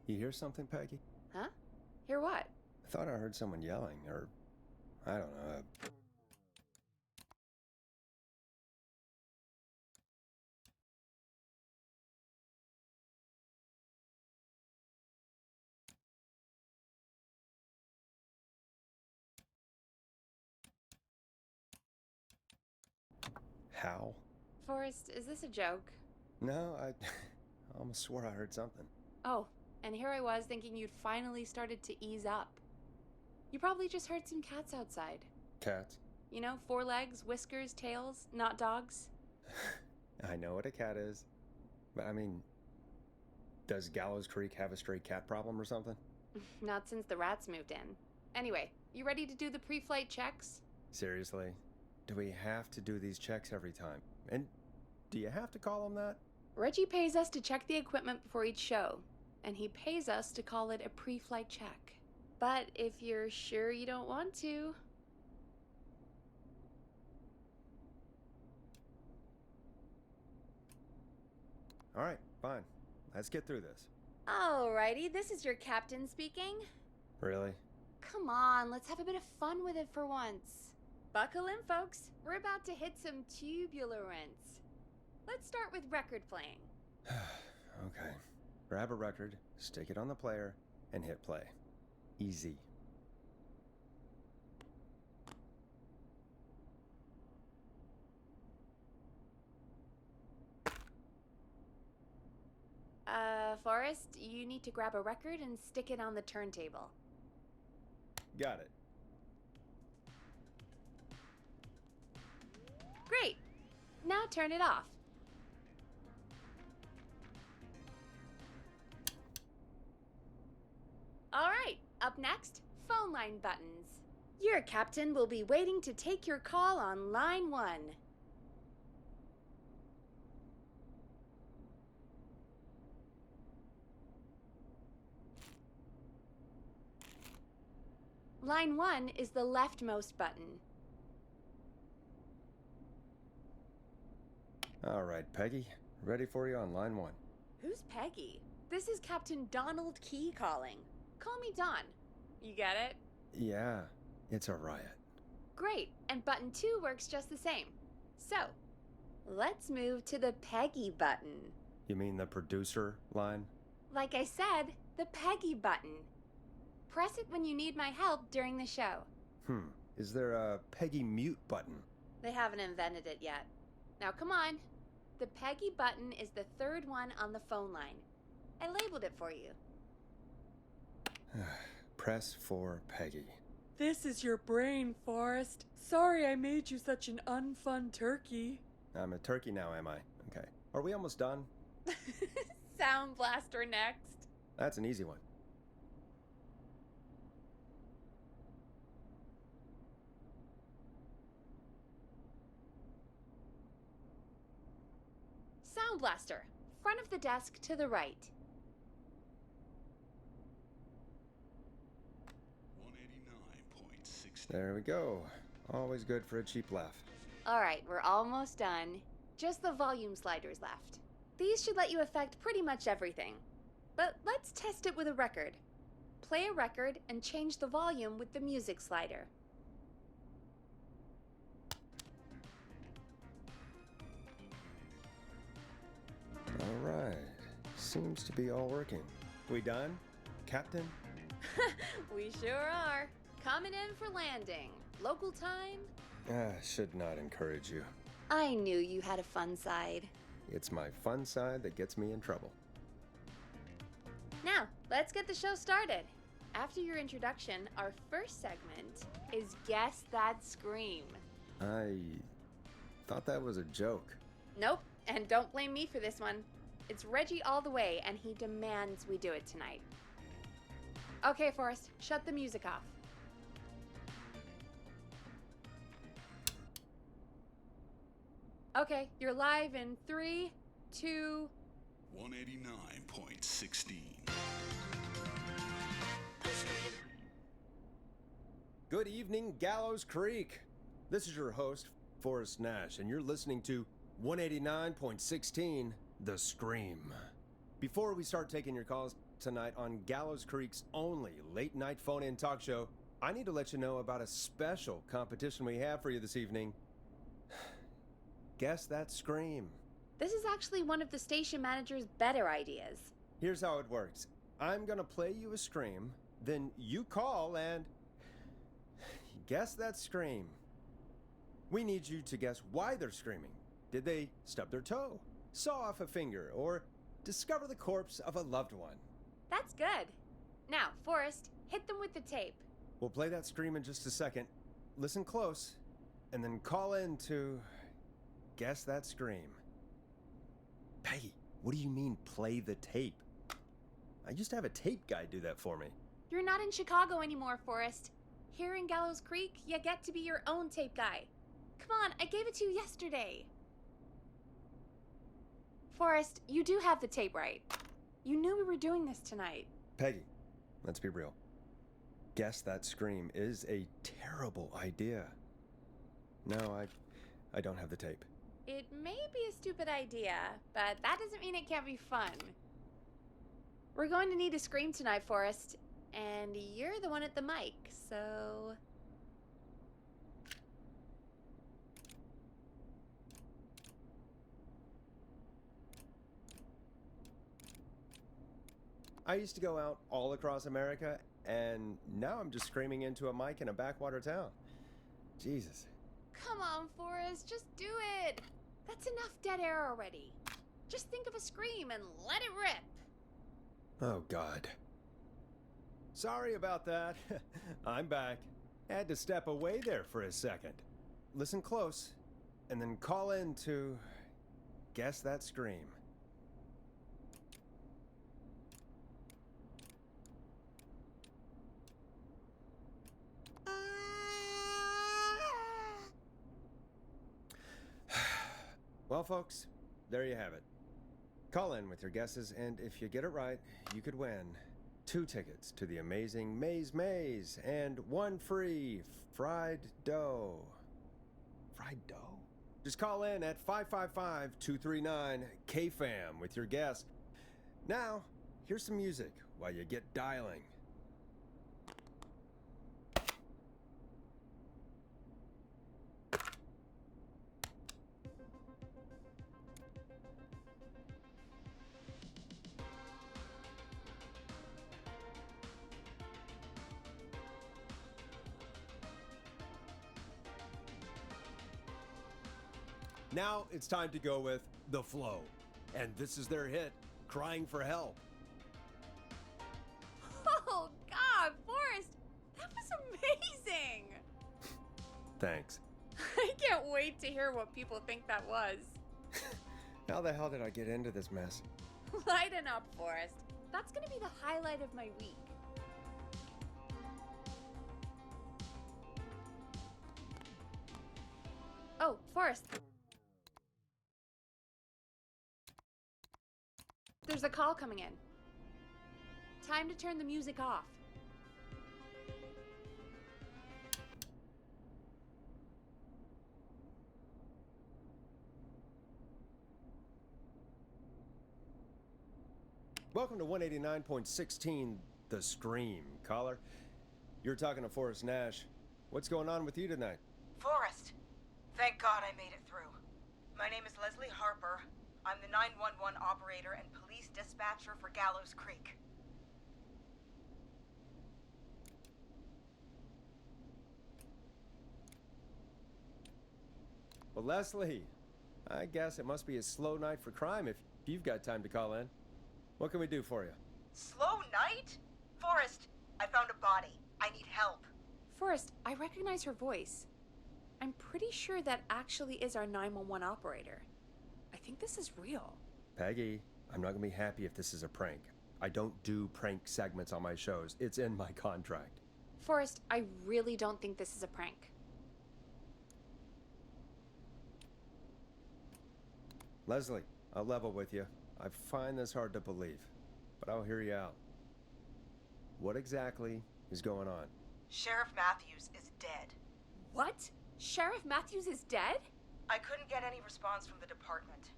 You hear something, Peggy? Huh? Hear what? I thought I heard someone yelling, or I don't know. How? Forrest, is this a joke? No, I almost swore I heard something. Oh, and here I was thinking you'd finally started to ease up. You probably just heard some cats outside. Cats? You know, 4 legs, whiskers, tails, not dogs. I know what a cat is. But I mean, does Gallows Creek have a stray cat problem or something? Not since the rats moved in. Anyway, you ready to do the pre-flight checks? Seriously? Do we have to do these checks every time? And do you have to call them that? Reggie pays us to check the equipment before each show, and he pays us to call it a pre-flight check. But if you're sure you don't want to... All right, fine. Let's get through this. Alrighty, this is your captain speaking. Really? Come on, let's have a bit of fun with it for once. Buckle in, folks. We're about to hit some tubulence. Let's start with record playing. Okay. Grab a record, stick it on the player, and hit play. Easy. Forrest, you need to grab a record and stick it on the turntable. Got it. Great! Now turn it off. Alright, up next, phone line buttons. Your captain will be waiting to take your call on line 1. Line 1 is the leftmost button. All right, Peggy. Ready for you on line 1. Who's Peggy? This is Captain Donald Key calling. Call me Don. You get it? Yeah, it's a riot. Great, and button 2 works just the same. So, let's move to the Peggy button. You mean the producer line? Like I said, the Peggy button. Press it when you need my help during the show. Is there a Peggy mute button? They haven't invented it yet. Now come on. The Peggy button is the 3rd one on the phone line. I labeled it for you. Press for Peggy. This is your brain, Forrest. Sorry I made you such an unfun turkey. I'm a turkey now, am I? Okay. Are we almost done? Sound Blaster next. That's an easy one. Sound Blaster, front of the desk to the right. 189.6. There we go. Always good for a cheap laugh. Alright, we're almost done. Just the volume sliders left. These should let you affect pretty much everything. But let's test it with a record. Play a record and change the volume with the music slider. All right. Seems to be all working. We done, Captain? We sure are. Coming in for landing. Local time? Should not encourage you. I knew you had a fun side. It's my fun side that gets me in trouble. Now, let's get the show started. After your introduction, our first segment is Guess That Scream. I thought that was a joke. Nope, and don't blame me for this one. It's Reggie all the way, and he demands we do it tonight. Okay, Forrest, shut the music off. Okay, you're live in 3, 2... 189.16. Good evening, Gallows Creek. This is your host, Forrest Nash, and you're listening to 189.16, The Scream. Before we start taking your calls, Tonight on Gallows Creek's only late-night phone-in talk show, I need to let you know about a special competition we have for you this evening. Guess that scream. This is actually one of the station manager's better ideas. Here's how it works. I'm gonna play you a scream, then you call and guess that scream. We need you to guess why they're screaming. Did they stub their toe, saw off a finger, or discover the corpse of a loved one? That's good. Now, Forrest, hit them with the tape. We'll play that scream in just a second. Listen close, and then call in to guess that scream. Peggy, what do you mean play the tape? I used to have a tape guy do that for me. You're not in Chicago anymore, Forrest. Here in Gallows Creek, you get to be your own tape guy. Come on, I gave it to you yesterday. Forrest, you do have the tape right. You knew we were doing this tonight. Peggy, let's be real. Guess that scream is a terrible idea. No, I don't have the tape. It may be a stupid idea, but that doesn't mean it can't be fun. We're going to need a scream tonight, Forrest, and you're the one at the mic, so... I used to go out all across America, and now I'm just screaming into a mic in a backwater town. Jesus. Come on, Forrest, just do it. That's enough dead air already. Just think of a scream and let it rip. Oh, God. Sorry about that. I'm back. Had to step away there for a second. Listen close, and then call in to guess that scream. Well, folks, there you have it. Call in with your guesses, and if you get it right, you could win 2 tickets to the amazing Maze Maze and 1 free fried dough. Fried dough? Just call in at 555-239-KFAM with your guess. Now, here's some music while you get dialing. Now it's time to go with The Flow. And this is their hit, Crying for Help. Oh, God, Forrest, that was amazing. Thanks. I can't wait to hear what people think that was. How the hell did I get into this mess? Lighten up, Forrest. That's gonna be the highlight of my week. Oh, Forrest. There's a call coming in. Time to turn the music off. Welcome to 189.16, The Scream. Caller, you're talking to Forrest Nash. What's going on with you tonight? Forrest, thank God I made it through. My name is Leslie Harper. I'm the 911 operator and police dispatcher for Gallows Creek. Well, Leslie, I guess it must be a slow night for crime if you've got time to call in. What can we do for you? Slow night? Forrest, I found a body. I need help. Forrest, I recognize her voice. I'm pretty sure that actually is our 911 operator. I think this is real. Peggy, I'm not going to be happy if this is a prank. I don't do prank segments on my shows. It's in my contract. Forrest, I really don't think this is a prank. Leslie, I'll level with you. I find this hard to believe, but I'll hear you out. What exactly is going on? Sheriff Matthews is dead. What? Sheriff Matthews is dead? I couldn't get any response from the department.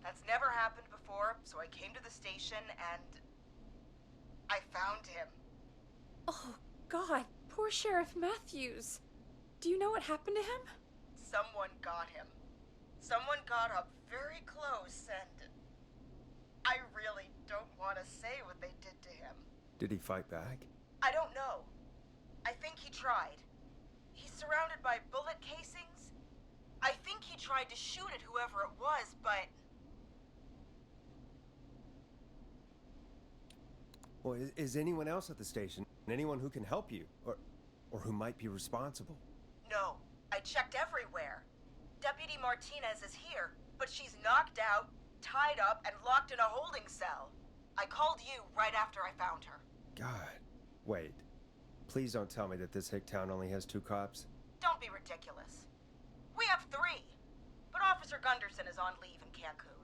That's never happened before, so I came to the station and... I found him. Oh, God, poor Sheriff Matthews. Do you know what happened to him? Someone got him. Someone got up very close and I really don't want to say what they did to him. Did he fight back? I don't know. I think he tried. He's surrounded by bullet casings. I think he tried to shoot at whoever it was, but... Well, is anyone else at the station? Anyone who can help you? Or who might be responsible? No. I checked everywhere. Deputy Martinez is here, but she's knocked out, tied up, and locked in a holding cell. I called you right after I found her. God. Wait. Please don't tell me that this hick town only has 2 cops. Don't be ridiculous. We have 3. But Officer Gunderson is on leave in Cancun.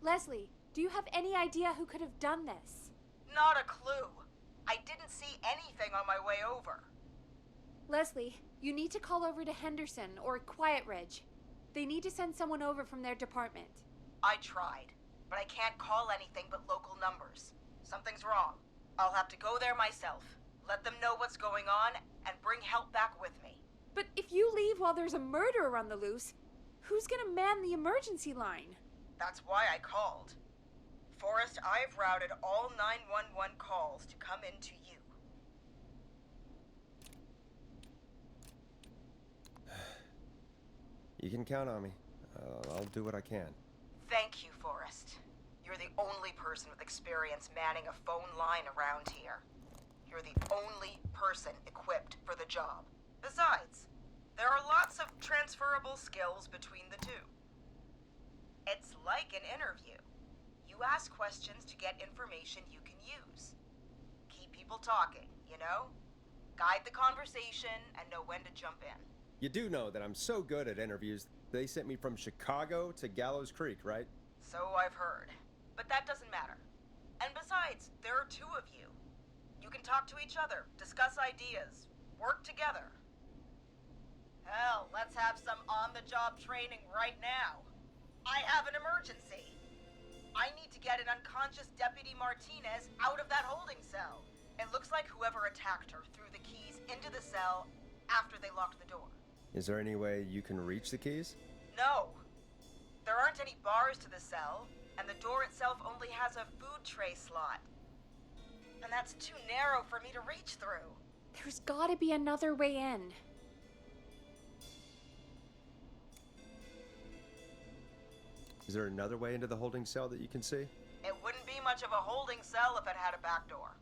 Leslie, do you have any idea who could have done this? Not a clue. I didn't see anything on my way over. Leslie, you need to call over to Henderson or Quiet Ridge. They need to send someone over from their department. I tried, but I can't call anything but local numbers. Something's wrong. I'll have to go there myself, let them know what's going on, and bring help back with me. But if you leave while there's a murderer on the loose, who's gonna man the emergency line? That's why I called. Forrest, I've routed all 911 calls to come in to you. You can count on me. I'll do what I can. Thank you, Forrest. You're the only person with experience manning a phone line around here. You're the only person equipped for the job. Besides, there are lots of transferable skills between the two. It's like an interview. You ask questions to get information you can use. Keep people talking, you know? Guide the conversation and know when to jump in. You do know that I'm so good at interviews, they sent me from Chicago to Gallows Creek, right? So I've heard. But that doesn't matter. And besides, there are 2 of you. You can talk to each other, discuss ideas, work together. Hell, let's have some on-the-job training right now. I have an emergency. I need to get an unconscious Deputy Martinez out of that holding cell. It looks like whoever attacked her threw the keys into the cell after they locked the door. Is there any way you can reach the keys? No. There aren't any bars to the cell, and the door itself only has a food tray slot. And that's too narrow for me to reach through. There's gotta be another way in. Is there another way into the holding cell that you can see? It wouldn't be much of a holding cell if it had a back door.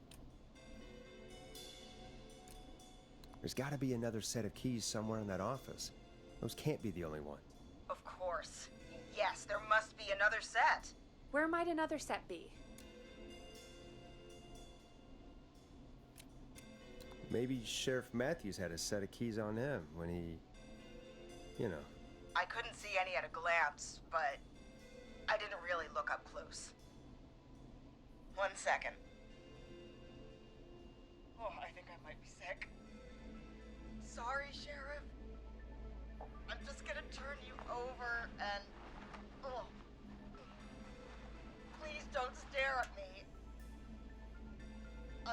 There's got to be another set of keys somewhere in that office. Those can't be the only ones. Of course. Yes, there must be another set. Where might another set be? Maybe Sheriff Matthews had a set of keys on him when he... you know. I couldn't see any at a glance, but I didn't really look up close. 1 second. Oh, I think I might be sick. Sorry, Sheriff. I'm just gonna turn you over and... Oh. Please don't stare at me. Oh,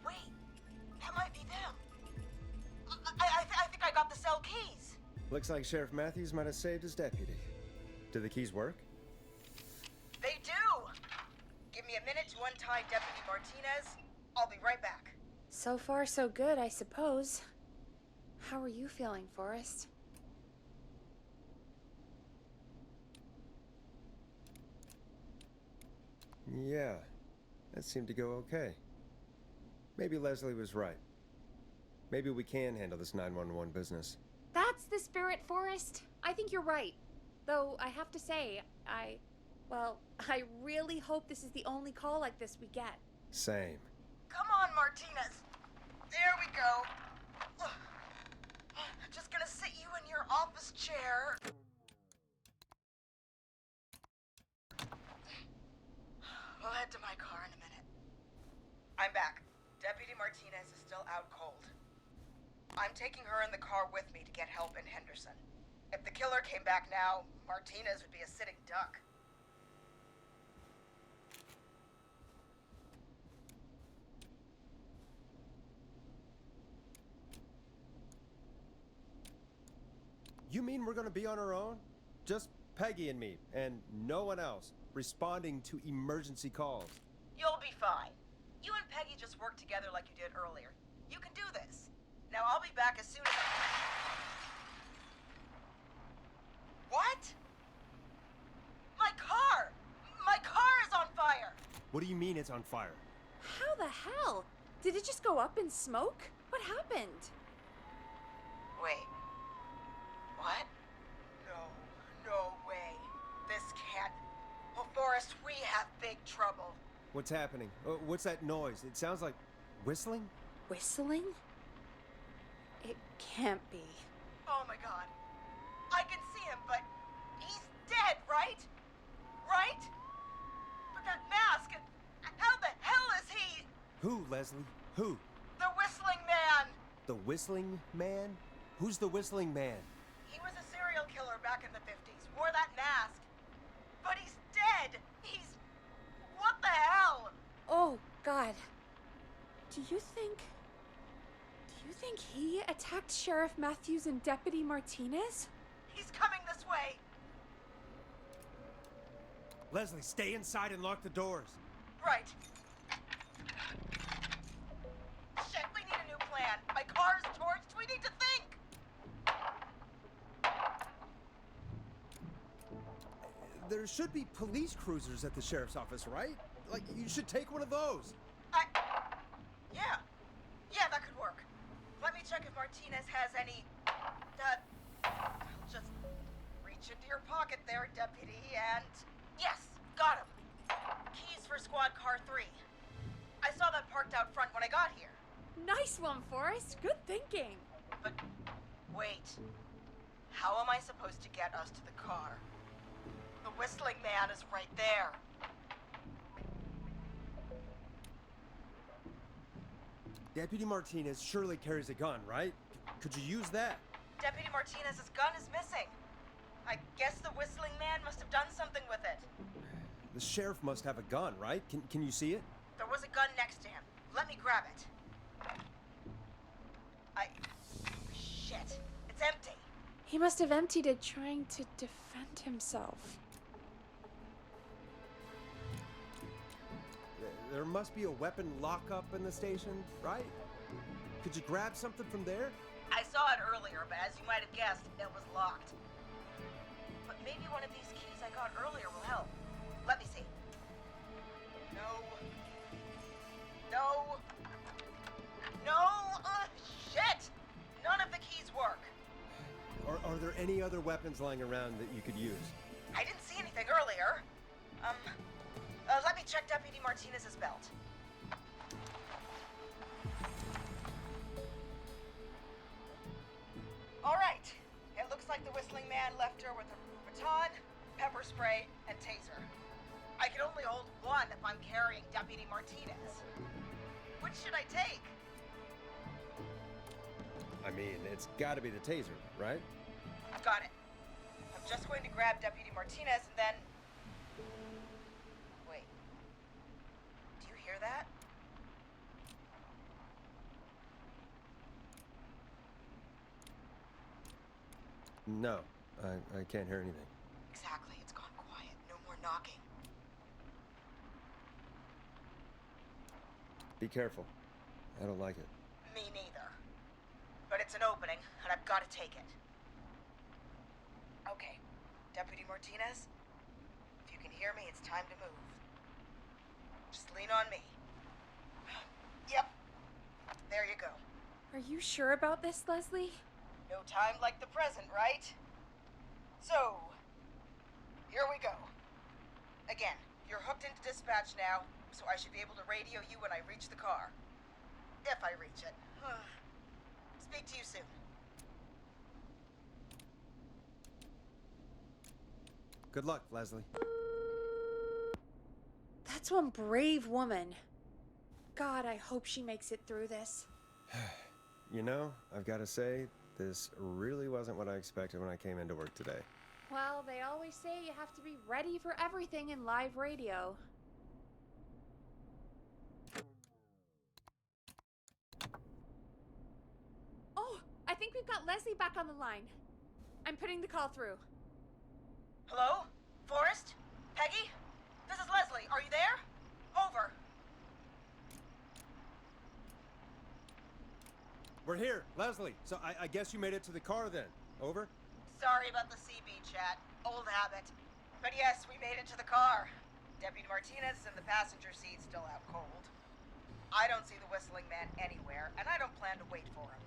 wait. That might be them. I think I got the cell keys. Looks like Sheriff Matthews might have saved his deputy. Do the keys work? They do! Give me a minute to untie Deputy Martinez. I'll be right back. So far, so good, I suppose. How are you feeling, Forrest? Yeah, that seemed to go okay. Maybe Leslie was right. Maybe we can handle this 911 business. That's the spirit, Forrest. I think you're right. Though, I have to say, I really hope this is the only call like this we get. Same. Come on, Martinez. There we go. Just gonna sit you in your office chair. We'll head to my car in a minute. I'm back. Deputy Martinez is still out cold. I'm taking her in the car with me to get help in Henderson. If the killer came back now, Martinez would be a sitting duck. You mean we're gonna be on our own? Just Peggy and me, and no one else, responding to emergency calls. You'll be fine. You and Peggy just work together like you did earlier. You can do this. Now I'll be back as soon as What? My car! My car is on fire! What do you mean it's on fire? How the hell? Did it just go up in smoke? What happened? Wait. What? No way. This can't. Well, Forrest, we have big trouble. What's happening? What's that noise? It sounds like whistling? Whistling? It can't be. Oh my god. I can see him, but he's dead, right? Right? But that mask, how the hell is he? Who, Leslie? Who? The Whistling Man! The Whistling Man? Who's the Whistling Man? He was a serial killer back in the 50s, wore that mask. But he's dead! What the hell? Oh, God. Do you think he attacked Sheriff Matthews and Deputy Martinez? He's coming this way! Leslie, stay inside and lock the doors. Right. Shit, we need a new plan. My car's torched. We need to think. There should be police cruisers at the sheriff's office, right? Like, you should take one of those. Yeah, that could work. Let me check if Martinez has any, just reach into your pocket there, Deputy, and yes, got him. Keys for Squad Car 3. I saw that parked out front when I got here. Nice one, Forrest. Good thinking. But wait, how am I supposed to get us to the car? The Whistling Man is right there. Deputy Martinez surely carries a gun, right? Could you use that? Deputy Martinez's gun is missing. I guess the Whistling Man must have done something with it. The sheriff must have a gun, right? Can you see it? There was a gun next to him. Let me grab it. Shit. It's empty. He must have emptied it trying to defend himself. There must be a weapon lockup in the station, right? Could you grab something from there? I saw it earlier, but as you might have guessed, it was locked. But maybe one of these keys I got earlier will help. Let me see. No! Shit! None of the keys work. Are there any other weapons lying around that you could use? I didn't see anything earlier. Let me check Deputy Martinez's belt. All right. It looks like the Whistling Man left her with a baton, pepper spray, and taser. I can only hold one if I'm carrying Deputy Martinez. Which should I take? I mean, it's gotta be the taser, right? Got it. I'm just going to grab Deputy Martinez and then... Wait. Do you hear that? No, I can't hear anything. Exactly. It's gone quiet. No more knocking. Be careful. I don't like it. Me neither. But it's an opening, and I've got to take it. Okay. Deputy Martinez, if you can hear me, it's time to move. Just lean on me. Yep. There you go. Are you sure about this, Leslie? No time like the present, right? So, here we go. Again, you're hooked into dispatch now, so I should be able to radio you when I reach the car. If I reach it. Speak to you soon. Good luck, Leslie. That's one brave woman. God, I hope she makes it through this. You know, I've got to say, this really wasn't what I expected when I came into work today. Well, they always say you have to be ready for everything in live radio. Oh, I think we've got Leslie back on the line. I'm putting the call through. Hello? Forrest? Peggy? This is Leslie. Are you there? Over. We're here, Leslie. So I guess you made it to the car then. Over? Sorry about the CB chat. Old habit. But yes, we made it to the car. Deputy Martinez is in the passenger seat, still out cold. I don't see the whistling man anywhere, and I don't plan to wait for him.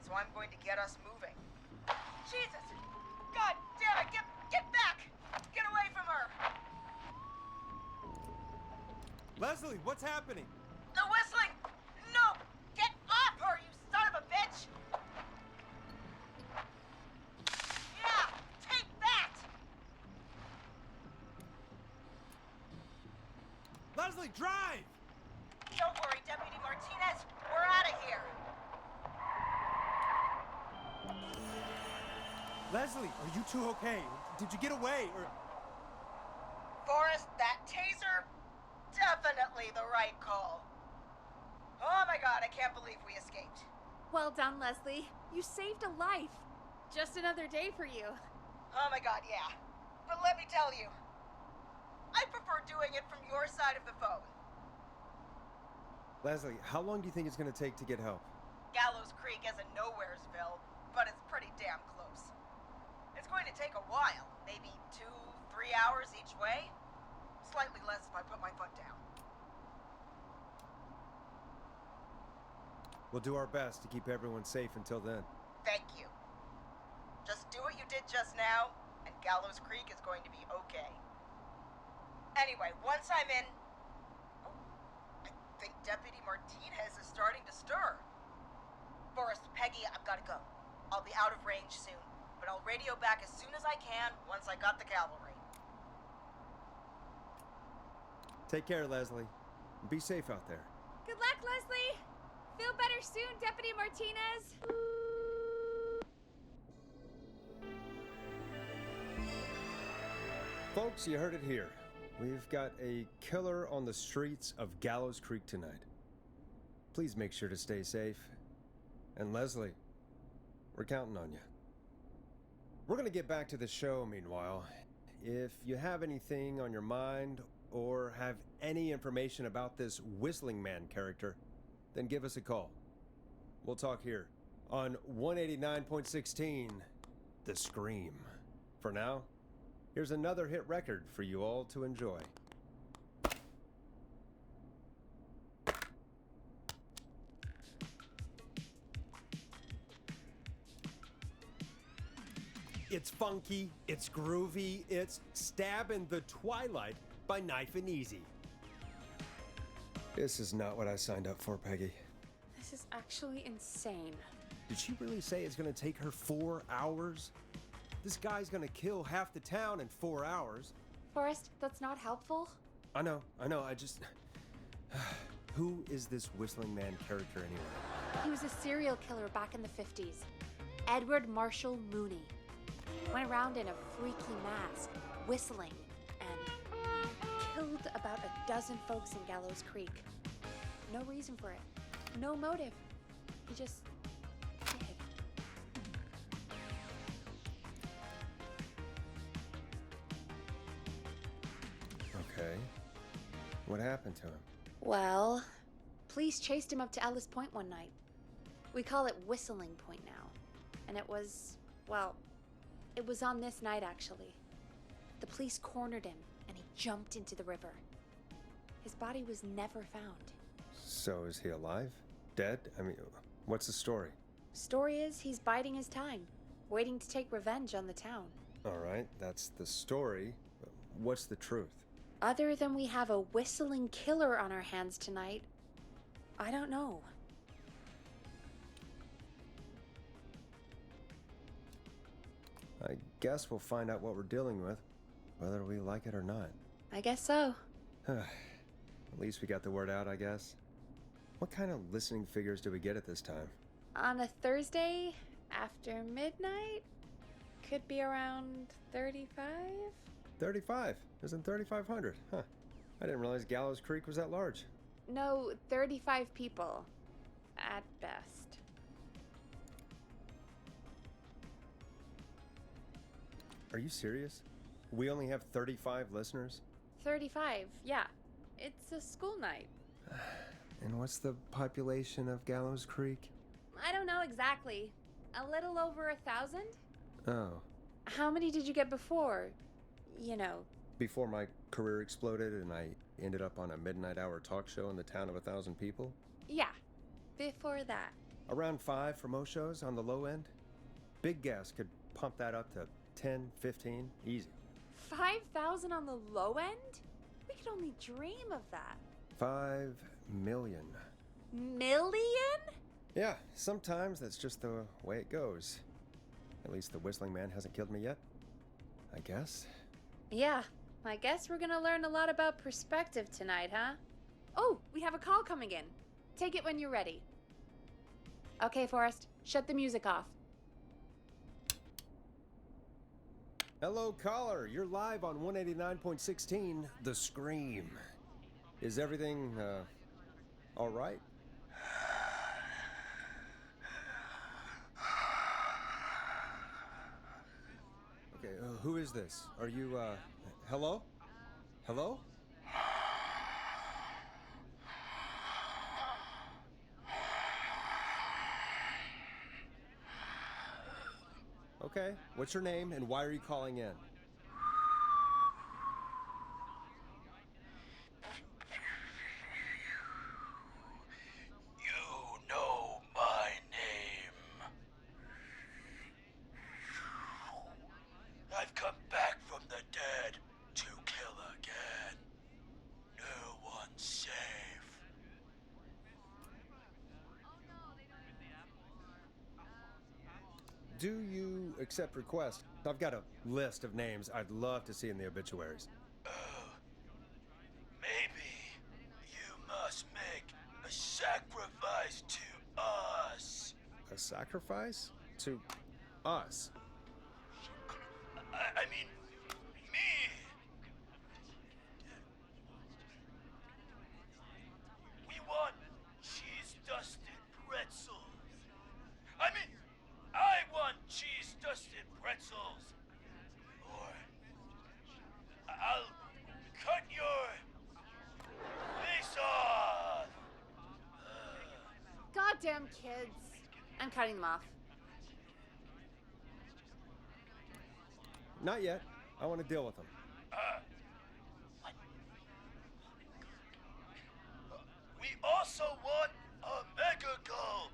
So I'm going to get us moving. Jesus! God damn it! Get back! Get away from her! Leslie, what's happening? The whistling! No! Get off her, you son of a bitch! Yeah! Take that! Leslie, drive! Don't worry, Deputy Martinez. We're out of here. Leslie, are you two okay? Did you get away or... Forrest, that taser? Definitely the right call. Oh my god, I can't believe we escaped. Well done, Leslie. You saved a life. Just another day for you. Oh my god, yeah. But let me tell you, I prefer doing it from your side of the phone. Leslie, how long do you think it's gonna take to get help? Gallows Creek isn't Nowheresville, but it's pretty damn close. It's going to take a while, maybe 2-3 hours each way. Slightly less if I put my foot down. We'll do our best to keep everyone safe until then. Thank you. Just do what you did just now, and Gallows Creek is going to be okay. Anyway, once I'm in... Oh, I think Deputy Martinez is starting to stir. Forrest, Peggy, I've got to go. I'll be out of range soon, but I'll radio back as soon as I can once I got the cavalry. Take care, Leslie. Be safe out there. Good luck, Leslie. Feel better soon, Deputy Martinez. Folks, you heard it here. We've got a killer on the streets of Gallows Creek tonight. Please make sure to stay safe. And Leslie, we're counting on you. We're gonna get back to the show meanwhile. If you have anything on your mind or have any information about this Whistling Man character, then give us a call. We'll talk here on 189.16, The Scream. For now, here's another hit record for you all to enjoy. It's funky, it's groovy, it's Stab in the Twilight by Knife and Easy. This is not what I signed up for, Peggy. This is actually insane. Did she really say it's gonna take her 4 hours? This guy's gonna kill half the town in 4 hours. Forrest, that's not helpful. I know, I just... Who is this Whistling Man character anyway? He was a serial killer back in the 50s. Edward Marshall Mooney. Went around in a freaky mask, whistling, and killed about a dozen folks in Gallows Creek. No reason for it. No motive. He just did. Okay. What happened to him? Well, police chased him up to Ellis Point one night. We call it Whistling Point now. And it was, well, it was on this night actually. The police cornered him and he jumped into the river. His body was never found. So is he alive? Dead? I mean, what's the story? Story is he's biding his time, waiting to take revenge on the town. All right, that's the story. What's the truth? Other than we have a whistling killer on our hands tonight, I don't know. I guess we'll find out what we're dealing with, whether we like it or not. I guess so. At least we got the word out, I guess. What kind of listening figures do we get at this time? On a Thursday after midnight, could be around 35? 35. Isn't 3,500? Huh. I didn't realize Gallows Creek was that large. No, 35 people. At best. Are you serious? We only have 35 listeners? 35, yeah. It's a school night. And what's the population of Gallows Creek? I don't know exactly. A little over 1,000? Oh. How many did you get before? You know. Before my career exploded and I ended up on a midnight hour talk show in the town of 1,000 people? Yeah. Before that. Around 5 for most shows on the low end. Big Gas could pump that up to 10, 15, easy. 5,000 on the low end? We could only dream of that. 5 million. Million? Yeah, sometimes that's just the way it goes. At least the Whistling Man hasn't killed me yet. I guess. Yeah, I guess we're gonna learn a lot about perspective tonight, huh? Oh, we have a call coming in. Take it when you're ready. Okay, Forrest, shut the music off. Hello, caller. You're live on 189.16, The Scream. Is everything, all right? Okay, who is this? Are you, hello? Hello? Okay, what's your name and why are you calling in? You know my name. I've come back from the dead to kill again. No one's safe. Do you accept requests? I've got a list of names I'd love to see in the obituaries. Maybe you must make a sacrifice to us. A sacrifice? To us? I mean, me. We want cheese-dusted pretzels. I want cheese-dusted pretzels. Or I'll cut your face off. Goddamn kids. I'm cutting them off. Not yet. I want to deal with them. What? We also want a mega gulp.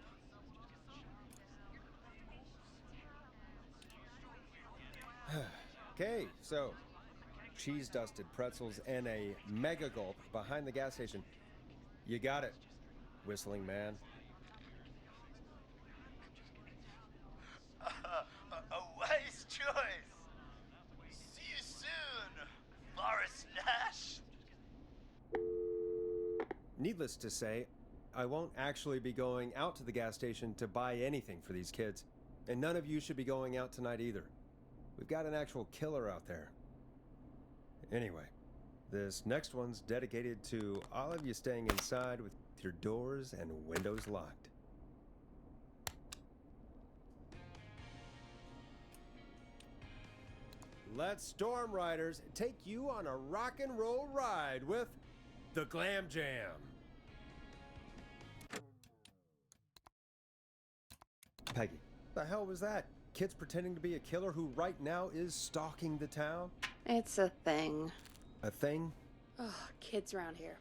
Okay, so cheese dusted pretzels and a mega gulp behind the gas station. You got it, Whistling Man. A wise choice. See you soon, Morris Nash. Needless to say, I won't actually be going out to the gas station to buy anything for these kids. And none of you should be going out tonight either. We've got an actual killer out there. Anyway, this next one's dedicated to all of you staying inside with your doors and windows locked. Let Storm Riders take you on a rock and roll ride with the Glam Jam. Peggy, the hell was that? Kids pretending to be a killer who right now is stalking the town? It's a thing. A thing? Oh, kids around here.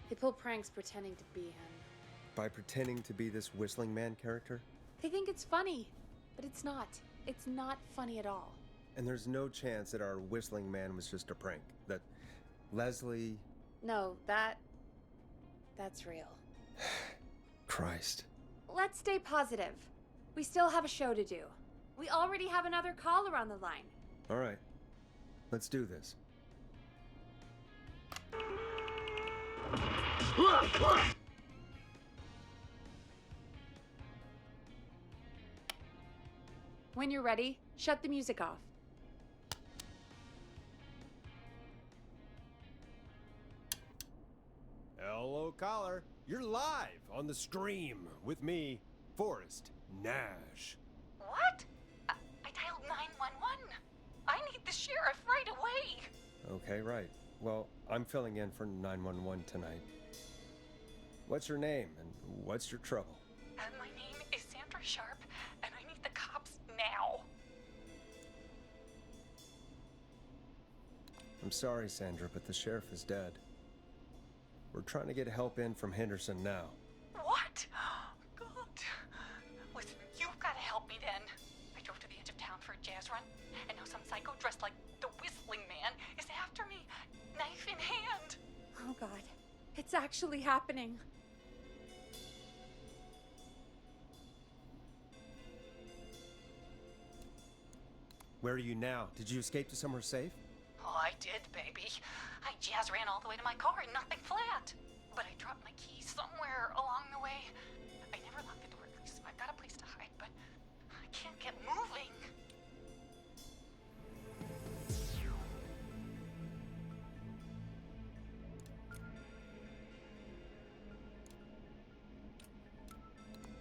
They pull pranks pretending to be him. By pretending to be this Whistling Man character? They think it's funny, but it's not. It's not funny at all. And there's no chance that our Whistling Man was just a prank. That Leslie... No, that's real. Christ. Let's stay positive. We still have a show to do. We already have another caller on the line. All right. Let's do this. When you're ready, shut the music off. Hello, caller. You're live on The Scream with me, Forrest Nash. What? I dialed 911. I need Okay, right. Well, I'm filling in for 911 tonight. What's your name and what's your trouble? My name is Sandra Sharp, and I need the cops now. I'm sorry, Sandra, but the sheriff is dead. We're trying to get help in from Henderson now. What? God. Listen, you've got to help me then. I drove to the edge of town for a jazz run, and now some psycho dressed like the Whistling Man is after me, knife in hand. Oh god. It's actually happening. Where are you now? Did you escape to somewhere safe? Oh, I did, baby. I jazz ran all the way to my car and nothing flat. But I dropped my keys somewhere along the way. I never locked the door, so I've got a place to hide, but I can't get moving.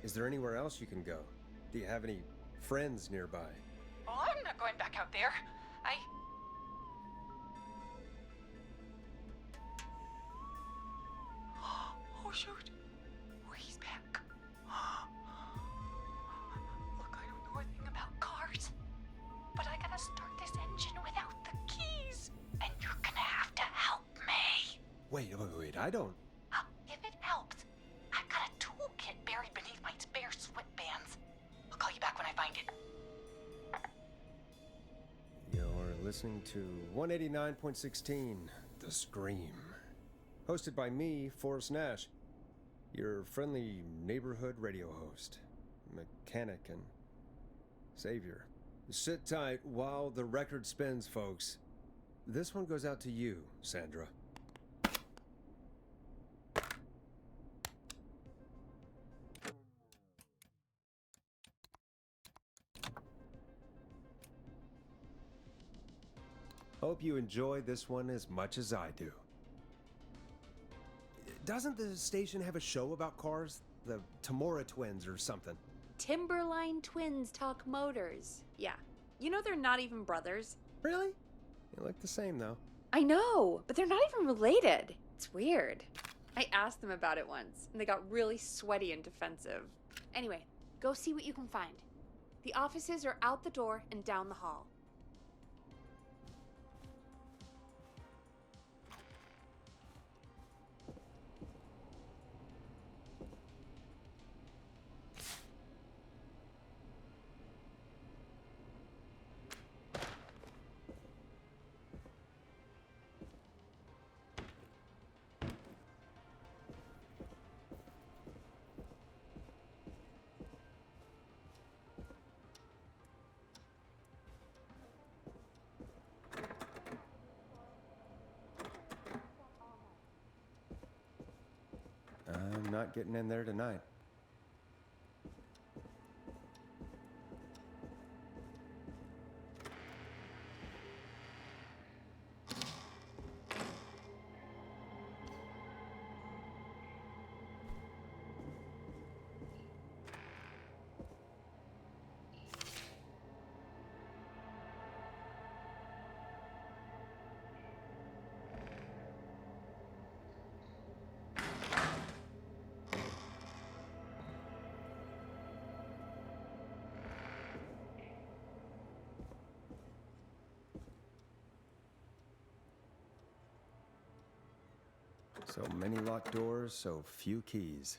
Is there anywhere else you can go? Do you have any friends nearby? Oh, I'm not going back out there. Oh, shoot. Oh, he's back. Look, I don't know a thing about cars, but I gotta start this engine without the keys. And you're gonna have to help me. Wait, I don't... If it helps, I've got a toolkit buried beneath my spare sweatbands. I'll call you back when I find it. You're listening to 189.16, The Scream. Hosted by me, Forrest Nash, your friendly neighborhood radio host, mechanic and savior. Sit tight while the record spins, folks. This one goes out to you, Sandra. Hope you enjoy this one as much as I do. Doesn't the station have a show about cars? The Tamora twins or something? Timberline Twins Talk Motors. Yeah. You know they're not even brothers. Really? You look the same, though. I know, but they're not even related. It's weird. I asked them about it once, and they got really sweaty and defensive. Anyway, go see what you can find. The offices are out the door and down the hall. I'm not getting in there tonight. So many locked doors, so few keys.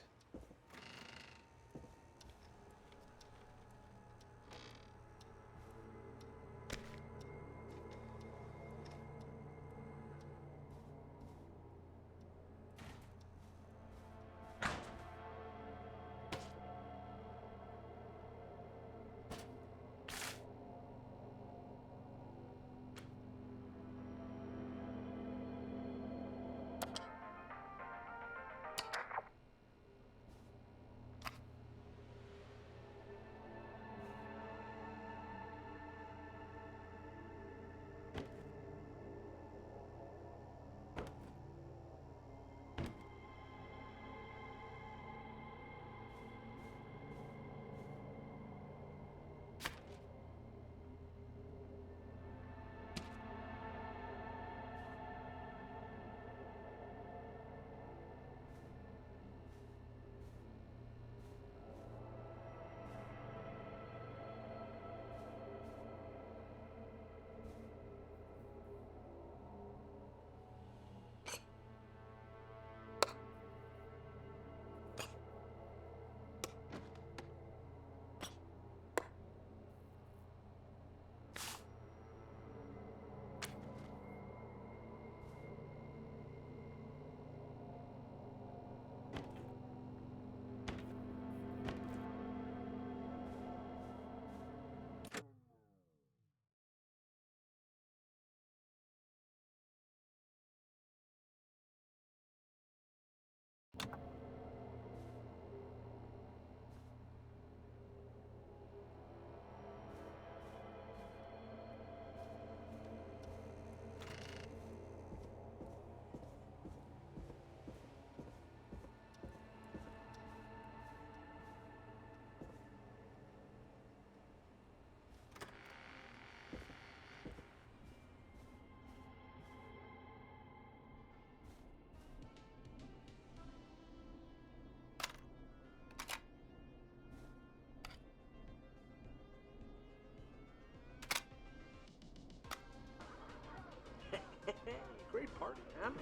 man.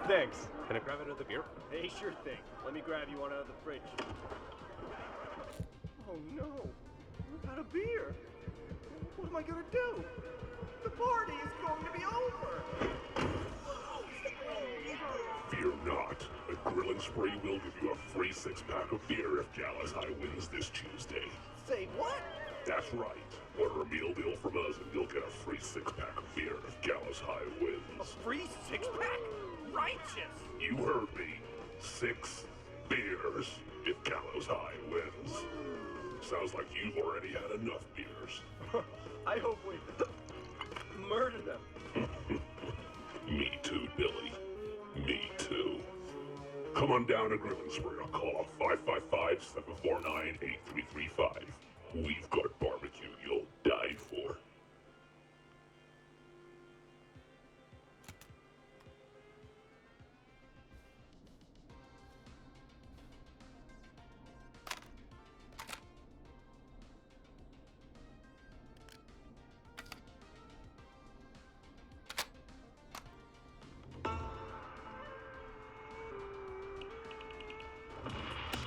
Thanks. Can I grab another beer? Hey, sure thing. Let me grab you one out of the fridge. Oh no, I'm out of beer. What am I gonna do? The party is going to be over. Fear not. A Grill and Spree will give you a free 6-pack of beer if Gallus High wins this Tuesday. Say what? That's right. Order a meal deal from us and you'll get a free 6-pack of beer if Gallus High wins. Free 6-pack? Righteous! You heard me. 6 beers if Gallows High wins. Sounds like you've already had enough beers. I hope we murder them. Me too, Billy. Me too. Come on down to Grill and Spree or call 555-749-8335. We've got barbecue you'll die for.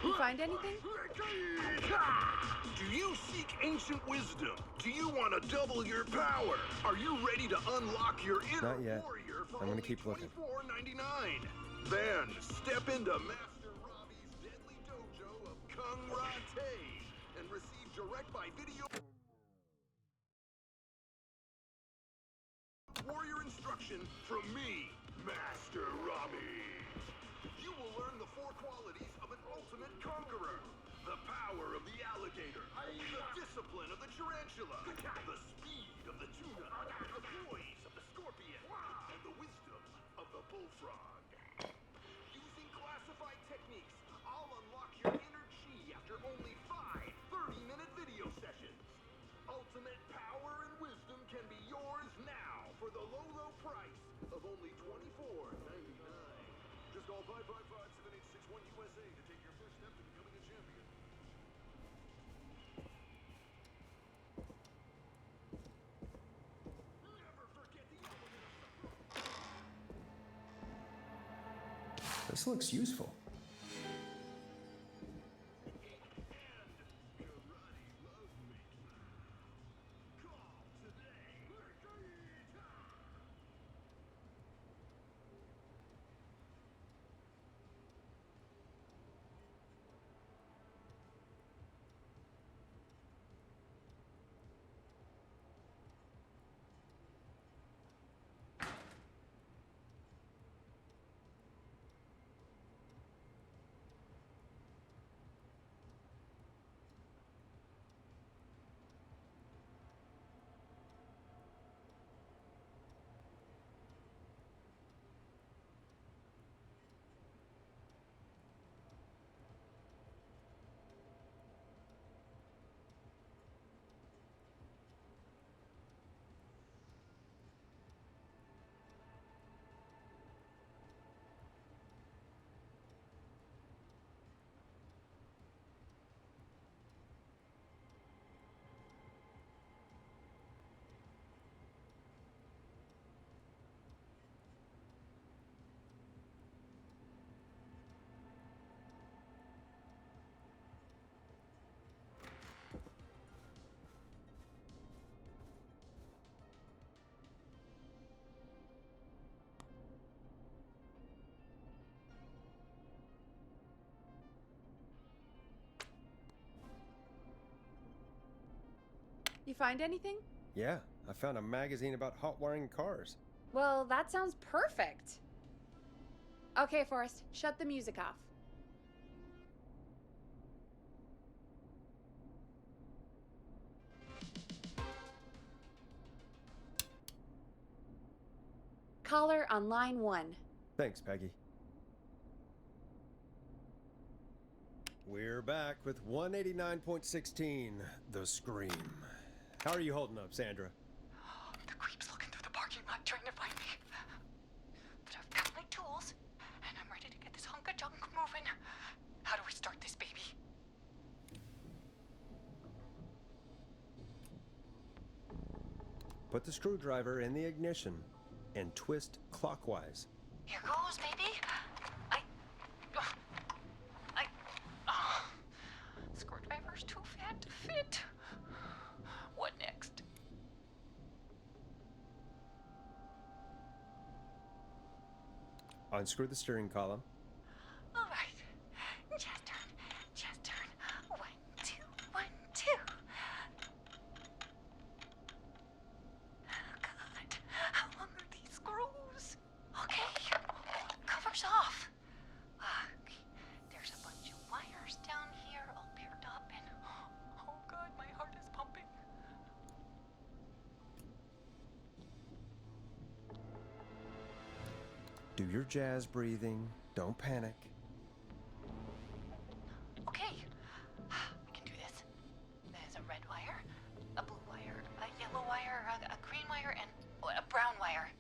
You find anything? Do you seek ancient wisdom? Do you want to double your power? Are you ready to unlock your inner Not yet. warrior for I'm gonna only keep looking. $24.99? Then step into Master Robbie's deadly dojo of Kung Rate and receive direct by video warrior instruction from me, Master Robbie. You will learn the 4 qualities of an ultimate conqueror. The power of the alligator, the discipline of the tarantula, the speed of the tuna, the poise of the scorpion, and the wisdom of the bullfrog. Using classified techniques, I'll unlock your inner chi after only 5 30-minute video sessions. Ultimate power and wisdom can be yours now for the low, low price of only $24.99. Just call 555-7861 USA to take your first step to becoming a champion. Never forget the element of surprise. This looks useful. You find anything? Yeah, I found a magazine about hot wiring cars. Well, that sounds perfect. Okay, Forrest, shut the music off. Caller on line 1. Thanks, Peggy. We're back with 189.16, The Scream. How are you holding up, Sandra? The creep's looking through the parking lot trying to find me. But I've got my tools, and I'm ready to get this hunk of junk moving. How do we start this baby? Put the screwdriver in the ignition and twist clockwise. Here goes, baby. Screwdriver's too fat to fit. What next? Unscrew the steering column. All right. Just turn. Just turn. 1, 2, 1, 2. Oh, God. How long are these screws? Okay. Cover's off. Okay. There's a bunch of wires down here all paired up and... Oh, God, my heart is pumping. Do your jazz breathing. Don't panic. Okay, we can do this. There's a red wire, a blue wire, a yellow wire, a green wire, and a brown wire.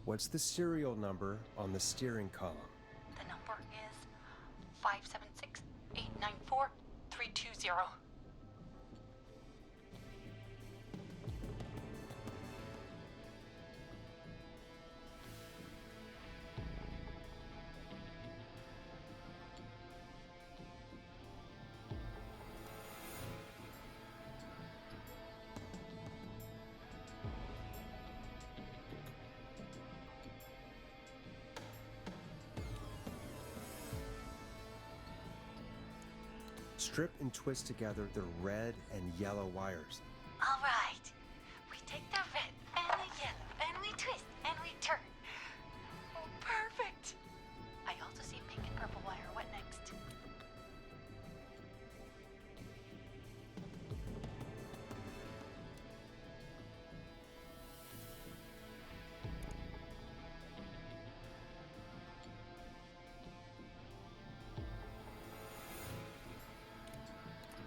What's the serial number on the steering column? The number is 576-894-320. Strip and twist together the red and yellow wires. All right, we take the red and the yellow and we twist and we turn. Oh, perfect. I also see pink and purple wire. What next?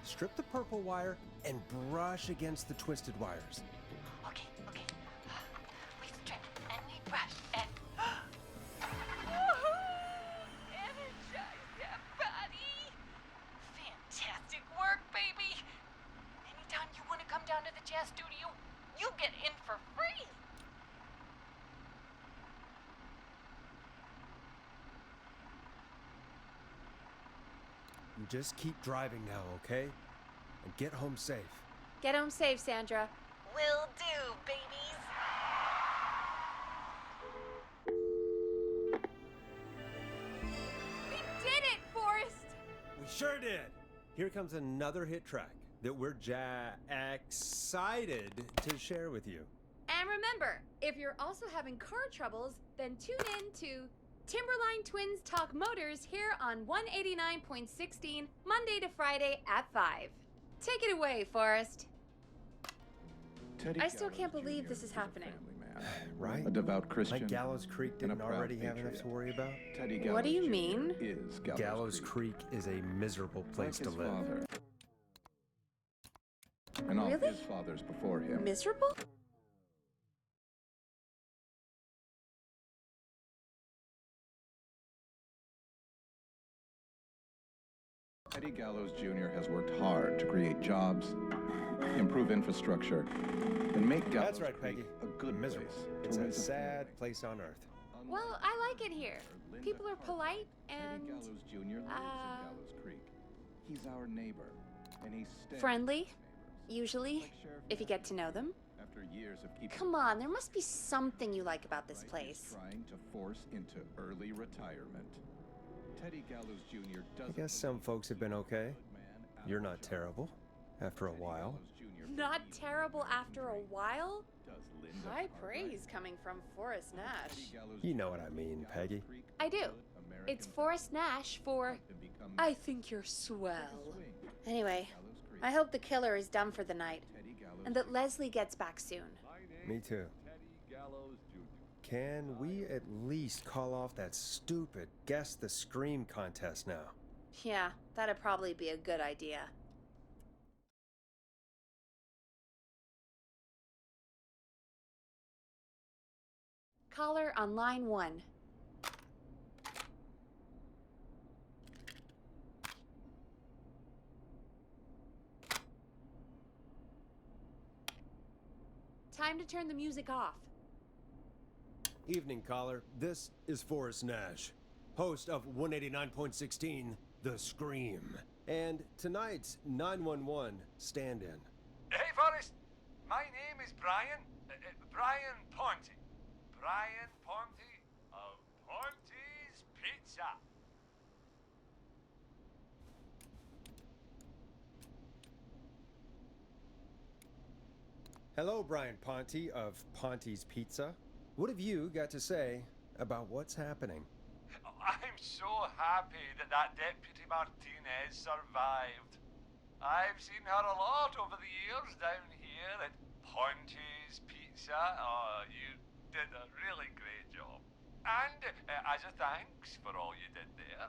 Strip the purple wire and brush against the twisted wires. Okay. We strip and we brush and... Energize that body! Fantastic work, baby! Anytime you want to come down to the jazz studio, you get in for free! You just keep driving now, okay? And get home safe. Get home safe, Sandra. Will do, babies! We did it, Forrest! We sure did! Here comes another hit track that we're excited to share with you. And remember, if you're also having car troubles, then tune in to Timberline Twins Talk Motors here on 189.16, Monday to Friday at 5. Take it away, Forrest. Teddy I still Gallows can't believe Jr. this is was a happening. family man, Right? a devout Christian. Like Gallows Creek and a didn't proud already have enough patriot. to worry about? Teddy What Gallows do you Jr. mean? Is Gallows Creek is a miserable place like to his live. father, and all Really? his fathers before him. Miserable? Teddy Gallows Jr. has worked hard to create jobs, improve infrastructure, and make Gallows That's right, Creek Peggy. a good Miserable. place It's to a raise sad family. place on earth. Well, I like it here. Linda People are Carter. polite Teddy and Gallows Jr. lives in Gallows Creek. He's our neighbor, and he's friendly, neighbors. usually, Like Sheriff if you get to know them. After years of keeping Come on, there must be something you like about this Right, is place. trying to force into early retirement. Teddy Gallows Jr. I doesn't guess some believe folks have been he's a okay. good man out You're of not a job. terrible after a Teddy while. Gallows Jr. Not believes terrible in after a drink. while? Does Linda High Cartwright. praise coming from Forrest Nash. Teddy Gallows You know Jr. what I mean, Gallows Peggy. Creek, I do. good American It's Forrest Nash for family and become I think you're Take a swell. swing. Anyway, Gallows Creek. I hope the killer is done for the night Teddy Gallows and that Jr. Leslie gets back soon. Me too. Can we at least call off that stupid Guess the Scream contest now? Yeah, that'd probably be a good idea. Caller on line 1. Time to turn the music off. Evening, caller. This is Forrest Nash, host of 189.16, The Scream, and tonight's 911 stand-in. Hey, Forrest. My name is Brian. Brian Ponte. Brian Ponte of Ponte's Pizza. Hello, Brian Ponte of Ponte's Pizza. What have you got to say about what's happening? I'm so happy that Deputy Martinez survived. I've seen her a lot over the years down here at Ponte's Pizza. Oh, you did a really great job. And as a thanks for all you did there,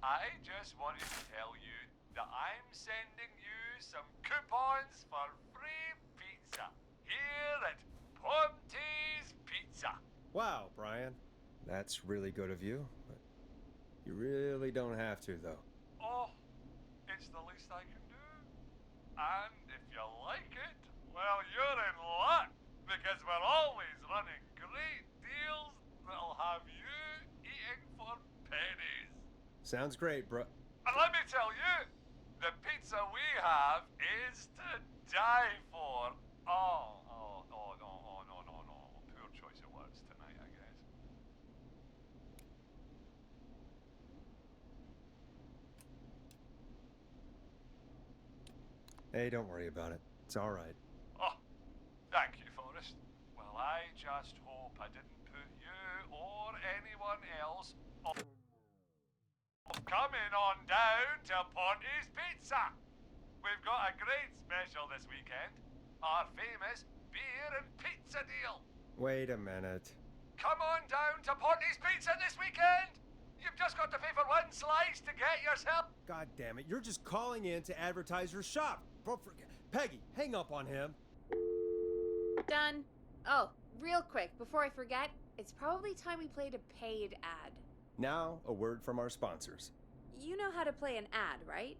I just wanted to tell you that I'm sending you some coupons for free pizza here at Ponte's Pizza. Wow, Brian. That's really good of you, but you really don't have to, though. Oh, it's the least I can do. And if you like it, well, you're in luck, because we're always running great deals that'll have you eating for pennies. Sounds great, bro. And let me tell you, the pizza we have is to die for. No. Poor choice of words tonight, I guess. Hey, don't worry about it. It's all right. Oh, thank you, Forrest. Well, I just hope I didn't put you or anyone else off coming on down to Ponte's Pizza. We've got a great special this weekend. Our famous beer and pizza deal. Wait a minute. Come on down to Ponte's Pizza this weekend. You've just got to pay for one slice to get yourself. God damn it, you're just calling in to advertise your shop. Peggy, hang up on him. Done. Oh, real quick, before I forget, it's probably time we played a paid ad. Now, a word from our sponsors. You know how to play an ad, right?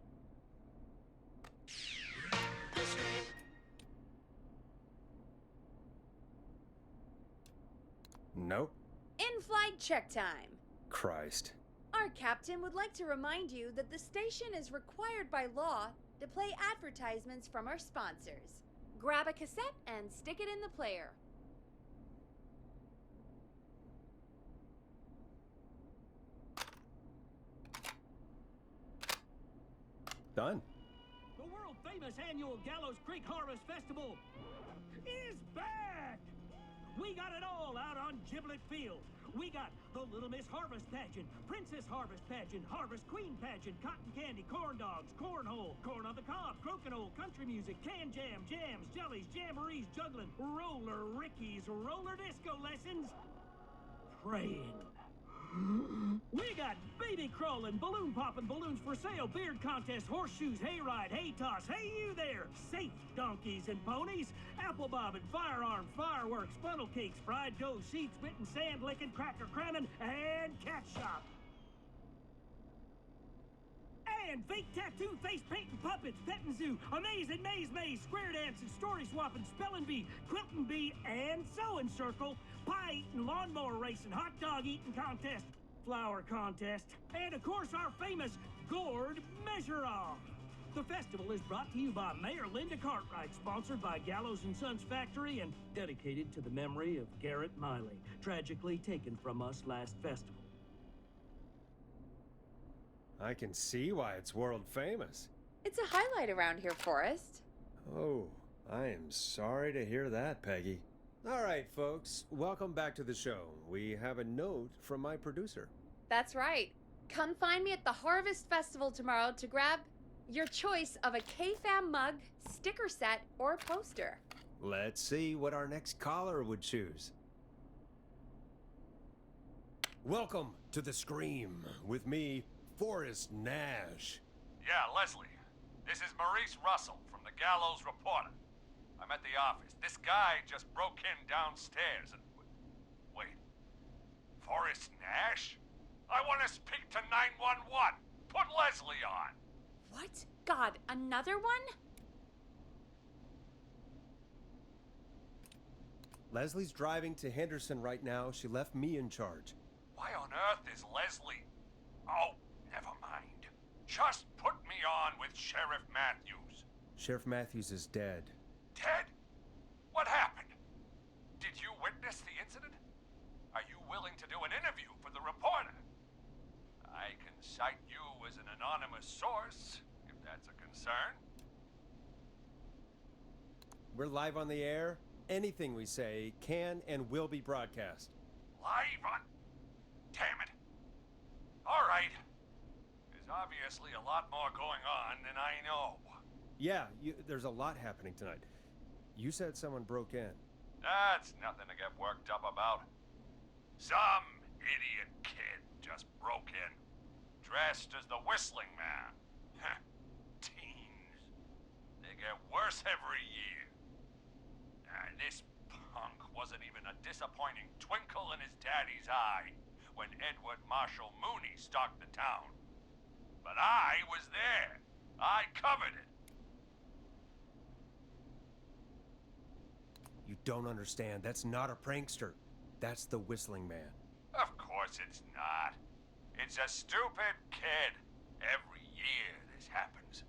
Nope. In-flight check time. Christ. Our captain would like to remind you that the station is required by law to play advertisements from our sponsors. Grab a cassette and stick it in the player. Done. The world-famous annual Gallows Creek Harvest Festival is back! We got it all out on Giblet Field. We got the Little Miss Harvest Pageant, Princess Harvest Pageant, Harvest Queen Pageant, Cotton Candy, Corn Dogs, Cornhole, Corn on the Cob, Crokinole, Country Music, Can Jam, Jams, Jellies, Jamborees, Juggling, Roller Rickies, Roller Disco Lessons, Praying. We got baby crawling, balloon popping, balloons for sale, beard contest, horseshoes, hayride, hay toss, hey you there, safe donkeys and ponies, apple bobbing, firearm, fireworks, funnel cakes, fried dough, seed spitting, sand licking, cracker cramming, and cat shop. And fake tattoo, face painting, puppets, petting zoo, amazing maze, square dancing, story swapping, spelling bee, quilting bee, and sewing circle, pie eating, lawnmower racing, hot dog eating contest, flower contest, and of course our famous gourd measure-off. The festival is brought to you by Mayor Linda Cartwright, sponsored by Gallows & Sons Factory, and dedicated to the memory of Garrett Miley, tragically taken from us last festival. I can see why it's world famous. It's a highlight around here, Forrest. Oh, I am sorry to hear that, Peggy. All right, folks, welcome back to the show. We have a note from my producer. That's right. Come find me at the Harvest Festival tomorrow to grab your choice of a KFAM mug, sticker set, or poster. Let's see what our next caller would choose. Welcome to The Scream with me, Forrest Nash. Yeah, Leslie. This is Maurice Russell from the Gallows Reporter. I'm at the office. This guy just broke in downstairs and... Wait. Forrest Nash? I want to speak to 911. Put Leslie on. What? God, another one? Leslie's driving to Henderson right now. She left me in charge. Why on earth is Leslie? Oh, never mind. Just put me on with Sheriff Matthews. Sheriff Matthews is dead. Dead? What happened? Did you witness the incident? Are you willing to do an interview for the reporter? I can cite you as an anonymous source, if that's a concern. We're live on the air. Anything we say can and will be broadcast. Live on... Damn it. All right. There's obviously a lot more going on than I know. Yeah, there's a lot happening tonight. You said someone broke in. That's nothing to get worked up about. Some idiot kid just broke in, dressed as the Whistling Man. Teens. They get worse every year. This punk wasn't even a disappointing twinkle in his daddy's eye when Edward Marshall Mooney stalked the town. But I was there. I covered it. You don't understand. That's not a prankster. That's the Whistling Man. Of course it's not. It's a stupid kid. Every year this happens.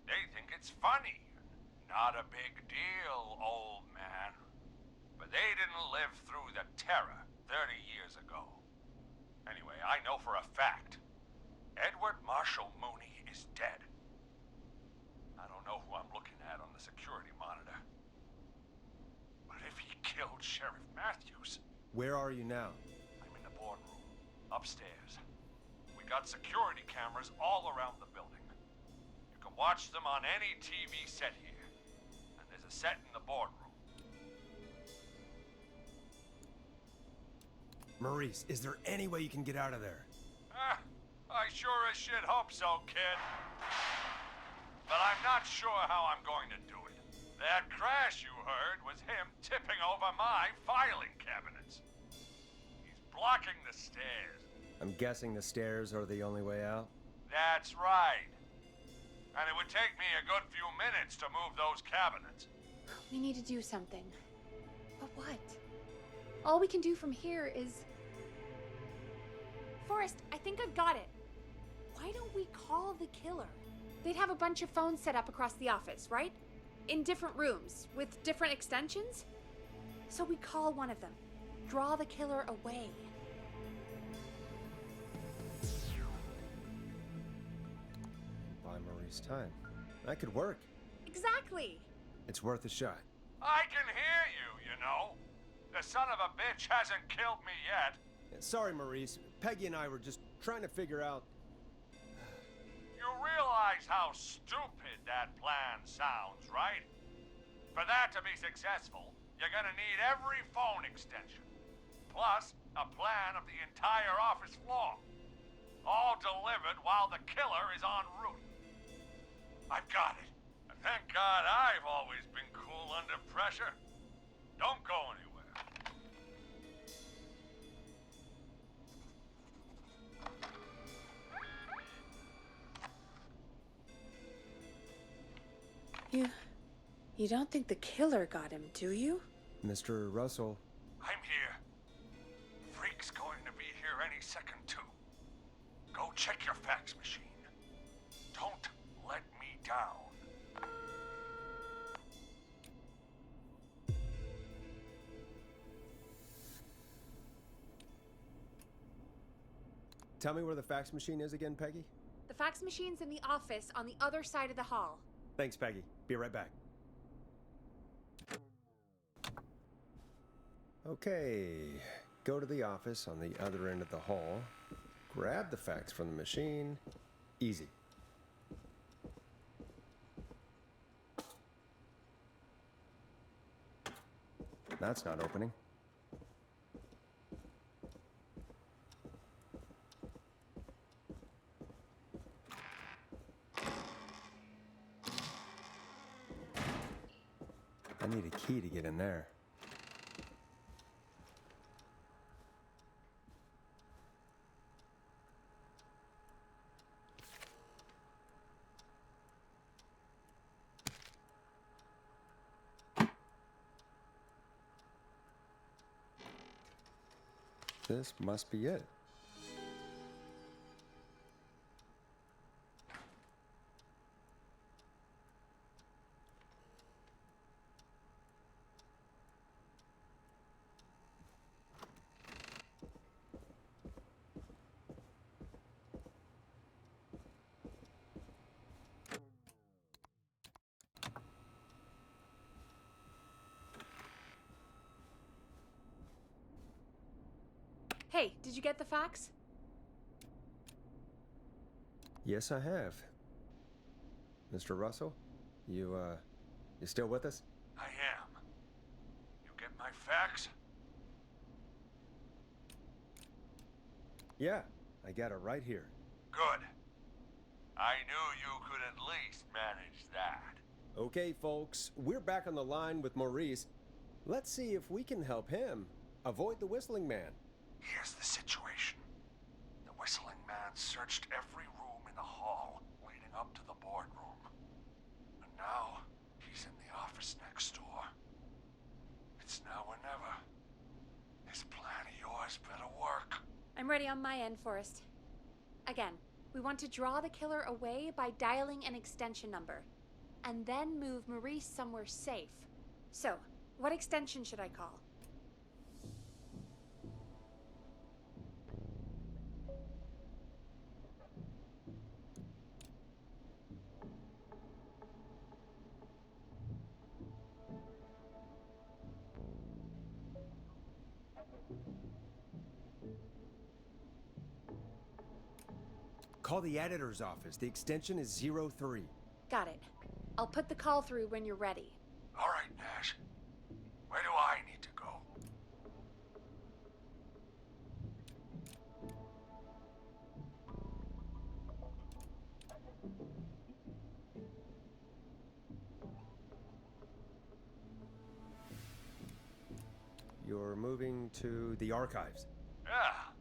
They think it's funny. Not a big deal, old man. But they didn't live through the terror 30 years ago. Anyway, I know for a fact, Edward Marshall Mooney is dead. I don't know who I'm looking at on the security monitor. But if he killed Sheriff Matthews... Where are you now? I'm in the boardroom, upstairs. We got security cameras all around the building. You can watch them on any TV set here. And there's a set in the boardroom. Maurice, is there any way you can get out of there? I sure as shit hope so, kid. But I'm not sure how I'm going to do it. That crash you heard was him tipping over my filing cabinets. He's blocking the stairs. I'm guessing the stairs are the only way out? That's right. And it would take me a good few minutes to move those cabinets. We need to do something. But what? All we can do from here is... Forrest, I think I've got it. Why don't we call the killer? They'd have a bunch of phones set up across the office, right? In different rooms, with different extensions? So we call one of them. Draw the killer away. Buy Maurice time. That could work. Exactly. It's worth a shot. I can hear you, you know. The son of a bitch hasn't killed me yet. Sorry, Maurice. Peggy and I were just trying to figure out... You realize how stupid that plan sounds, right? For that to be successful, you're gonna need every phone extension. Plus, a plan of the entire office floor. All delivered while the killer is en route. I've got it. And thank God I've always been cool under pressure. Don't go anywhere. You don't think the killer got him, do you? Mr. Russell. I'm here. Freak's going to be here any second, too. Go check your fax machine. Don't let me down. Tell me where the fax machine is again, Peggy? The fax machine's in the office on the other side of the hall. Thanks, Peggy. Be right back. Okay, go to the office on the other end of the hall. Grab the fax from the machine. Easy. That's not opening. I need a key to get in there. This must be it. Hey, did you get the fax? Yes, I have. Mr. Russell, you still with us? I am. You get my fax? Yeah, I got it right here. Good. I knew you could at least manage that. Okay, folks, we're back on the line with Maurice. Let's see if we can help him avoid the Whistling Man. Here's the situation. The Whistling Man searched every room in the hall leading up to the boardroom. And now, he's in the office next door. It's now or never. This plan of yours better work. I'm ready on my end, Forrest. Again, we want to draw the killer away by dialing an extension number, and then move Maurice somewhere safe. So, what extension should I call? Call the editor's office. The extension is 03. Got it. I'll put the call through when you're ready. All right, Nash. Where do I need to go? You're moving to the archives. Yeah.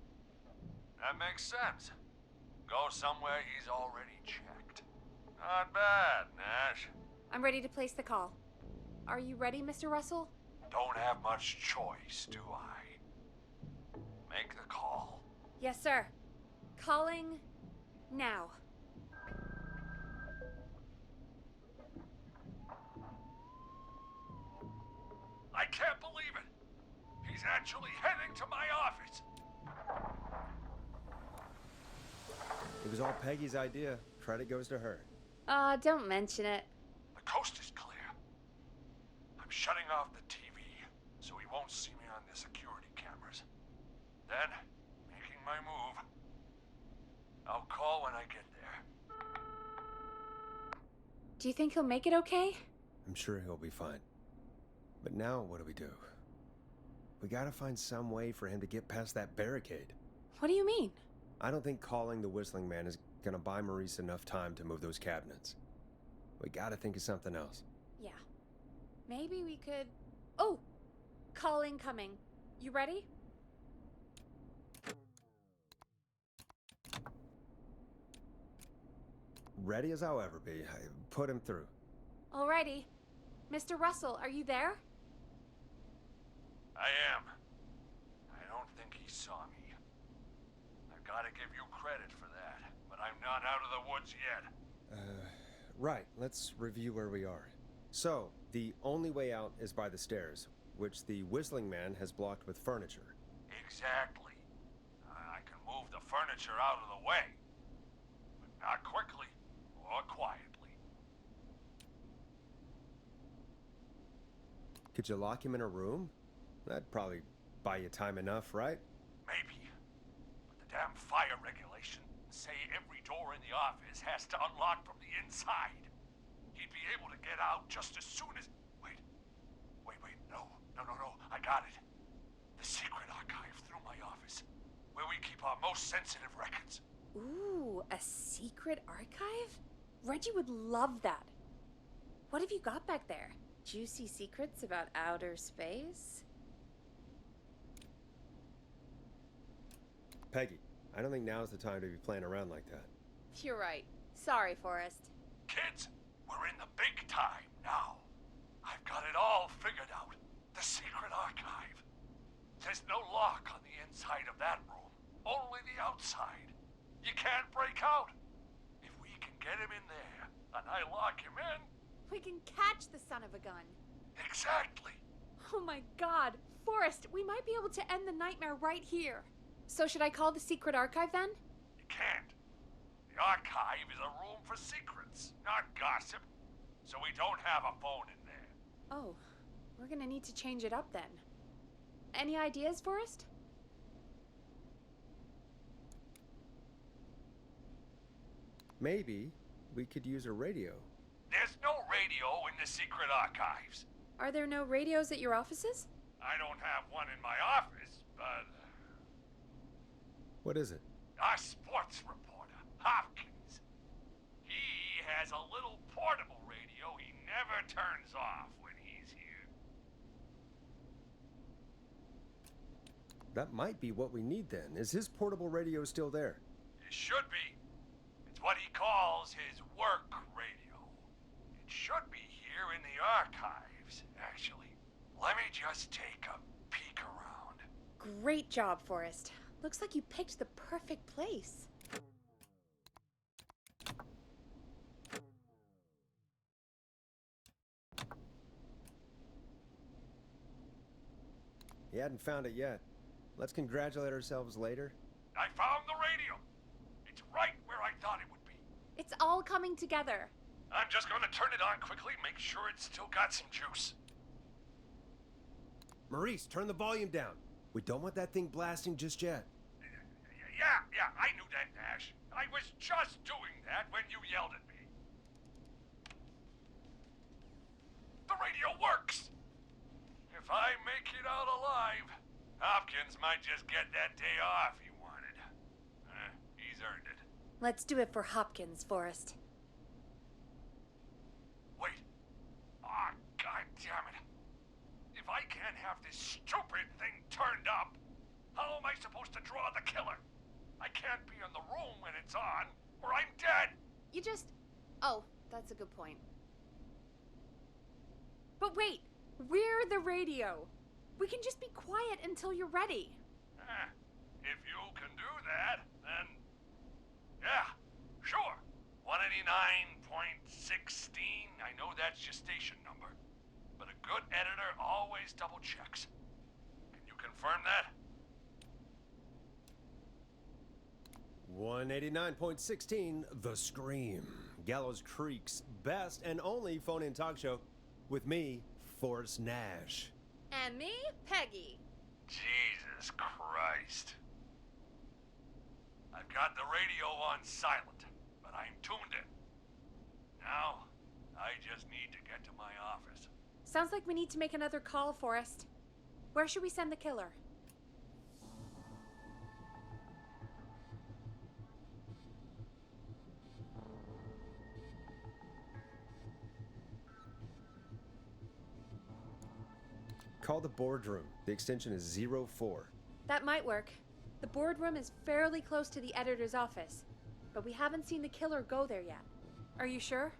That makes sense. Go somewhere he's already checked. Not bad, Nash. I'm ready to place the call. Are you ready, Mr. Russell? Don't have much choice, do I? Make the call. Yes, sir. Calling now. I can't believe it. He's actually heading to my office. It was all Peggy's idea. Credit goes to her. Aw, don't mention it. The coast is clear. I'm shutting off the TV so he won't see me on the security cameras. Then, making my move. I'll call when I get there. Do you think he'll make it okay? I'm sure he'll be fine. But now what do? We gotta find some way for him to get past that barricade. What do you mean? I don't think calling the Whistling Man is gonna buy Maurice enough time to move those cabinets. We gotta think of something else. Yeah. Maybe we could... Oh! Call incoming. You ready? Ready as I'll ever be. Put him through. Alrighty. Mr. Russell, are you there? I am. I don't think he saw me. I've gotta give you credit for that, but I'm not out of the woods yet. Right. Let's review where we are. So, the only way out is by the stairs, which the Whistling Man has blocked with furniture. Exactly. I can move the furniture out of the way. But not quickly or quietly. Could you lock him in a room? That'd probably buy you time enough, right? Maybe. But the damn fire regulations say every door in the office has to unlock from the inside. He'd be able to get out just as soon as... Wait. No. I got it. The secret archive through my office, where we keep our most sensitive records. Ooh, a secret archive? Reggie would love that. What have you got back there? Juicy secrets about outer space? Peggy, I don't think now's the time to be playing around like that. You're right. Sorry, Forrest. Kids, we're in the big time now. I've got it all figured out. The secret archive. There's no lock on the inside of that room, only the outside. You can't break out. If we can get him in there, and I lock him in... We can catch the son of a gun. Exactly. Oh my god. Forrest, we might be able to end the nightmare right here. So should I call the secret archive then? You can't. The archive is a room for secrets, not gossip. So we don't have a phone in there. Oh, we're gonna need to change it up then. Any ideas, Forrest? Maybe we could use a radio. There's no radio in the secret archives. Are there no radios at your offices? I don't have one in my office, but... What is it? Our sports reporter, Hopkins. He has a little portable radio he never turns off when he's here. That might be what we need then. Is his portable radio still there? It should be. It's what he calls his work radio. It should be here in the archives, actually. Let me just take a peek around. Great job, Forrest. Looks like you picked the perfect place. He hadn't found it yet. Let's congratulate ourselves later. I found the radio. It's right where I thought it would be. It's all coming together. I'm just gonna turn it on quickly, make sure it's still got some juice. Maurice, turn the volume down. We don't want that thing blasting just yet. Yeah, I knew that, Nash. I was just doing that when you yelled at me. The radio works! If I make it out alive, Hopkins might just get that day off he wanted. He's earned it. Let's do it for Hopkins, Forrest. Wait. Ah, God damn it. If I can't have this stupid thing turned up, how am I supposed to draw the killer? I can't be in the room when it's on, or I'm dead. You just... Oh, that's a good point. But wait, we're the radio. We can just be quiet until you're ready. If you can do that, then... Yeah, sure. 189.16, I know that's your station number. But a good editor always double checks. Can you confirm that? 189.16, The Scream. Gallows Creek's best and only phone-in talk show. With me, Forrest Nash. And me, Peggy. Jesus Christ. I've got the radio on silent, but I'm tuned in. Now, I just need to get to my office. Sounds like we need to make another call, Forrest. Where should we send the killer? Call the boardroom. The extension is 04. That might work. The boardroom is fairly close to the editor's office, but we haven't seen the killer go there yet. Are you sure?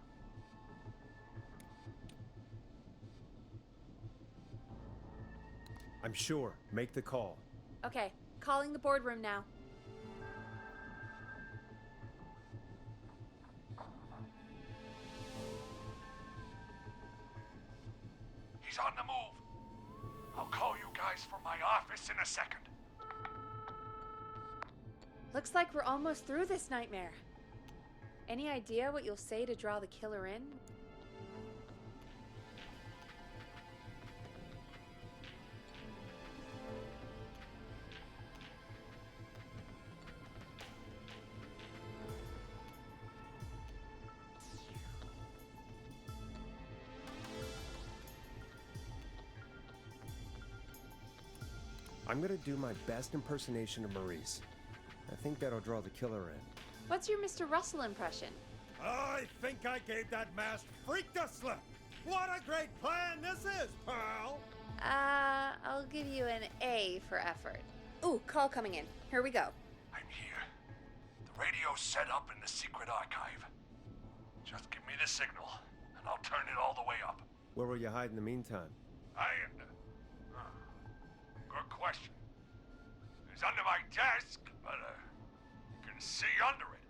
I'm sure. Make the call. Okay, calling the boardroom now. He's on the move. I'll call you guys from my office in a second. Looks like we're almost through this nightmare. Any idea what you'll say to draw the killer in? I'm gonna do my best impersonation of Maurice. I think that'll draw the killer in. What's your Mr. Russell impression? I think I gave that masked freak the slip. What a great plan this is, pal! I'll give you an A for effort. Ooh, call coming in. Here we go. I'm here. The radio's set up in the secret archive. Just give me the signal, and I'll turn it all the way up. Where will you hide in the meantime? Good question. It's under my desk, but you can see under it.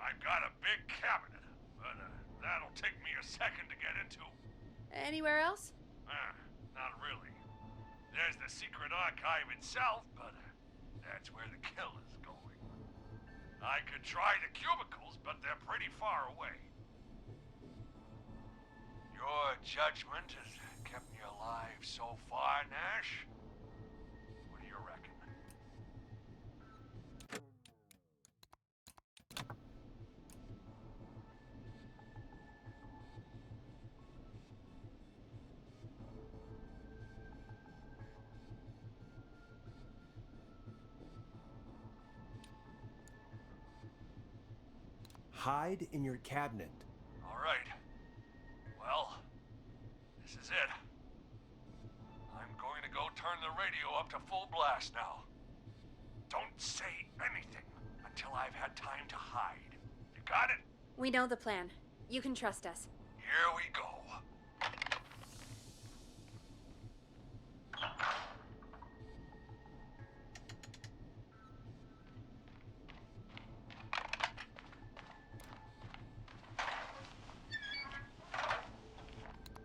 I've got a big cabinet, but that'll take me a second to get into. Anywhere else? Not really. There's the secret archive itself, but that's where the killer's going. I could try the cubicles, but they're pretty far away. Your judgment has kept me alive so far, Nash. What do you reckon? Hide in your cabinet. All right. Well, this is it. I'm going to go turn the radio up to full blast now. Don't say anything until I've had time to hide. You got it? We know the plan. You can trust us. Here we go.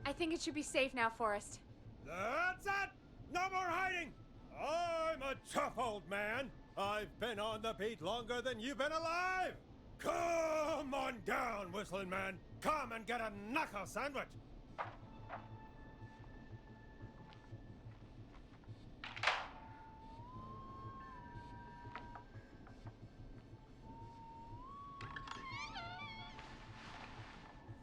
I think it should be safe now, Forrest. That's it! No more hiding! I'm a tough old man. I've been on the beat longer than you've been alive! Come on down, Whistling Man. Come and get a knuckle sandwich.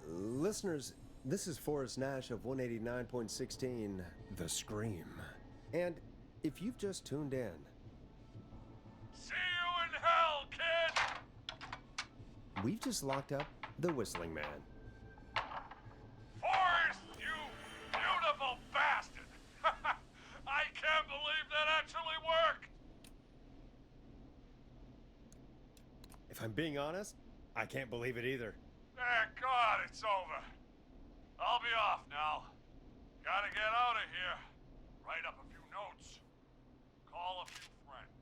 Listeners, this is Forrest Nash of 189.16, The Scream. And if you've just tuned in... See you in hell, kid! We've just locked up the Whistling Man. Forrest, you beautiful bastard! I can't believe that actually worked! If I'm being honest, I can't believe it either. Thank God it's over. I'll be off now. Gotta get out of here. Write up a few notes. Call a few friends.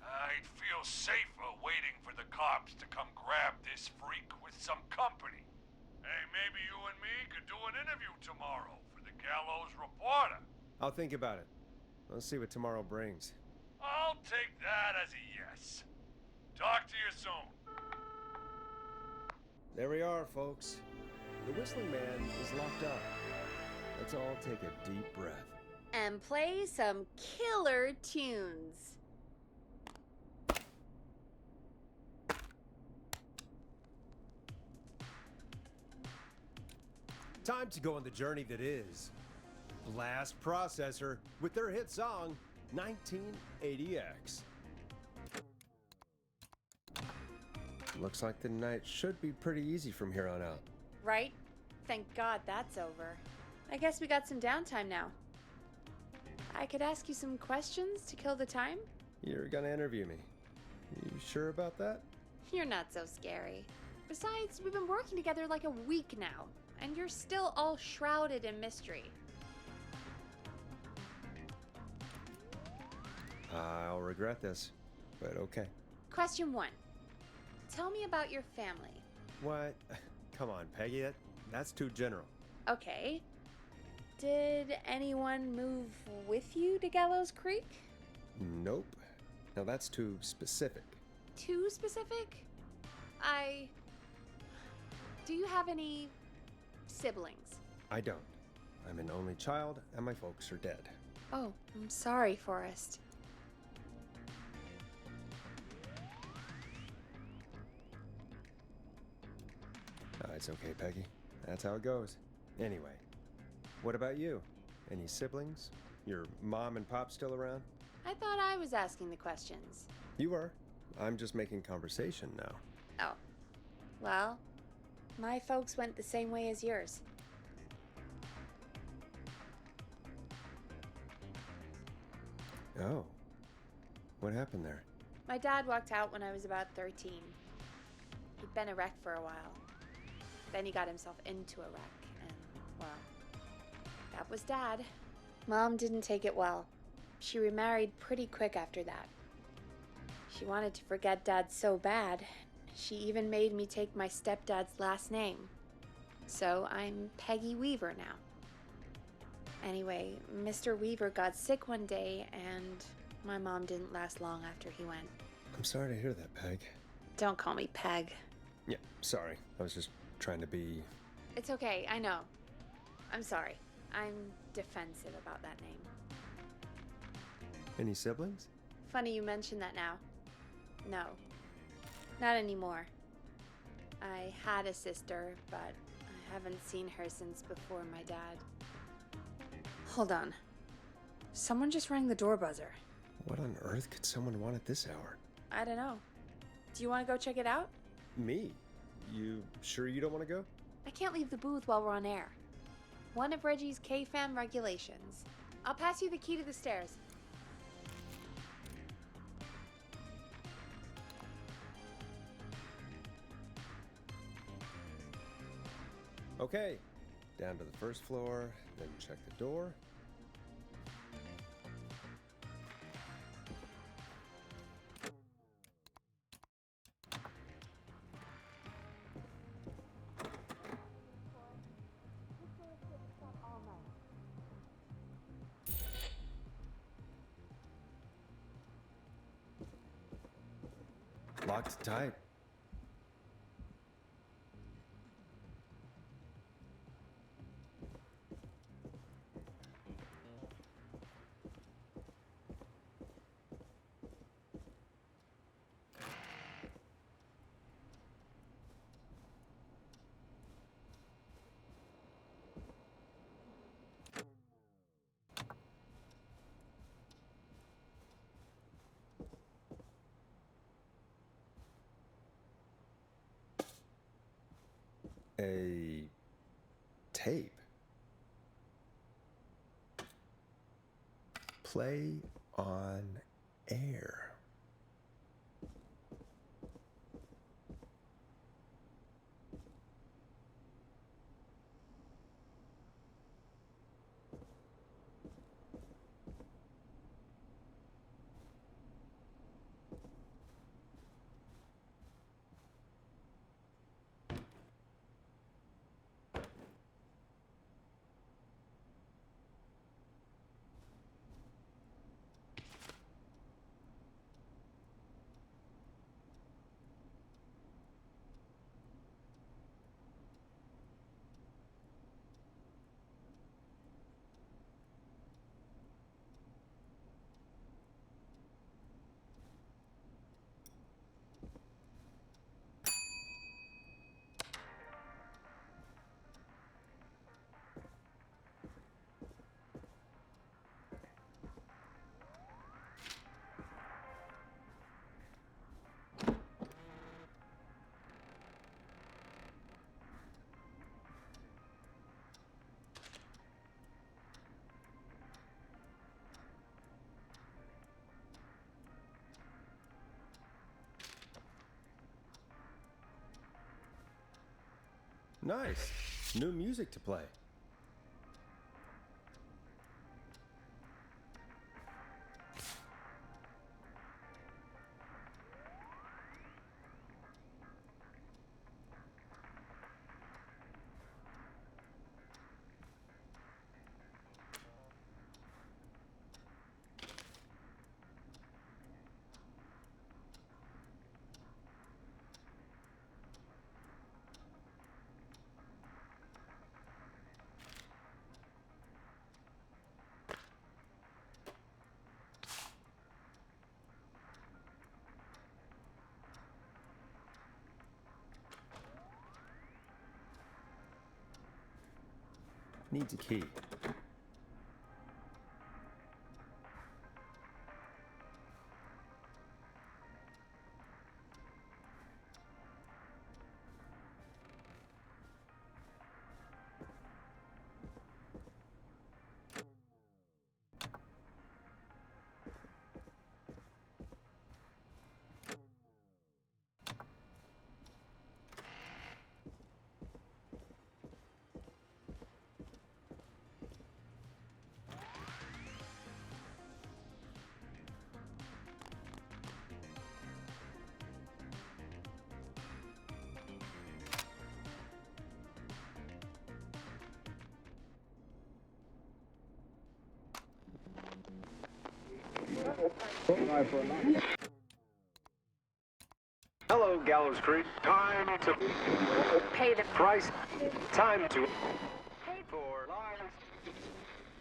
I'd feel safer waiting for the cops to come grab this freak with some company. Hey, maybe you and me could do an interview tomorrow for the Gallows Reporter. I'll think about it. Let's see what tomorrow brings. I'll take that as a yes. Talk to you soon. There we are, folks. The Whistling Man is locked up. Let's all take a deep breath. And play some killer tunes. Time to go on the journey that is Blast Processor with their hit song, 1980X. Looks like the night should be pretty easy from here on out. Right? Thank God that's over. I guess we got some downtime now. I could ask you some questions to kill the time? You're gonna interview me. You sure about that? You're not so scary. Besides, we've been working together like a week now, and you're still all shrouded in mystery. I'll regret this, but okay. Question 1. Tell me about your family. What? Come on, Peggy, that's too general. Okay. Did anyone move with you to Gallows Creek? Nope. Now that's too specific. Too specific? Do you have any siblings? I don't. I'm an only child, and my folks are dead. Oh, I'm sorry, Forrest. It's okay, Peggy. That's how it goes. Anyway, what about you? Any siblings? Your mom and pop still around? I thought I was asking the questions. You are. I'm just making conversation now. Oh. Well, my folks went the same way as yours. Oh. What happened there? My dad walked out when I was about 13. He'd been a wreck for a while. Then he got himself into a wreck, and, well, that was Dad. Mom didn't take it well. She remarried pretty quick after that. She wanted to forget Dad so bad, she even made me take my stepdad's last name. So I'm Peggy Weaver now. Anyway, Mr. Weaver got sick one day, and my mom didn't last long after he went. I'm sorry to hear that, Peg. Don't call me Peg. Yeah, sorry. I was just trying to be... It's okay, I know. I'm sorry. I'm defensive about that name. Any siblings? Funny you mention that now. No. Not anymore. I had a sister, but I haven't seen her since before my dad. Hold on. Someone just rang the door buzzer. What on earth could someone want at this hour? I don't know. Do you want to go check it out? Me? You sure you don't want to go? I can't leave the booth while we're on air. One of Reggie's K-Fam regulations. I'll pass you the key to the stairs. Okay. Down to the first floor, then check the door. Locked tight. A tape. Play on air. Nice. New music to play. Needs a key. Hello, Gallows Creek. Time to Pay the price. Time to pay for lives.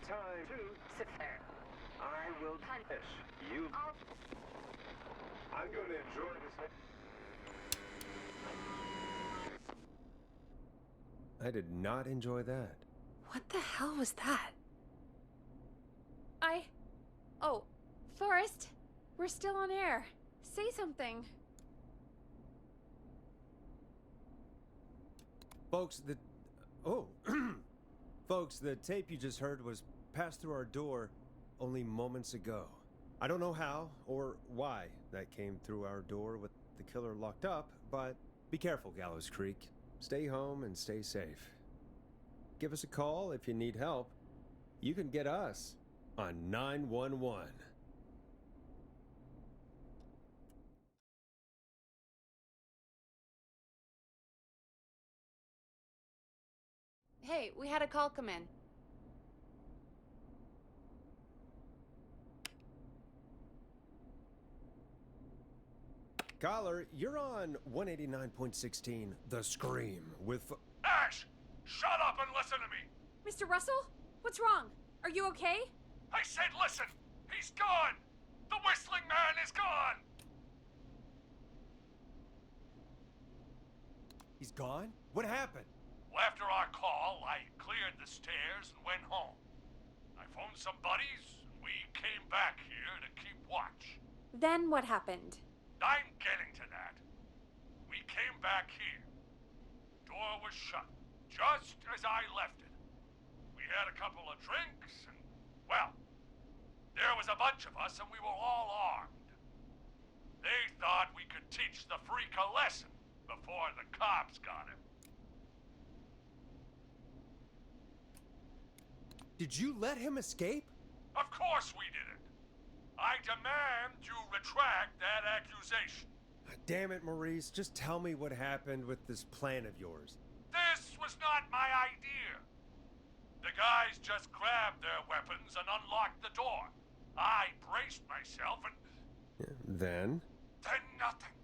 Time to sit there. I will punish you. I'm going to enjoy this. I did not enjoy that. What the hell was that? Oh, Forrest, we're still on air. Say something. Folks, Folks, the tape you just heard was passed through our door only moments ago. I don't know how or why that came through our door with the killer locked up, but be careful, Gallows Creek. Stay home and stay safe. Give us a call if you need help. You can get us on 911. Hey, we had a call come in. Caller, you're on 189.16 The Scream with... Ash! Shut up and listen to me! Mr. Russell? What's wrong? Are you okay? I said listen! He's gone! The Whistling Man is gone! He's gone? What happened? Well, after our call, I cleared the stairs and went home. I phoned some buddies, and we came back here to keep watch. Then what happened? I'm getting to that. We came back here. Door was shut, just as I left it. We had a couple of drinks, and, well, there was a bunch of us, and we were all armed. They thought we could teach the freak a lesson before the cops got him. Did you let him escape? Of course we didn't. I demand you retract that accusation. Damn it, Maurice. Just tell me what happened with this plan of yours. This was not my idea. The guys just grabbed their weapons and unlocked the door. I braced myself and... Then? Then nothing.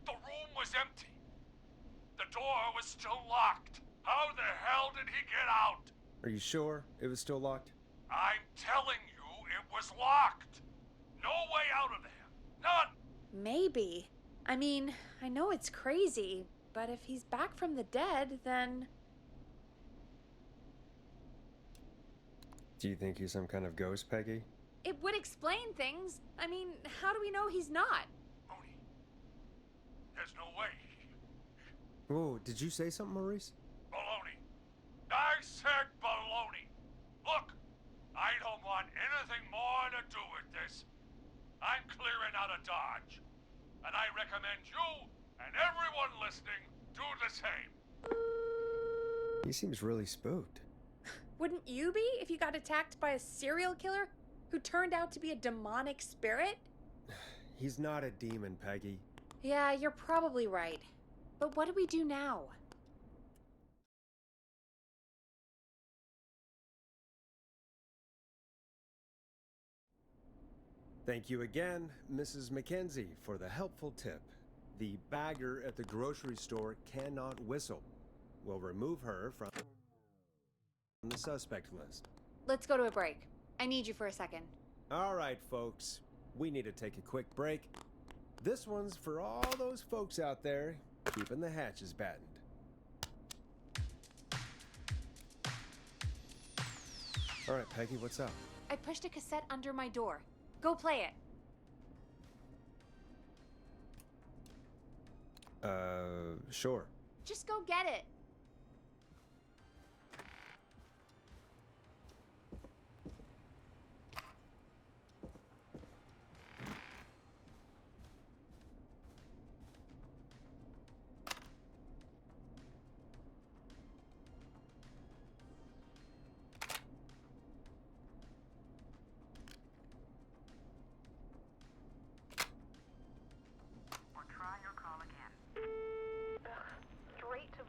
The room was empty. The door was still locked. How the hell did he get out? Are you sure it was still locked? I'm telling you, it was locked. No way out of there. None. Maybe. I mean, I know it's crazy, but if he's back from the dead, then... Do you think he's some kind of ghost, Peggy? It would explain things. I mean, how do we know he's not? Mooney, there's no way. Whoa, did you say something, Maurice? Baloney. I said baloney. Look, I don't want anything more to do with this. I'm clearing out of Dodge. And I recommend you and everyone listening do the same. He seems really spooked. Wouldn't you be if you got attacked by a serial killer who turned out to be a demonic spirit? He's not a demon, Peggy. Yeah, you're probably right. But what do we do now? Thank you again, Mrs. Mackenzie, for the helpful tip. The bagger at the grocery store cannot whistle. We'll remove her from the suspect list. Let's go to a break. I need you for a second. All right, folks. We need to take a quick break. This one's for all those folks out there keeping the hatches battened. All right, Peggy, what's up? I pushed a cassette under my door. Go play it. Sure. Just go get it.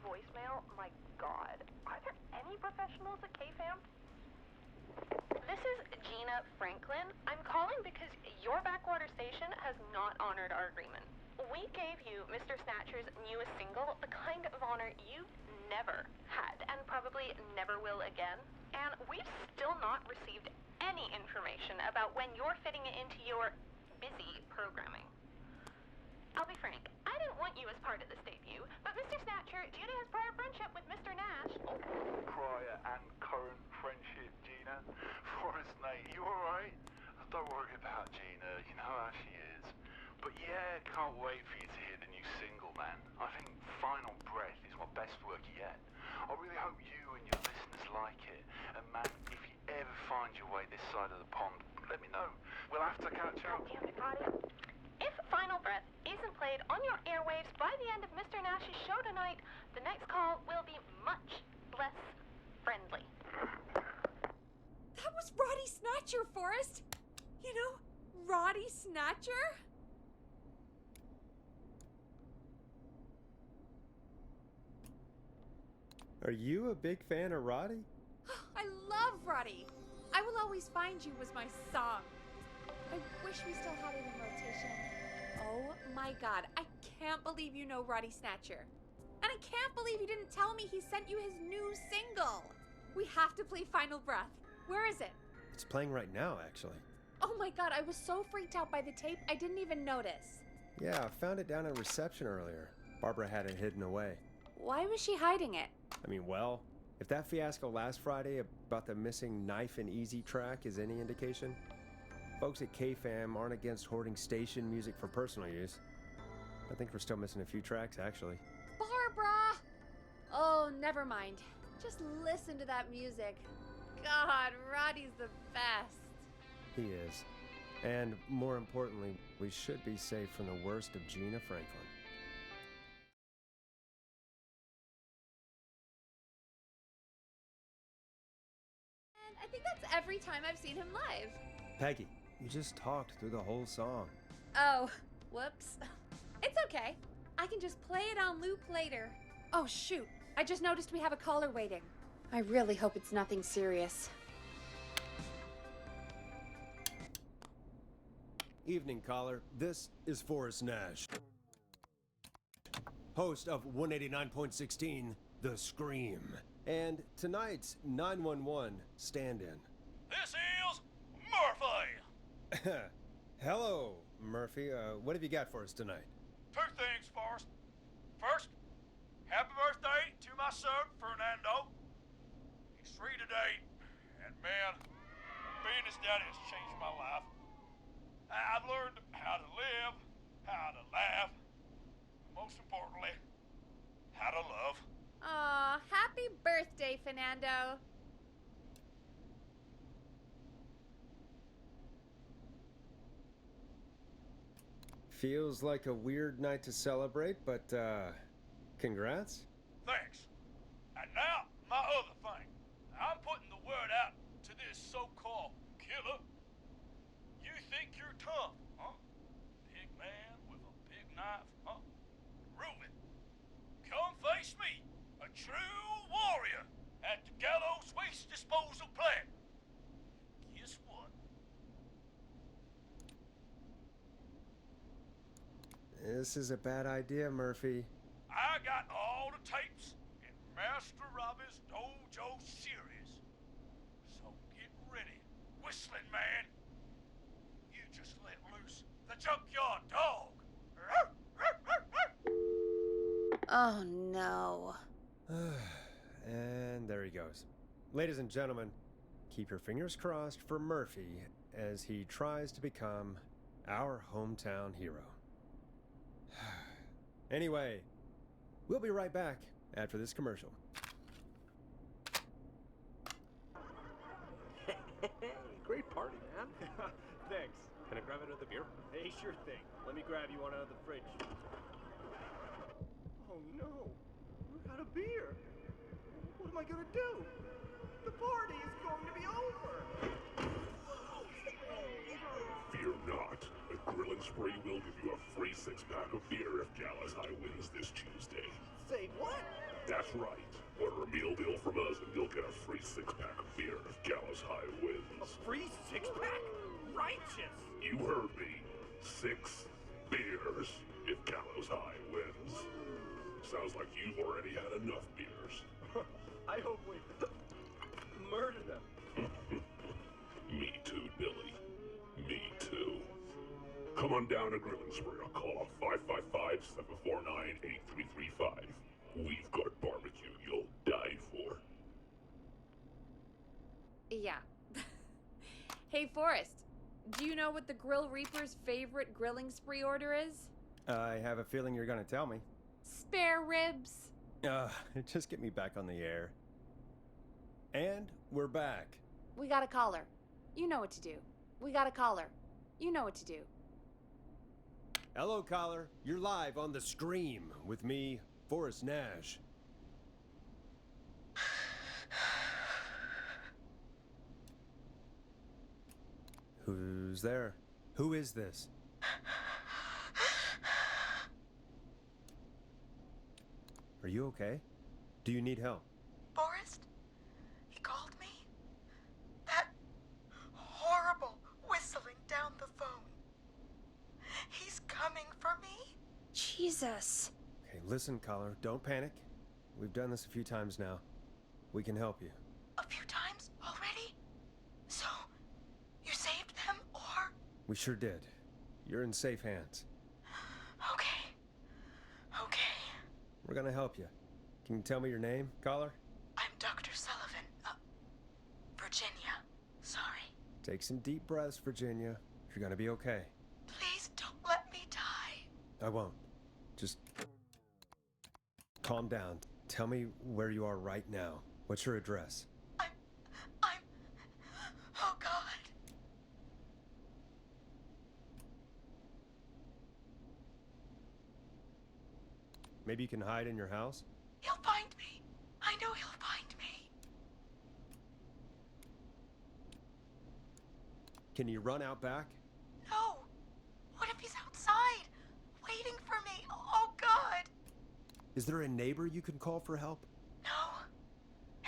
Voicemail? My God. Are there any professionals at KFAM? This is Gina Franklin. I'm calling because your backwater station has not honored our agreement. We gave you Mr. Snatcher's newest single, the kind of honor you never had and probably never will again. And we've still not received any information about when you're fitting it into your busy programming. I'll be frank, I didn't want you as part of this debut, but Mr. Snatcher, due to his prior friendship with Mr. Nash... Prior and current friendship, Gina. Forrest, mate, you alright? Don't worry about Gina, you know how she is. But yeah, can't wait for you to hear the new single, man. I think Final Breath is my best work yet. I really hope you and your listeners like it. And man, if you ever find your way this side of the pond, let me know. We'll have to catch up. Damn it, Roddy. If Final Breath isn't played on your airwaves by the end of Mr. Nash's show tonight, the next call will be much less friendly. That was Roddy Snatcher, Forrest. You know, Roddy Snatcher? Are you a big fan of Roddy? I love Roddy. I Will Always Find You was my song. I wish we still had it in rotation. Oh my god, I can't believe you know Roddy Snatcher. And I can't believe you didn't tell me he sent you his new single. We have to play Final Breath. Where is it? It's playing right now, actually. Oh my god, I was so freaked out by the tape, I didn't even notice. Yeah, I found it down in reception earlier. Barbara had it hidden away. Why was she hiding it? I mean, well, if that fiasco last Friday about the missing Knife and Easy track is any indication, folks at KFAM aren't against hoarding station music for personal use. I think we're still missing a few tracks, actually. Barbara! Oh, never mind. Just listen to that music. God, Roddy's the best. He is. And more importantly, we should be safe from the worst of Gina Franklin. And I think that's every time I've seen him live. Peggy, you just talked through the whole song. Oh, whoops. It's okay. I can just play it on loop later. Oh, shoot. I just noticed we have a caller waiting. I really hope it's nothing serious. Evening, caller. This is Forrest Nash, host of 189.16, The Scream, and tonight's 911 stand-in. This is Murphy! Hello, Murphy. What have you got for us tonight? Two things, Forrest. First, happy birthday to my son, Fernando. He's 3 today, and man, being his daddy has changed my life. I've learned how to live, how to laugh, and most importantly, how to love. Aw, happy birthday, Fernando. Feels like a weird night to celebrate, but, congrats. Thanks. And now, my other thing. I'm putting the word out to this so-called killer. You think you're tough, huh? Big man with a big knife, huh? Prove it. Come face me, a true warrior, at the Gallows Waste Disposal Plant. Guess what? This is a bad idea, Murphy. I got all the tapes in Master Robbie's Dojo series. So get ready, Whistling Man. You just let loose the junkyard dog. Oh, no. And there he goes. Ladies and gentlemen, keep your fingers crossed for Murphy as he tries to become our hometown hero. Anyway, we'll be right back after this commercial. Great party, man. Thanks. Can I grab another beer? Hey, sure thing. Let me grab you one out of the fridge. Oh no, we're out of beer. What am I gonna do? The party is going to be over. Fear not. The Grill and Spree will give you a free 6-pack of beer if Gallows High wins this Tuesday. Say what? That's right. Order a meal deal from us and you'll get a free 6-pack of beer if Gallows High wins. righteous. You heard me. 6 beers if Gallows High wins. Sounds like you've already had enough beers. I hope we murder them. Me too, Billy. Me too. Come on down to Grilling Spree or call 555-749-8335. We've got barbecue you'll die for. Yeah. Hey, Forrest, do you know what the Grill Reaper's favorite grilling spree order is? I have a feeling you're gonna tell me. Spare ribs. Just get me back on the air. And we're back. We got a caller. You know what to do. We got a caller. You know what to do. Hello, caller. You're live on The Scream with me, Forrest Nash. Who's there? Who is this? Are you okay? Do you need help? Forrest? He called me? That horrible whistling down the phone. He's coming for me? Jesus. Okay, listen, caller. Don't panic. We've done this a few times now. We can help you. A few times already? So, you saved them, or? We sure did. You're in safe hands. Okay. We're gonna help you. Can you tell me your name, caller? I'm Dr. Sullivan. Virginia. Sorry. Take some deep breaths, Virginia. You're gonna be okay. Please don't let me die. I won't. Just calm down. Tell me where you are right now. What's your address? Oh, God. Maybe you can hide in your house? He'll find me. I know he'll find me. Can you run out back? No. What if he's outside, waiting for me? Oh, God. Is there a neighbor you can call for help? No.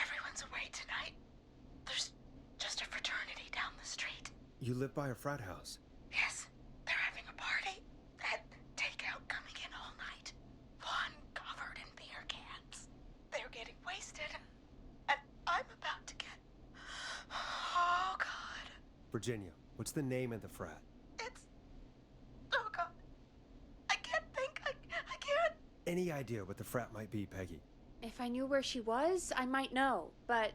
Everyone's away tonight. There's just a fraternity down the street. You live by a frat house. Yes, they're having a party. That takeout coming in all night. One covered in beer cans. They're getting wasted. And I'm about to get... Oh, God. Virginia, what's the name of the frat? It's... Oh, God. I can't think. I can't... Any idea what the frat might be, Peggy? If I knew where she was, I might know, but...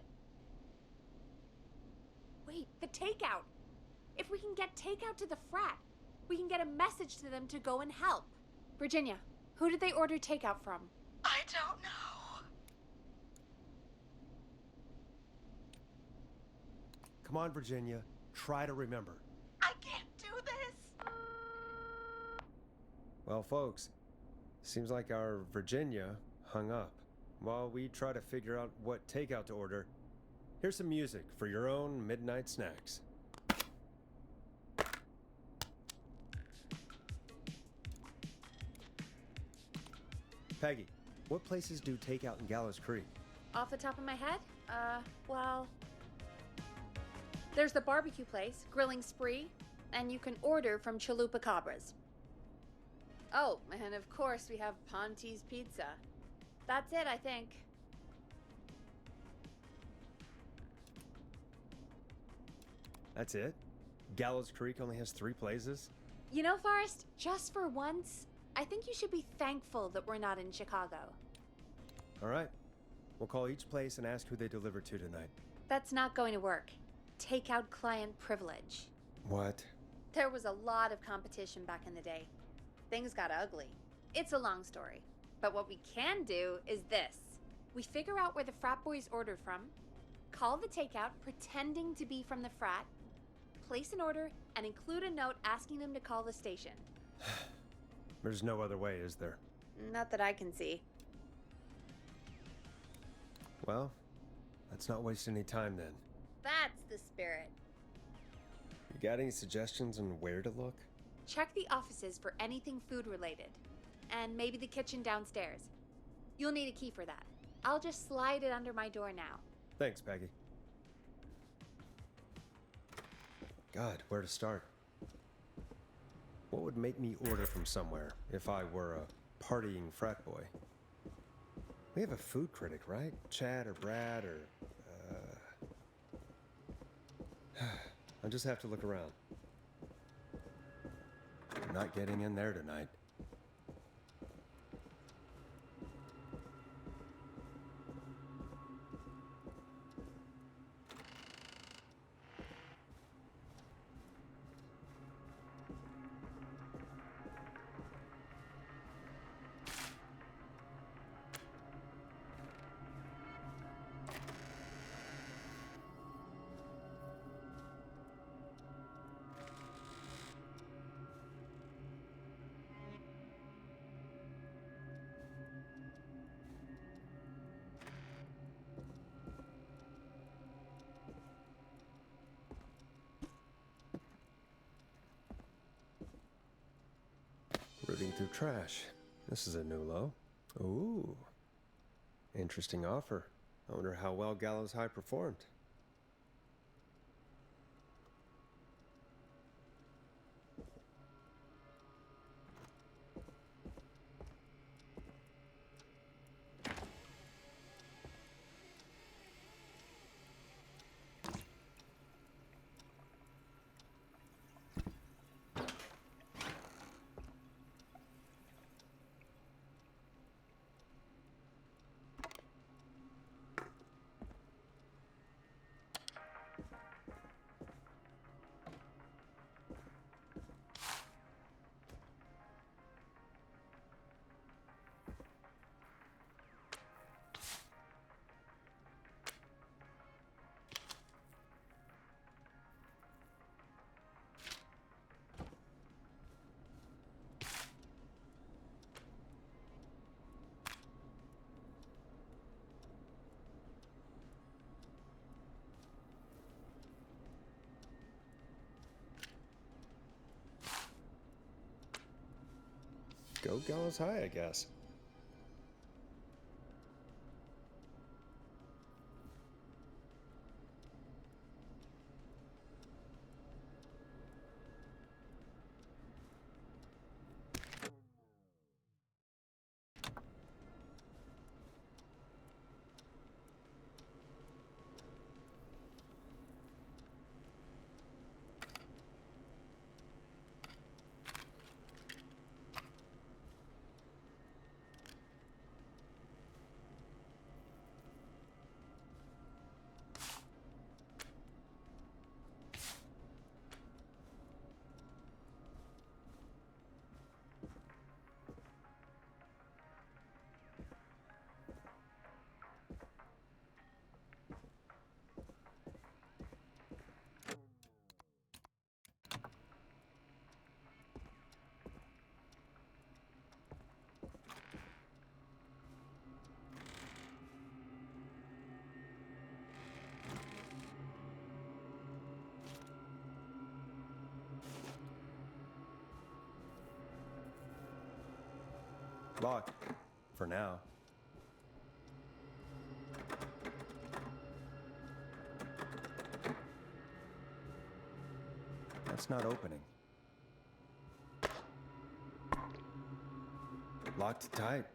Wait, the takeout! If we can get takeout to the frat, we can get a message to them to go and help. Virginia, who did they order takeout from? I don't know. Come on, Virginia. Try to remember. I can't do this. Well, folks, seems like our Virginia hung up. While we try to figure out what takeout to order, here's some music for your own midnight snacks. Peggy, what places do takeout in Gallows Creek? Off the top of my head? Well... There's the barbecue place, Grilling Spree, and you can order from Chalupa Cabras. Oh, and of course we have Ponte's Pizza. That's it, I think. That's it? Gallows Creek only has 3 places? You know, Forrest, just for once, I think you should be thankful that we're not in Chicago. All right. We'll call each place and ask who they deliver to tonight. That's not going to work. Takeout client privilege. What? There was a lot of competition back in the day. Things got ugly. It's a long story. But what we can do is this. We figure out where the frat boys ordered from, call the takeout pretending to be from the frat, place an order, and include a note asking them to call the station. There's no other way, is there? Not that I can see. Well, let's not waste any time then. That's the spirit. You got any suggestions on where to look? Check the offices for anything food related. And maybe the kitchen downstairs. You'll need a key for that. I'll just slide it under my door now. Thanks, Peggy. God, where to start? What would make me order from somewhere if I were a partying frat boy? We have a food critic, right? Chad or Brad or... I'll just have to look around. I'm not getting in there tonight. Rooting through trash. This is a new low. Ooh. Interesting offer. I wonder how well Gallows High performed. Go Gallows High, I guess. Locked. For now. That's not opening. Locked tight.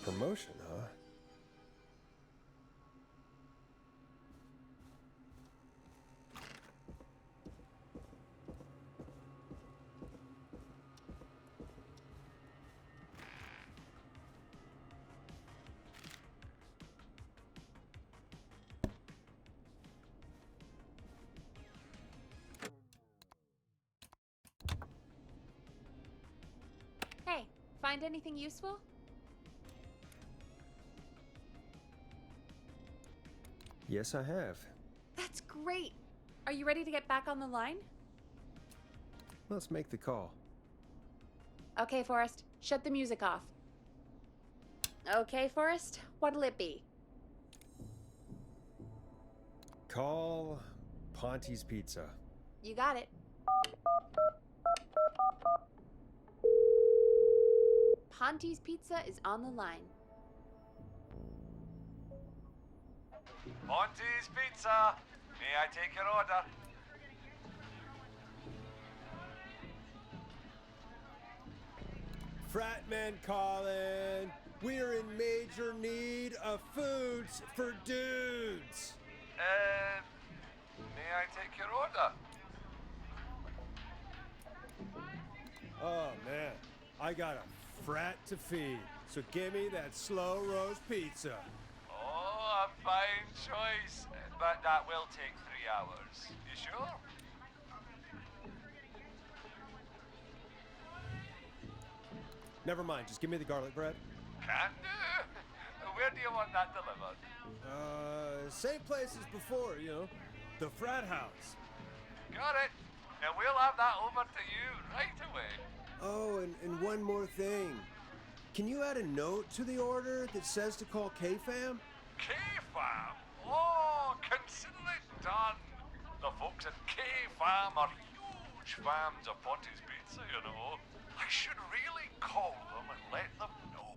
promotion, huh? Hey, find anything useful? Yes, I have. That's great. Are you ready to get back on the line? Let's make the call. Okay, Forrest, shut the music off. Okay, Forrest, what'll it be? Call Ponte's Pizza. You got it. Ponte's Pizza is on the line. Ponte's Pizza. May I take your order? Fratman calling. We're in major need of foods for dudes. May I take your order? Oh man, I got a frat to feed. So give me that slow roast pizza. Oh, a fine choice. But that will take 3 hours. You sure? Never mind, just give me the garlic bread. Can do. Where do you want that delivered? Same place as before, you know, the frat house. Got it. And we'll have that over to you right away. Oh, and one more thing. Can you add a note to the order that says to call K-Fam? K-Fam? Oh, consider it done. The folks at K-Fam are huge fans of Ponte's Pizza, you know. I should really call them and let them know.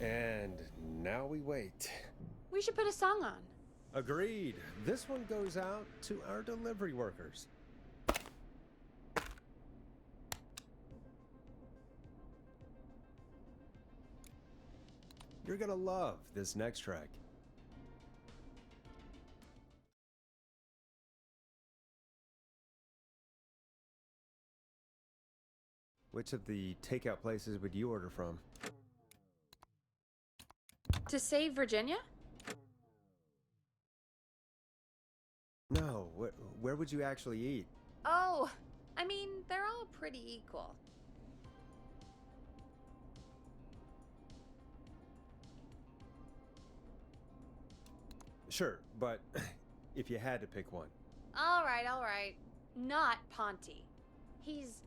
And now we wait. We should put a song on. Agreed. This one goes out to our delivery workers. You're gonna love this next track. Which of the takeout places would you order from? To save Virginia? No, where would you actually eat? Oh, I mean, they're all pretty equal. Sure, but if you had to pick one. All right. Not Ponte. He's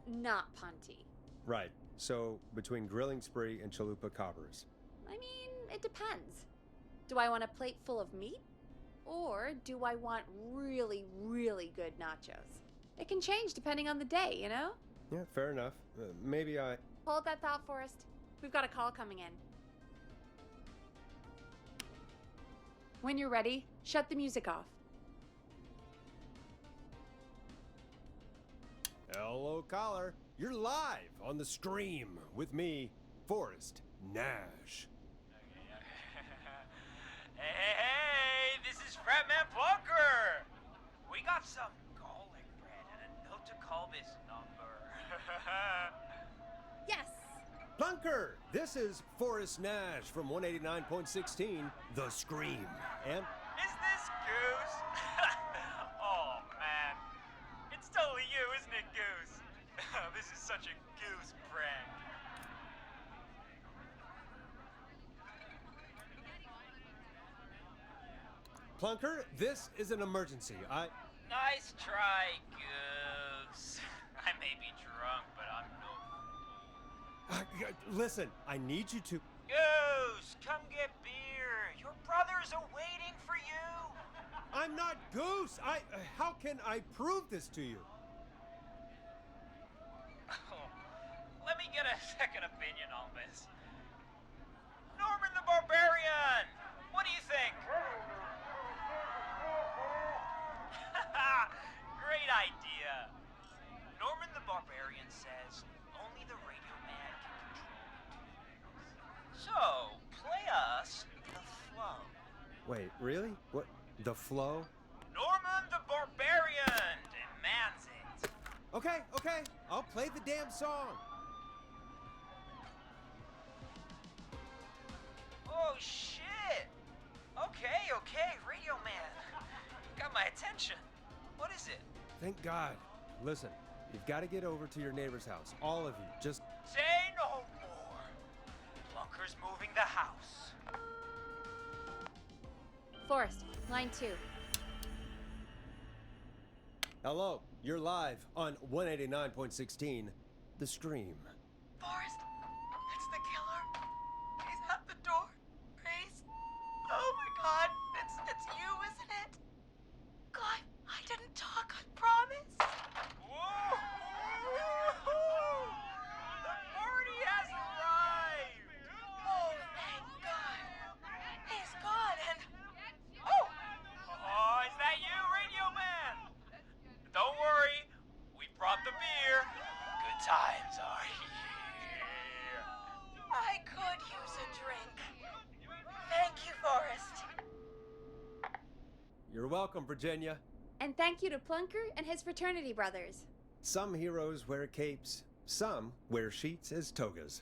not Ponte. Right, so between Grilling Spree and Chalupa Cabras. I mean, it depends. Do I want a plate full of meat? Or do I want really, really good nachos? It can change depending on the day, you know? Yeah, fair enough. Maybe I... Hold that thought, Forrest. We've got a call coming in. When you're ready, shut the music off. Hello, caller. You're live on the Scream with me, Forrest Nash. Hey, this is Fratman Plunker. We got some garlic bread and a note to call this number. Yes. Plunker, this is Forrest Nash from 189.16, The Scream. And Is this Goose? Oh, man. It's totally you, isn't it, Goose? This is such a Goose prank. Plunker, this is an emergency. Nice try, Goose. I may be drunk, but I'm no... Listen, I need you to... Goose, come get beer. Your brothers are waiting for you. I'm not Goose. How can I prove this to you? Let me get a second opinion on this. Norman the Barbarian! What do you think? Great idea. Norman the Barbarian says only the Radio Man can control it. So, play us the flow. Wait, really? What? The flow? Norman the Barbarian demands it. Okay, okay. I'll play the damn song. Oh, shit. Okay, Radio Man. Got my attention. What is it? Thank God. Listen, you've got to get over to your neighbor's house. All of you. Just Say no more. Plunker's moving the house. Forrest, line 2. hello. You're live on 189.16, The Scream. Forrest, it's the killer. He's at the door. Grace. Oh my God, it's you, isn't it? God, I didn't talk, I promise. Whoa! The party has arrived! Oh, thank God. He's gone and... Oh! Oh, is that you, Radio Man? Don't worry, we brought the beer. Good times are here. I could use a drink. Thank you, Forrest. You're welcome, Virginia. And thank you to Plunker and his fraternity brothers. Some heroes wear capes, some wear sheets as togas.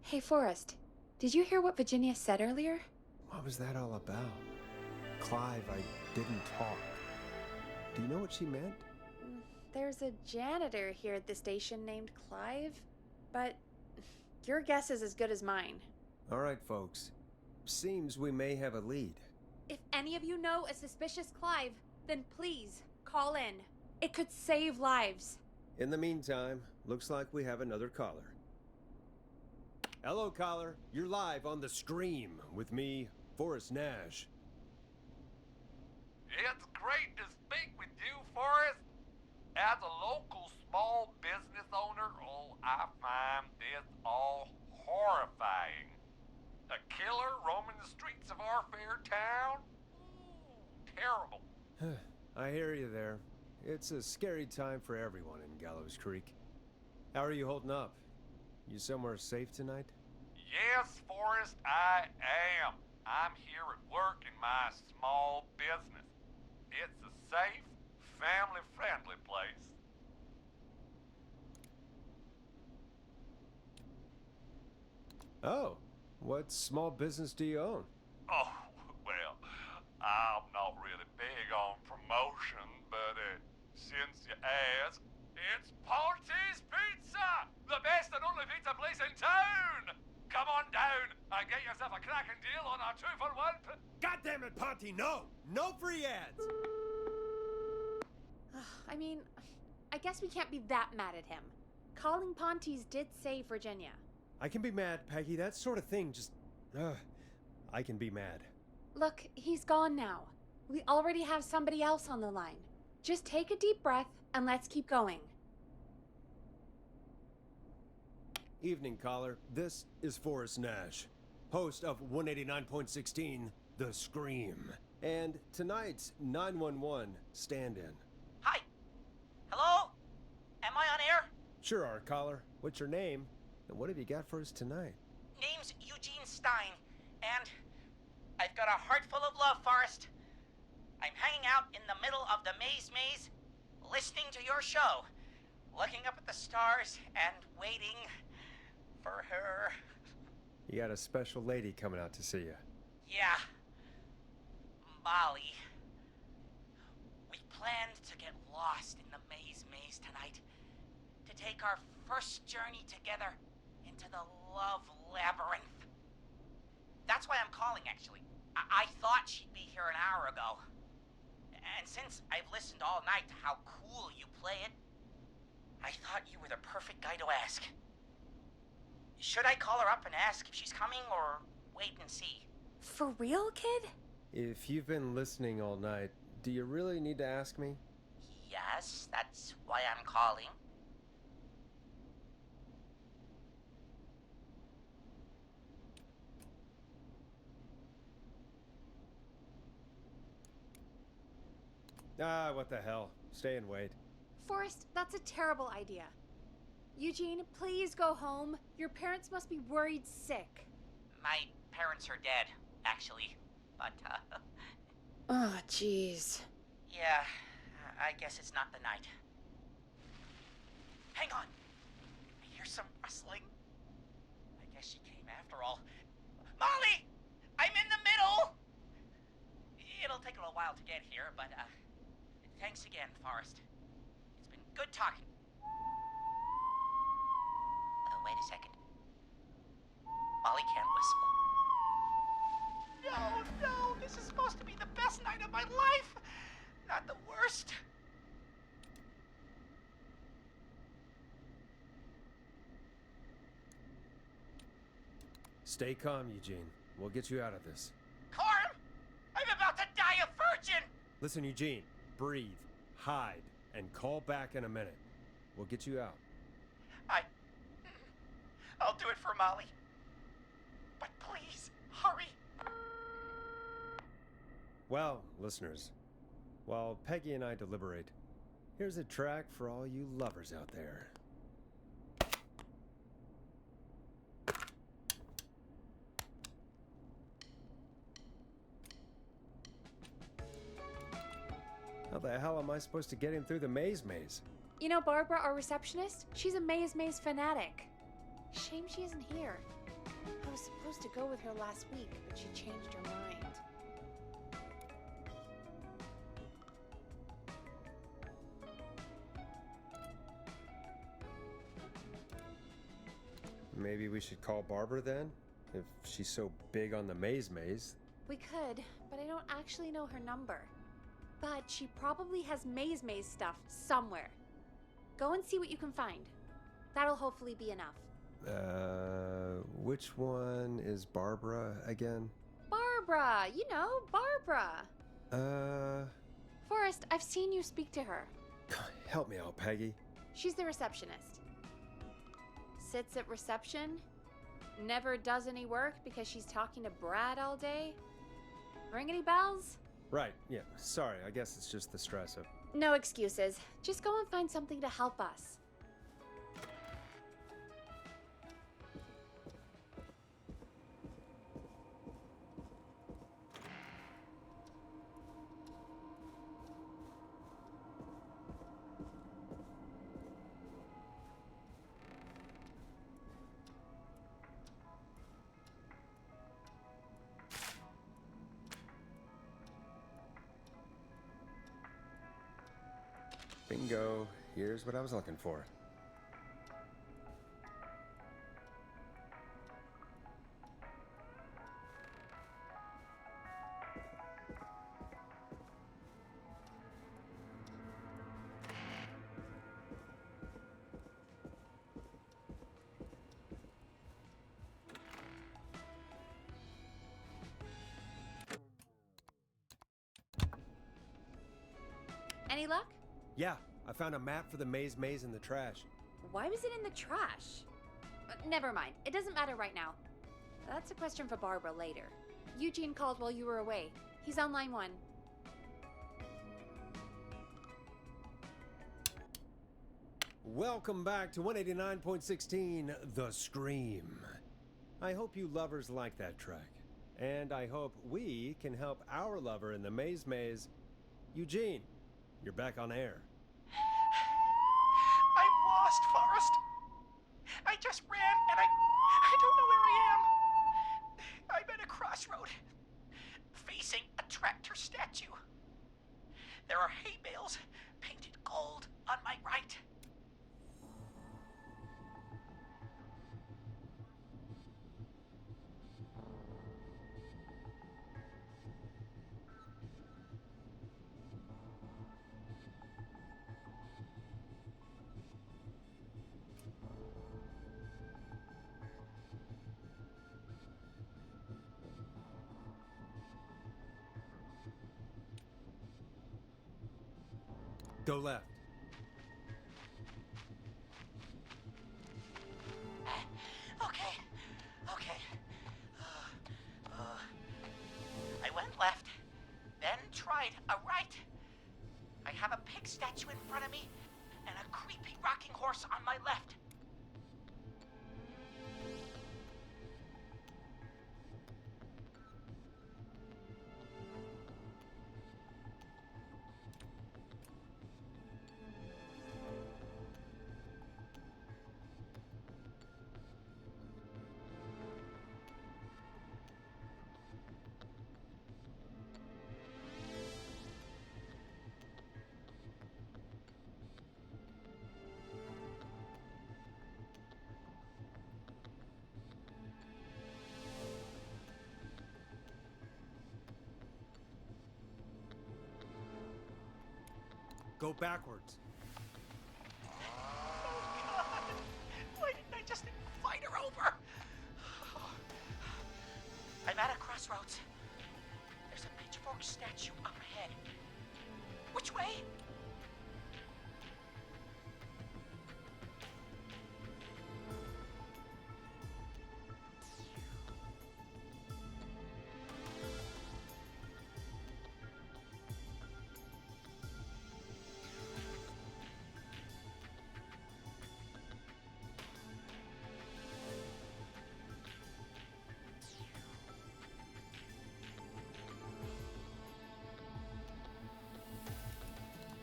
Hey, Forrest, did you hear what Virginia said earlier? What was that all about? Clive, I didn't talk. Do you know what she meant? There's a janitor here at the station named Clive, but your guess is as good as mine. All right, folks. Seems we may have a lead. If any of you know a suspicious Clive, then please call in. It could save lives. In the meantime, looks like we have another caller. Hello, caller. You're live on The Scream with me, Forrest Nash. It's great to speak with you, Forrest. As a local small business owner, I find this all horrifying. A killer roaming the streets of our fair town? Ooh, terrible. I hear you there. It's a scary time for everyone in Gallows Creek. How are you holding up? You somewhere safe tonight? Yes, Forrest, I am. I'm here at work in my small business. It's a safe, family-friendly place. Oh, what small business do you own? Oh, well, I'm not really big on promotion, but since you ask, it's Ponty's Pizza! The best and only pizza place in town! Come on down and get yourself a cracking deal on our 2-for-1 God damn it, Ponty, no! No free ads! I mean, I guess we can't be that mad at him. Calling Ponty's did save Virginia. I can be mad, Peggy. That sort of thing just... I can be mad. Look, he's gone now. We already have somebody else on the line. Just take a deep breath and let's keep going. Evening, caller. This is Forrest Nash, host of 189.16, The Scream. And tonight's 911 stand-in. Hi. Hello? Am I on air? Sure are, caller. What's your name? And what have you got for us tonight? Name's Eugene Stein, and I've got a heart full of love, Forrest. I'm hanging out in the middle of the maze, listening to your show, looking up at the stars and waiting for her. You got a special lady coming out to see you. Yeah. Molly. We planned to get lost in the maze tonight, to take our first journey together into the love labyrinth. That's why I'm calling, actually. I thought she'd be here an hour ago. And since I've listened all night to how cool you play it, I thought you were the perfect guy to ask. Should I call her up and ask if she's coming, or wait and see? For real, kid? If you've been listening all night, do you really need to ask me? Yes, that's why I'm calling. What the hell. Stay and wait. Forrest, that's a terrible idea. Eugene, please go home. Your parents must be worried sick. My parents are dead, actually. But, Oh, jeez. yeah, I guess it's not the night. Hang on. I hear some rustling. I guess she came after all. Molly! I'm in the middle! It'll take a little while to get here, but, thanks again, Forrest. It's been good talking. Oh, wait a second. Molly can't whistle. No, this is supposed to be the best night of my life! Not the worst. Stay calm, Eugene. We'll get you out of this. Carm! I'm about to die a virgin! Listen, Eugene, breathe, hide, and call back in a minute. We'll get you out. I'll do it for Molly. But please, hurry. Well, listeners, while Peggy and I deliberate, here's a track for all you lovers out there. How the hell am I supposed to get him through the maze? You know Barbara, our receptionist? She's a maze fanatic. Shame she isn't here. I was supposed to go with her last week, but she changed her mind. Maybe we should call Barbara then? If she's so big on the maze. We could, but I don't actually know her number. But she probably has maze stuff somewhere. Go and see what you can find. That'll hopefully be enough. Which one is Barbara again? Barbara! You know, Barbara! Forrest, I've seen you speak to her. Help me out, Peggy. She's the receptionist. Sits at reception, never does any work because she's talking to Brad all day. Ring any bells? Right, yeah. Sorry, I guess it's just the stress of... No excuses. Just go and find something to help us. Bingo. Here's what I was looking for. Any luck? Yeah, I found a map for the maze in the trash. Why was it in the trash? Never mind. It doesn't matter right now. That's a question for Barbara later. Eugene called while you were away. He's on line 1. Welcome back to 189.16 The Scream. I hope you lovers like that track. And I hope we can help our lover in the maze. Eugene, you're back on air. I'm lost, Forrest. I just ran and I don't know where I am. I'm at a crossroad, facing a tractor statue. There are hay bales painted gold on my right. Go left. Okay. I went left, then tried a right. I have a pig statue in front of me and a creepy rocking horse on my left. Go backwards. Oh, God. Why didn't I just invite her over? I'm at a crossroads. There's a pitchfork statue up ahead. Which way?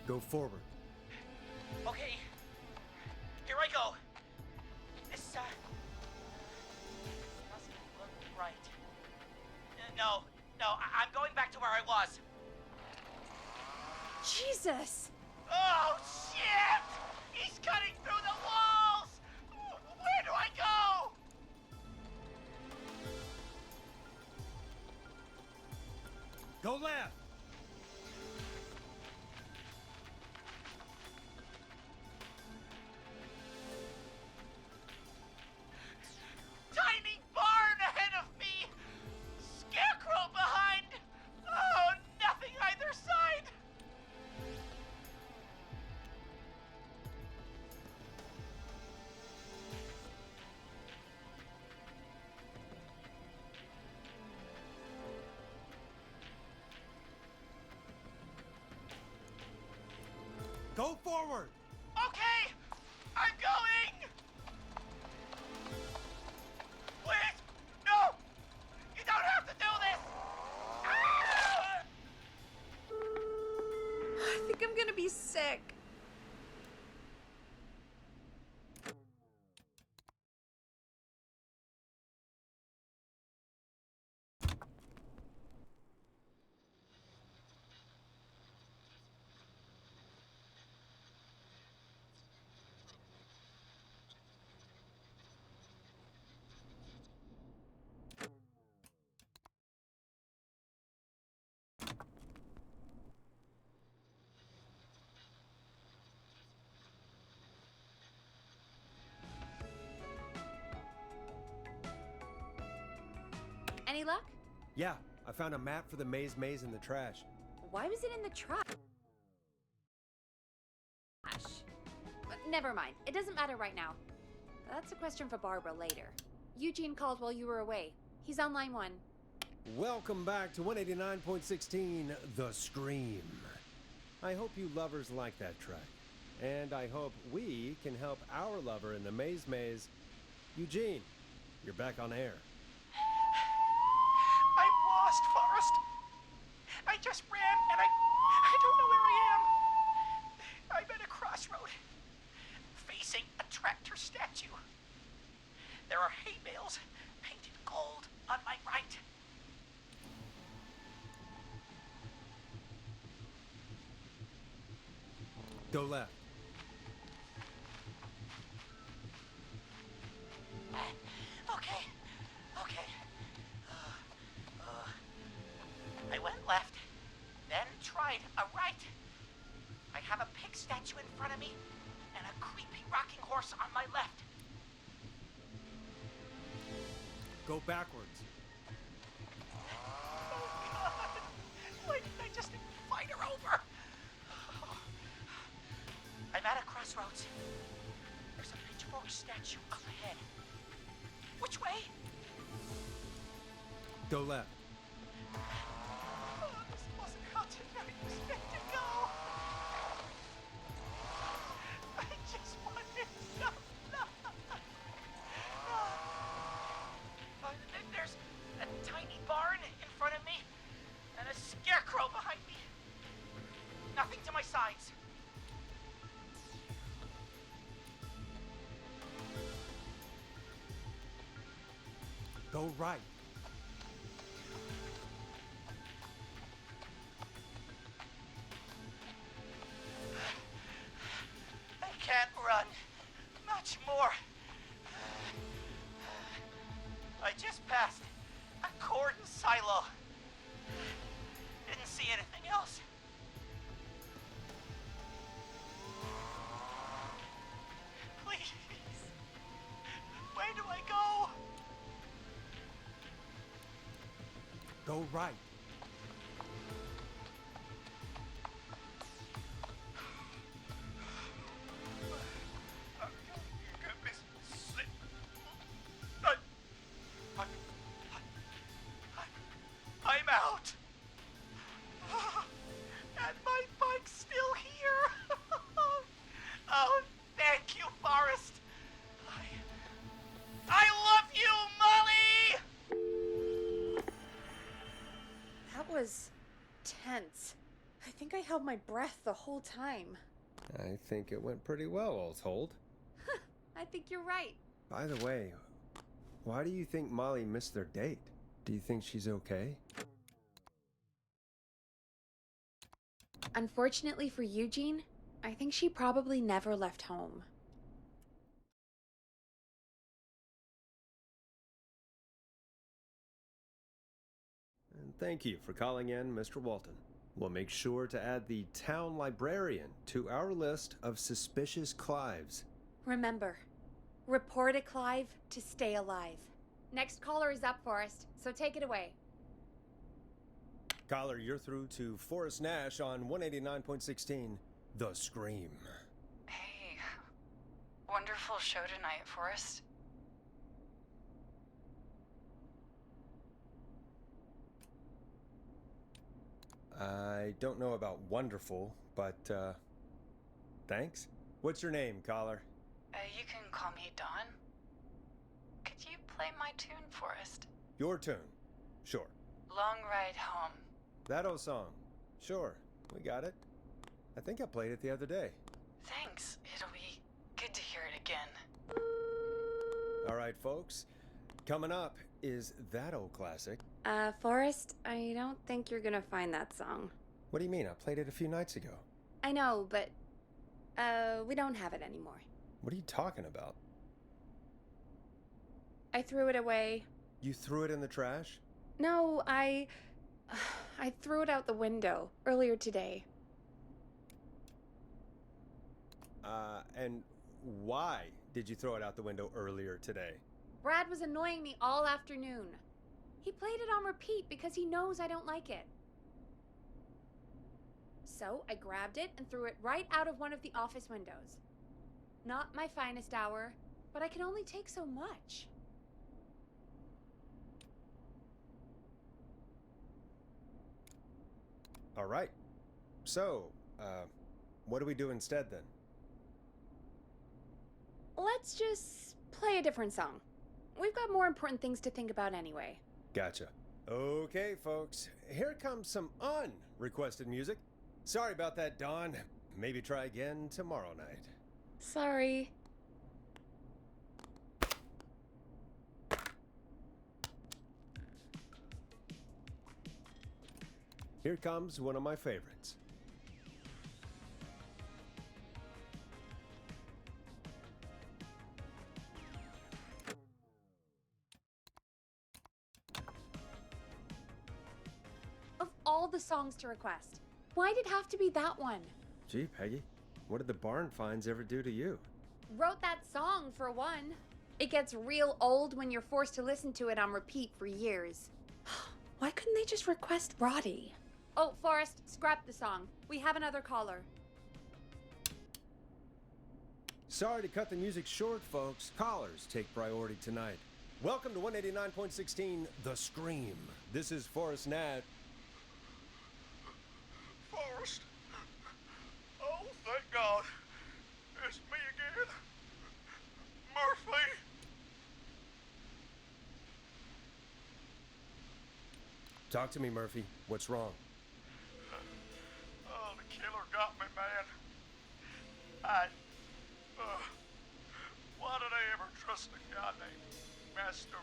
Go forward. Okay. Here I go. This, doesn't look right. No, I'm going back to where I was. Jesus! Oh, shit! He's cutting through the walls! Where do I go? Go left! Tiny barn ahead of me! Scarecrow behind! Oh, nothing either side! Go forward! Okay! I'm going! Please! No! You don't have to do this! Ah! I think I'm gonna be sick. Any luck? Yeah, I found a map for the maze in the trash. Why was it in the trash? Never mind. It doesn't matter right now. That's a question for Barbara later. Eugene called while you were away. He's on line 1. Welcome back to 189.16 The Scream. I hope you lovers like that track. And I hope we can help our lover in the maze. Eugene, you're back on air. I'm lost, Forrest. I just ran and I don't know where I am. I'm at a crossroad, facing a tractor statue. There are hay bales painted gold on my right. Go left. Okay. I went left, then tried a right. I have a pig statue in front of me and a creepy rocking horse on my left. Go backwards. Oh, God. Why didn't I just invite her over? I'm at a crossroads. There's a pitchfork statue up ahead. Which way? Go left. Oh, this wasn't how tonight was meant to go. I just wanted some love. There's a tiny barn in front of me and a scarecrow behind me. Nothing to my sides. Go right. I can't run much more. I just passed a corn silo. Didn't see anything else. right. I'm out. And my bike's still here. Oh, thank you, Forrest. I love you, Molly! That was tense. I think I held my breath the whole time. I think it went pretty well, all told. I think you're right. By the way, why do you think Molly missed their date? Do you think she's okay? Unfortunately for Eugene, I think she probably never left home. And thank you for calling in, Mr. Walton. We'll make sure to add the town librarian to our list of suspicious Clives. Remember, report a Clive to stay alive. Next caller is up, Forrest, so take it away. Caller, you're through to Forrest Nash on 189.16, The Scream. Hey, wonderful show tonight, Forrest. I don't know about wonderful, but, thanks. What's your name, caller? You can call me Dawn. Could you play my tune, Forrest? Your tune. Sure. Long Ride Home. That old song. Sure. We got it. I think I played it the other day. Thanks. It'll be good to hear it again. All right, folks. Coming up is that old classic. Forrest, I don't think you're gonna find that song. What do you mean? I played it a few nights ago. I know, but, we don't have it anymore. What are you talking about? I threw it away. You threw it in the trash? No, I threw it out the window earlier today. And why did you throw it out the window earlier today? Brad was annoying me all afternoon. He played it on repeat because he knows I don't like it. So I grabbed it and threw it right out of one of the office windows. Not my finest hour, but I can only take so much. All right. So, what do we do instead then? Let's just play a different song. We've got more important things to think about anyway. Gotcha. Okay, folks. Here comes some unrequested music. Sorry about that, Dawn. Maybe try again tomorrow night. Sorry. Here comes one of my favorites. Of all the songs to request, why did it have to be that one? Gee, Peggy, what did the barn finds ever do to you? Wrote that song, for one. It gets real old when you're forced to listen to it on repeat for years. Why couldn't they just request Roddy? Oh, Forrest, scrap the song. We have another caller. Sorry to cut the music short, folks. Callers take priority tonight. Welcome to 189.16, The Scream. This is Forrest Nash. Forrest? Oh, thank God. It's me again. Murphy. Talk to me, Murphy. What's wrong? Oh, the killer got me, man. Why did I ever trust a guy named Master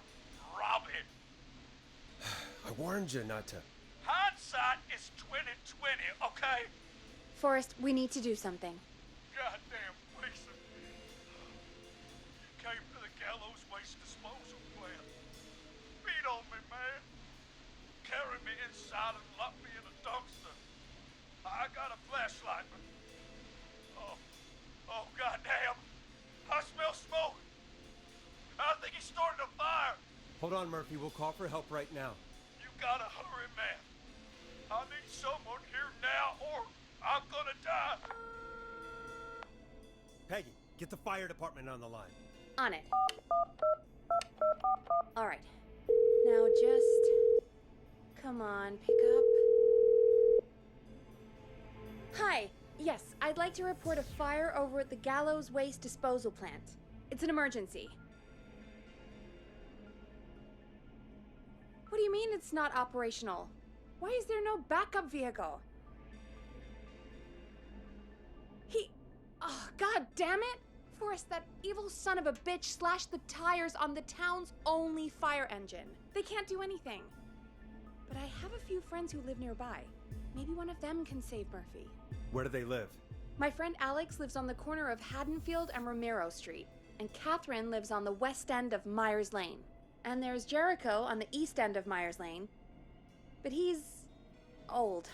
Robbie? I warned you not to. Hindsight is 20/20, okay? Forrest, we need to do something. Goddamn Lisa. You came to the Gallows Waste Disposal plant. Beat on me, man. Carry me inside and lock me in a dumpster. I got a flashlight, but... Oh, goddamn. I smell smoke. I think he started a fire. Hold on, Murphy. We'll call for help right now. You gotta hurry, man. I'm gonna die. Peggy, get the fire department on the line. On it. All right. Now just... Come on, pick up. Hi. Yes, I'd like to report a fire over at the Gallows Waste Disposal Plant. It's an emergency. What do you mean it's not operational? Why is there no backup vehicle? Oh, god damn it! Forrest, that evil son of a bitch slashed the tires on the town's only fire engine. They can't do anything. But I have a few friends who live nearby. Maybe one of them can save Murphy. Where do they live? My friend Alex lives on the corner of Haddonfield and Romero Street, and Catherine lives on the west end of Myers Lane. And there's Jericho on the east end of Myers Lane. But he's old.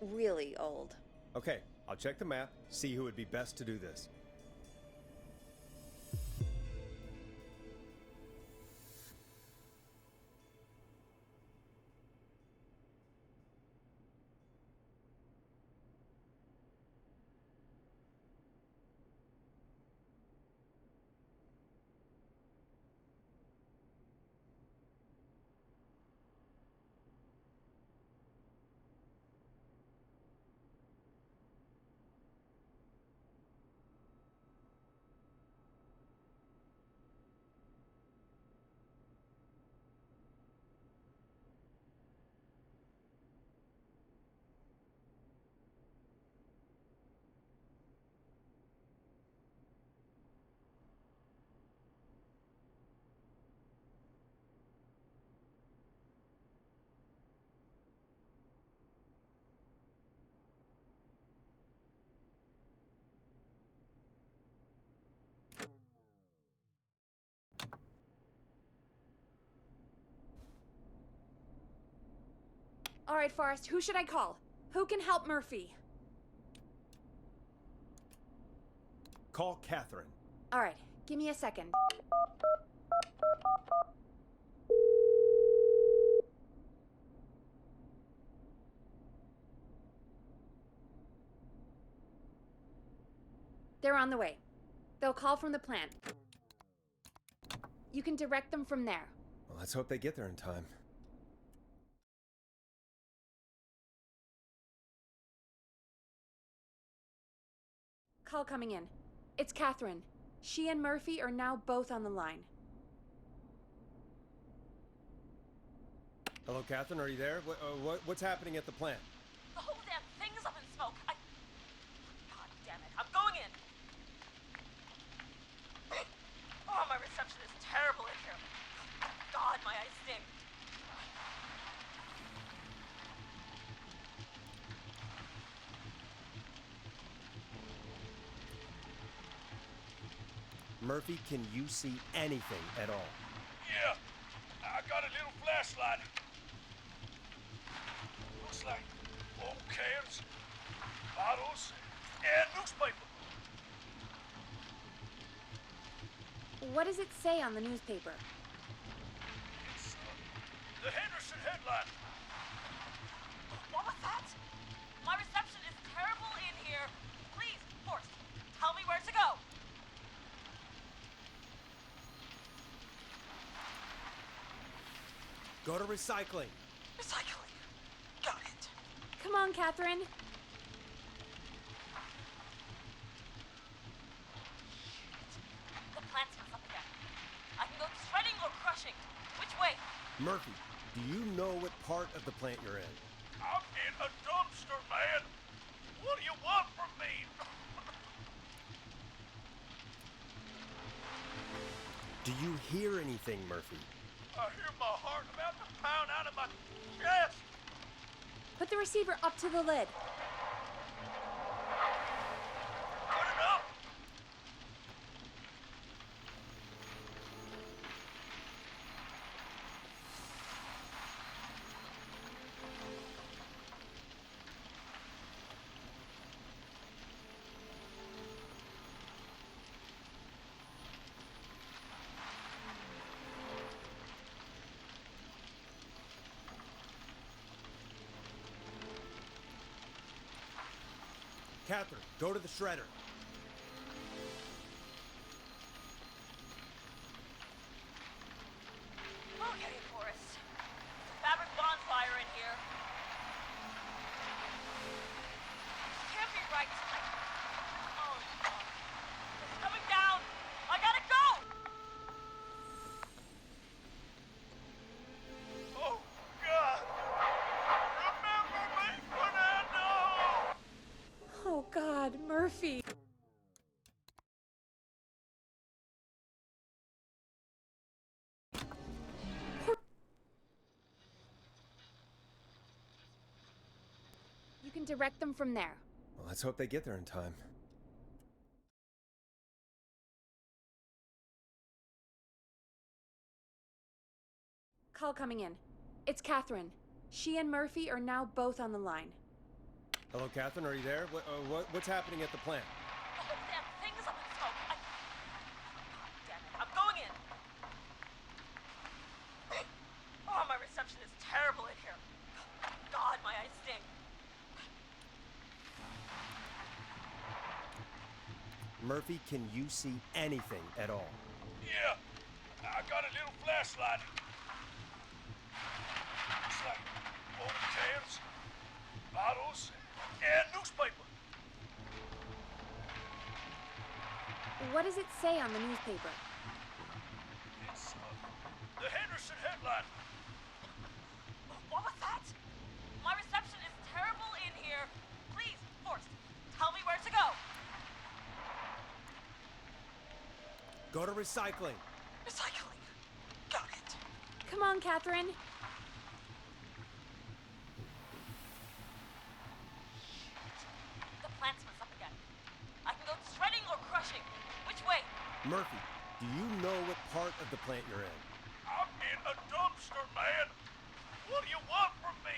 Really old. Okay, I'll check the map, see who would be best to do this. All right, Forrest, who should I call? Who can help Murphy? Call Catherine. All right, give me a second. They're on the way. They'll call from the plant. You can direct them from there. Well, let's hope they get there in time. Call coming in. It's Catherine. She and Murphy are now both on the line. Hello, Catherine, are you there? What's happening at the plant? The whole damn thing's up in smoke. God damn it. I'm going in. Oh, my reception is terrible in here. God, my eyes sting. Murphy, can you see anything at all? Yeah, I got a little flashlight. Looks like old cans, bottles, and newspaper. What does it say on the newspaper? It's the Henderson headline. What was that? My reception is terrible in here. Please, Forrest, tell me where to go. Go to recycling. Recycling. Got it. Come on, Catherine. The plant's up again. I can go shredding or crushing. Which way? Murphy, do you know what part of the plant you're in? I'm in a dumpster, man. What do you want from me? Do you hear anything, Murphy? I hear my heart about to pound out of my chest. Put the receiver up to the lid. Put it up. Catherine, go to the shredder. Okay, Forrest. Fabric bonfire in here. Can't be right. Oh, God. It's coming down. I gotta go! Oh, God! Remember me, Fernando! Oh, God, Murphy. You can direct them from there. Well, let's hope they get there in time. Call coming in. It's Catherine. She and Murphy are now both on the line. Hello, Catherine, are you there? What's happening at the plant? The whole damn thing is up in smoke. God damn it. I'm going in. Oh, my reception is terrible in here. God, my eyes sting. Murphy, can you see anything at all? Yeah, I got a little flashlight. Looks like old cans, bottles, and newspaper. What does it say on the newspaper? It's the Henderson headline. What was that? My reception is terrible in here. Please, Forrest, tell me where to go. Go to recycling. Recycling. Got it. Come on, Catherine. The plant's messed up again. I can go shredding or crushing. Which way? Murphy, do you know what part of the plant you're in? I'm in a dumpster, man. What do you want from me?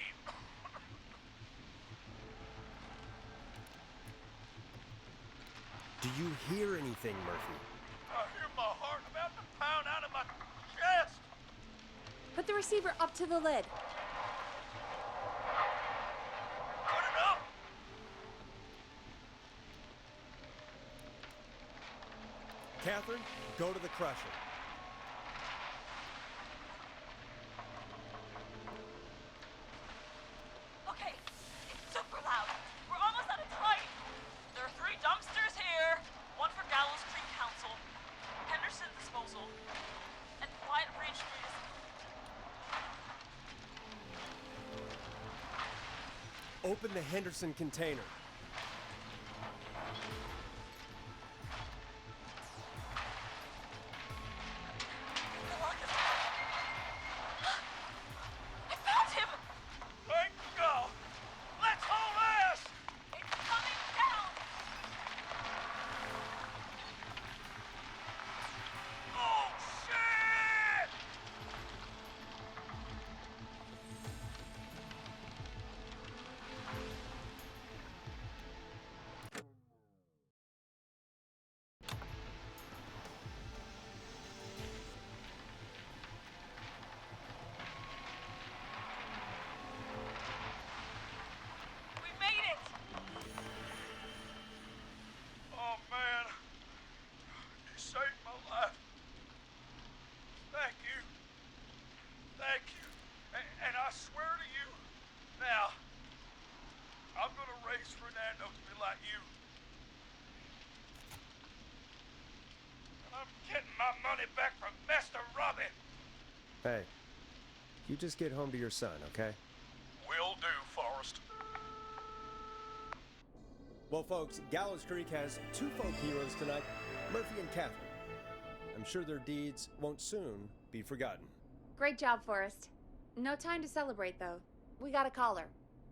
Do you hear anything, Murphy? I hear my heart about to pound out of my chest. Put the receiver up to the lid. Put it up. Catherine, go to the crusher. Okay, it's super loud. We're almost out of time. There are 3 dumpsters here. One for Gallows Creek Council, Henderson Disposal, and Quiet Ridge Municipal. Open the Henderson container. I found him! Thank God. Let's haul ass. It's coming down! Oh, shit! We made it! Oh, man. You saved my life. Thank you. Thank you. And I swear to you, now, I'm gonna raise Fernando to be like you. And I'm getting my money back from Master Robbie. Hey, you just get home to your son, okay? Will do, Forrest. Well, folks, Gallows Creek has 2 folk heroes tonight, Murphy and Catherine. I'm sure their deeds won't soon be forgotten. Great job, Forrest. No time to celebrate, though. We got a caller.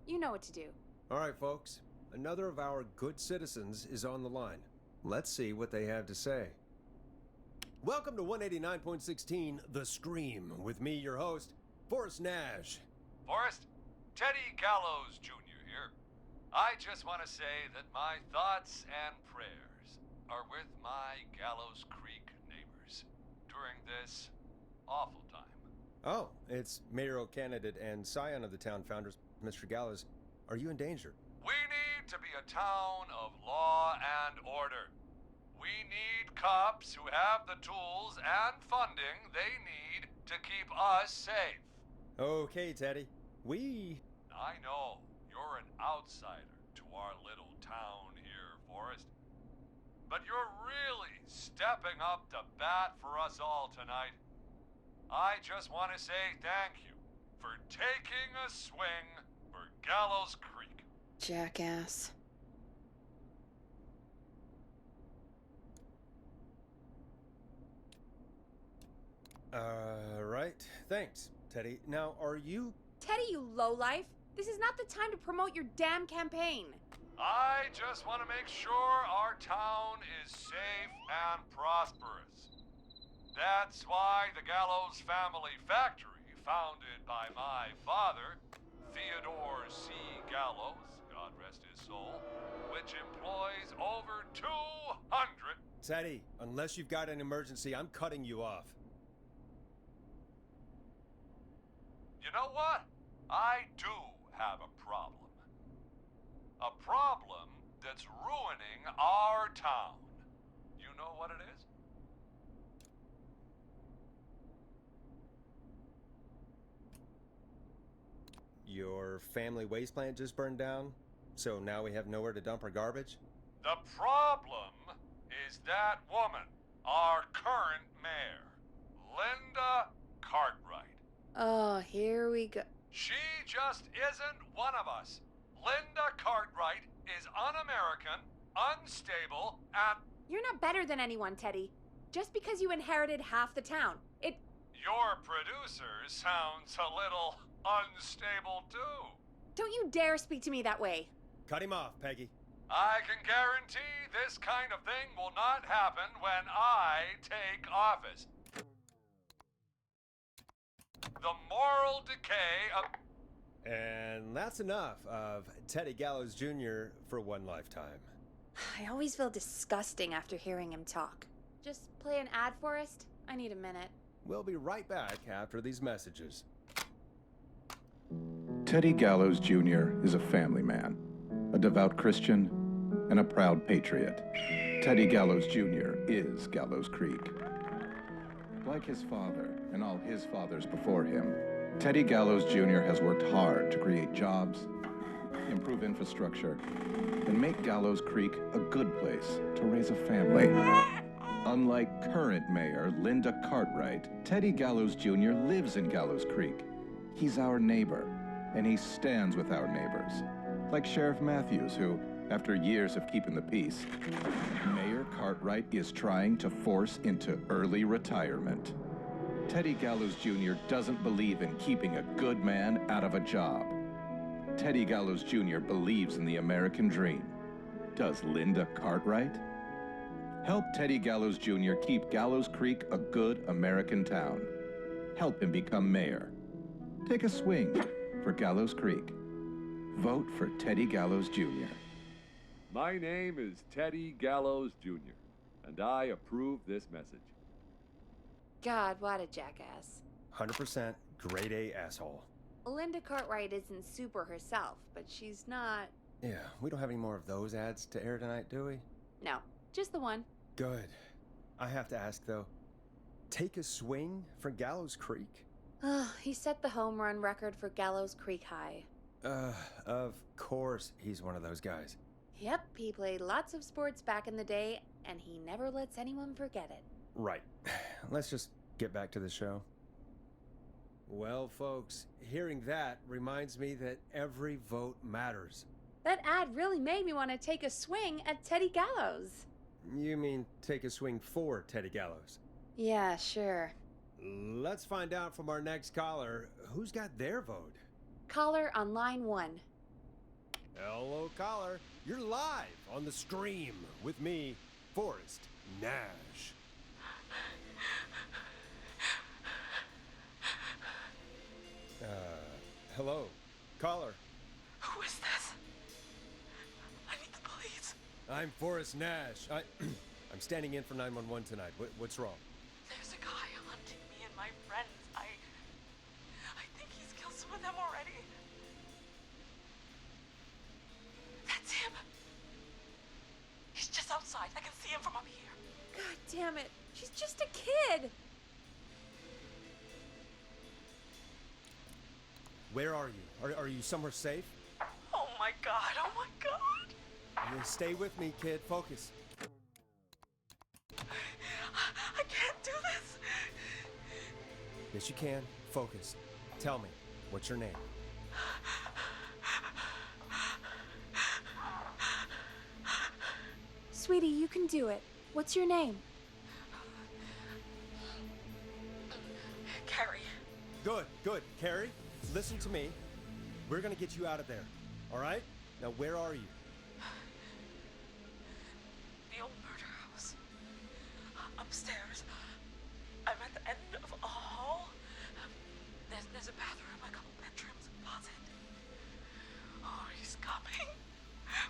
You know what to do. All right, folks, another of our good citizens is on the line. Let's see what they have to say. Welcome to 189.16 The Scream, with me, your host, Forrest Nash. Forrest, Teddy Gallows Jr. here. I just want to say that my thoughts and prayers are with my Gallows Creek neighbors during this awful time. Oh, it's mayoral candidate and scion of the town founders, Mr. Gallows. Are you in danger? We need going to be a town of law and order. We need cops who have the tools and funding they need to keep us safe. Okay, Teddy. I know you're an outsider to our little town here, Forrest. But you're really stepping up to bat for us all tonight. I just want to say thank you for taking a swing for Gallows Creek. Jackass. Right. Thanks, Teddy. Now, are you... Teddy, you lowlife! This is not the time to promote your damn campaign. I just want to make sure our town is safe and prosperous. That's why the Gallows Family Factory, founded by my father, Theodore C. Gallows, God rest his soul, which employs over 200... Teddy, unless you've got an emergency, I'm cutting you off. You know what? I do have a problem. A problem that's ruining our town. You know what it is? Your family waste plant just burned down, so now we have nowhere to dump our garbage? The problem is that woman, our current mayor, Linda Cartwright. Oh, here we go. She just isn't one of us. Linda Cartwright is un-American, unstable, and... You're not better than anyone, Teddy. Just because you inherited half the town, Your producer sounds a little unstable, too. Don't you dare speak to me that way. Cut him off, Peggy. I can guarantee this kind of thing will not happen when I take office. The moral decay of... And that's enough of Teddy Gallows Jr. for one lifetime. I always feel disgusting after hearing him talk. Just play an ad, Forrest? I need a minute. We'll be right back after these messages. Teddy Gallows Jr. is a family man, a devout Christian, and a proud patriot. Teddy Gallows Jr. is Gallows Creek. Like his father and all his fathers before him, Teddy Gallows Jr. has worked hard to create jobs, improve infrastructure, and make Gallows Creek a good place to raise a family. Unlike current mayor Linda Cartwright, Teddy Gallows Jr. lives in Gallows Creek. He's our neighbor, and he stands with our neighbors. Like Sheriff Matthews, who, after years of keeping the peace, Mayor Cartwright is trying to force into early retirement. Teddy Gallows Jr. doesn't believe in keeping a good man out of a job. Teddy Gallows Jr. believes in the American dream. Does Linda Cartwright? Help Teddy Gallows Jr. keep Gallows Creek a good American town. Help him become mayor. Take a swing for Gallows Creek. Vote for Teddy Gallows Jr. My name is Teddy Gallows Jr., and I approve this message. God, what a jackass. 100% grade A asshole. Linda Cartwright isn't super herself, but she's not... Yeah, we don't have any more of those ads to air tonight, do we? No, just the one. Good. I have to ask, though. Take a swing for Gallows Creek? He set the home run record for Gallows Creek High. Of course he's one of those guys. Yep, he played lots of sports back in the day, and he never lets anyone forget it. Right. Let's just get back to the show. Well, folks, hearing that reminds me that every vote matters. That ad really made me want to take a swing at Teddy Gallows. You mean take a swing for Teddy Gallows? Yeah, sure. Let's find out from our next caller who's got their vote. Caller on line 1. Hello, caller. You're live on the stream with me, Forrest Nash. Hello, caller. Who is this? I need the police. I'm Forrest Nash. I'm standing in for 911 tonight. What's wrong? There's a guy hunting me and my friends. I think he's killed some of them already. That's him. him from up here. God damn it. She's just a kid. Where are you? Are you somewhere safe? Oh my god, oh my god. You stay with me, kid. Focus. I can't do this. Yes, you can. Focus. Tell me, what's your name? Sweetie, you can do it. What's your name? Carrie. Good, good. Carrie, listen to me. We're gonna get you out of there, all right? Now, where are you? The old murder house. Upstairs. I'm at the end of a hall. There's a bathroom, a couple bedrooms, a closet. Oh, he's coming.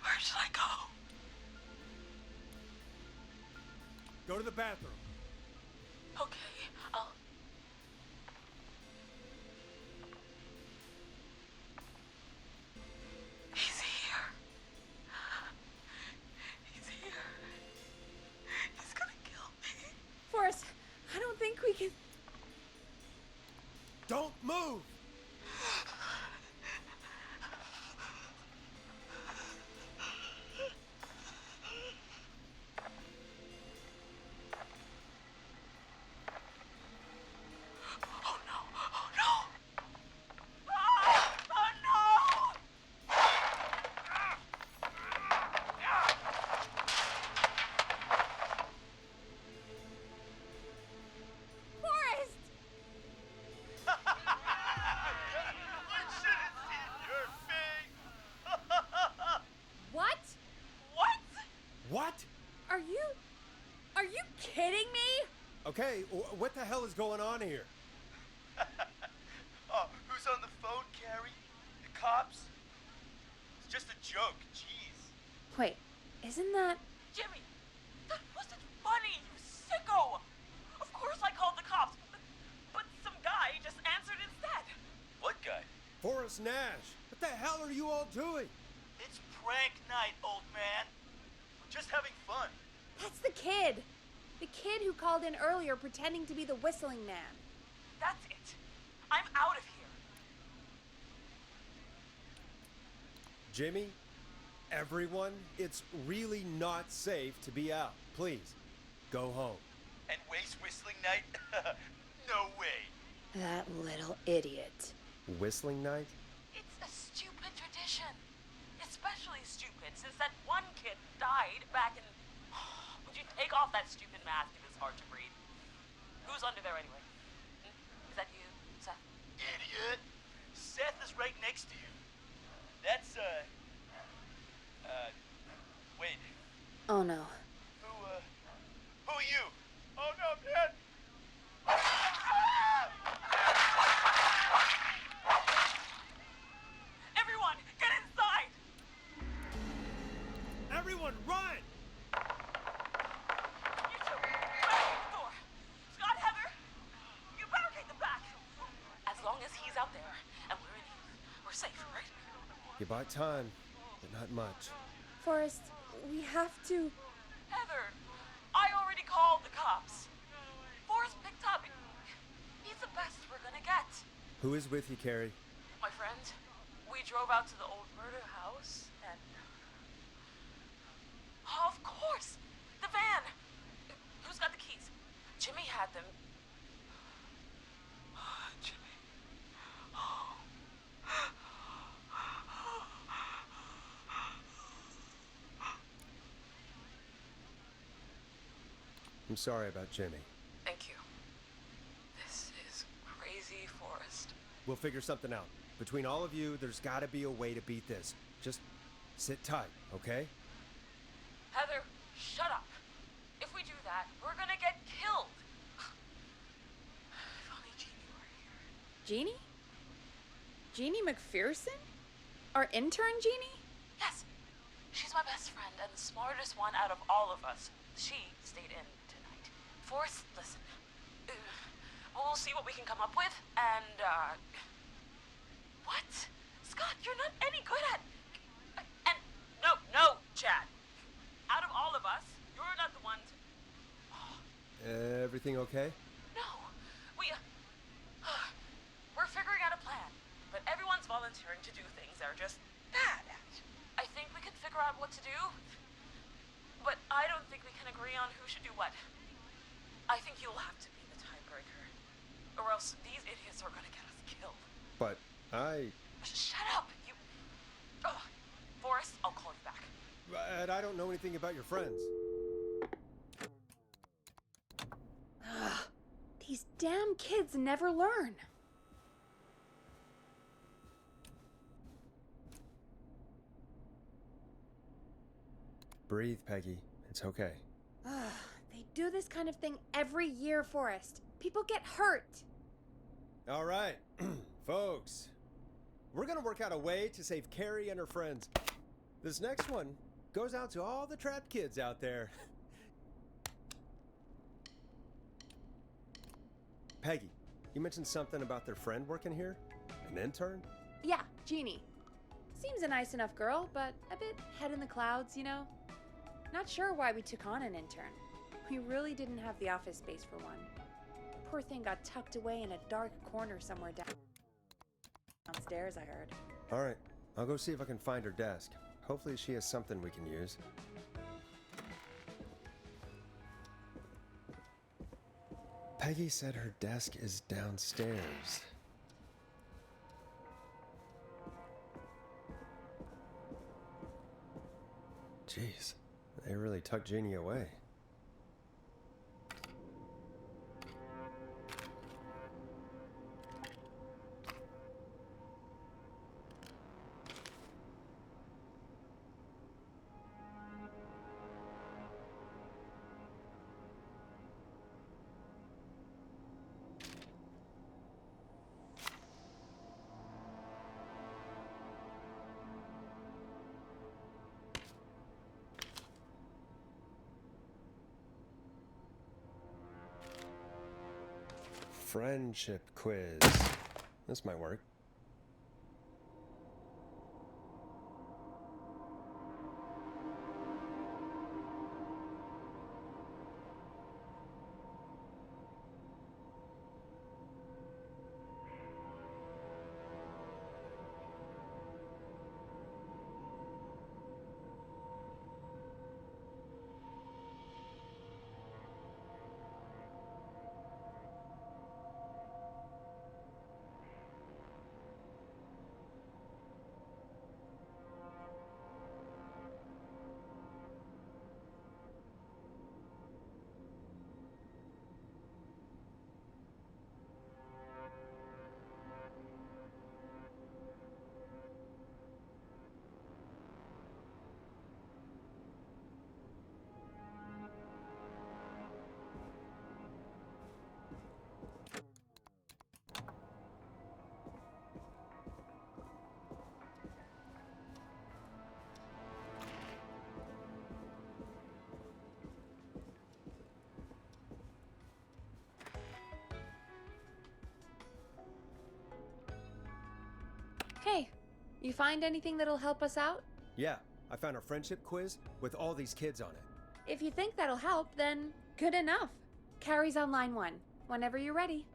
Where should I go? Go to the bathroom. Okay, I'll... He's here. He's here. He's gonna kill me. Forrest, I don't think we can... Don't move! Oh no! Oh no! Oh no! Forrest! What? What? What? Are you kidding me? Okay, what the hell is going on here? Oh, who's on the phone, Carrie? The cops? It's just a joke, jeez. Wait, isn't that... Jimmy, that wasn't funny, you sicko! Of course I called the cops, but some guy just answered instead. What guy? Forrest Nash, what the hell are you all doing? It's prank night, old man. We're just having fun. That's the kid. The kid who called in earlier pretending to be the whistling man. That's it. I'm out of here. Jimmy, everyone, it's really not safe to be out. Please, go home. And waste whistling night? No way. That little idiot. Whistling night? It's a stupid tradition. Especially stupid since that one kid died back in... Would you take off that stupid mask if it's hard to breathe? Who's under there anyway? Is that you, Seth? Idiot. Seth is right next to you. That's, wait. Oh no. Who are you? Oh no, man! Everyone, get inside! Everyone, run! You two, barricade the door. Scott, Heather, you barricade the back. As long as he's out there and we're safe, right? You bought time, but not much. Forrest, we have to... Heather, I already called the cops. Forrest picked up. He's the best we're gonna get. Who is with you, Carrie? My friend, we drove out to the old murder house and... Oh, of course! The van! Who's got the keys? Jimmy had them. Jimmy. Oh. I'm sorry about Jimmy. Thank you. This is crazy, Forrest. We'll figure something out. Between all of you, there's gotta be a way to beat this. Just sit tight, okay? Heather, shut up. If we do that, we're gonna get killed. If only Jeannie were here. Jeannie? Jeannie McPherson? Our intern Jeannie? Yes. She's my best friend and the smartest one out of all of us. She stayed in tonight. Forrest, listen. We'll see what we can come up with, and, What? Scott, you're not any good at... And, no, Chad. Out of all of us, you're not the ones everything okay? No, we're figuring out a plan, but everyone's volunteering to do things they're just bad at. I think we can figure out what to do, but I don't think we can agree on who should do what. I think you'll have to be the tiebreaker, or else these idiots are gonna get us killed. But I... Shut up, you... Ugh. Forrest, I'll call you back. But I don't know anything about your friends. Ugh, these damn kids never learn. Breathe, Peggy. It's okay. Ugh, they do this kind of thing every year, Forrest. People get hurt. All right, folks. We're gonna work out a way to save Carrie and her friends. This next one goes out to all the trapped kids out there. Peggy, you mentioned something about their friend working here? An intern? Yeah, Jeannie. Seems a nice enough girl, but a bit head in the clouds, you know? Not sure why we took on an intern. We really didn't have the office space for one. Poor thing got tucked away in a dark corner somewhere downstairs, I heard. All right, I'll go see if I can find her desk. Hopefully she has something we can use. Peggy said her desk is downstairs. Jeez, they really tucked Jeannie away. Friendship quiz. This might work. Hey, you find anything that'll help us out? Yeah, I found a friendship quiz with all these kids on it. If you think that'll help, then good enough. Carrie's on line 1, whenever you're ready.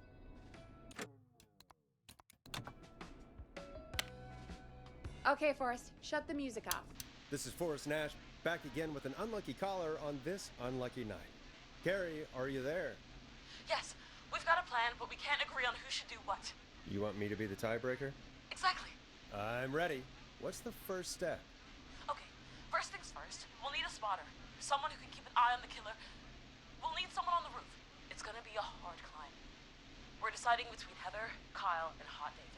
Okay, Forrest, shut the music off. This is Forrest Nash, back again with an unlucky caller on this unlucky night. Carrie, are you there? Yes, we've got a plan, but we can't agree on who should do what. You want me to be the tiebreaker? Exactly. I'm ready. What's the first step? Okay, first things first, we'll need a spotter. Someone who can keep an eye on the killer. We'll need someone on the roof. It's gonna be a hard climb. We're deciding between Heather, Kyle, and Hot David.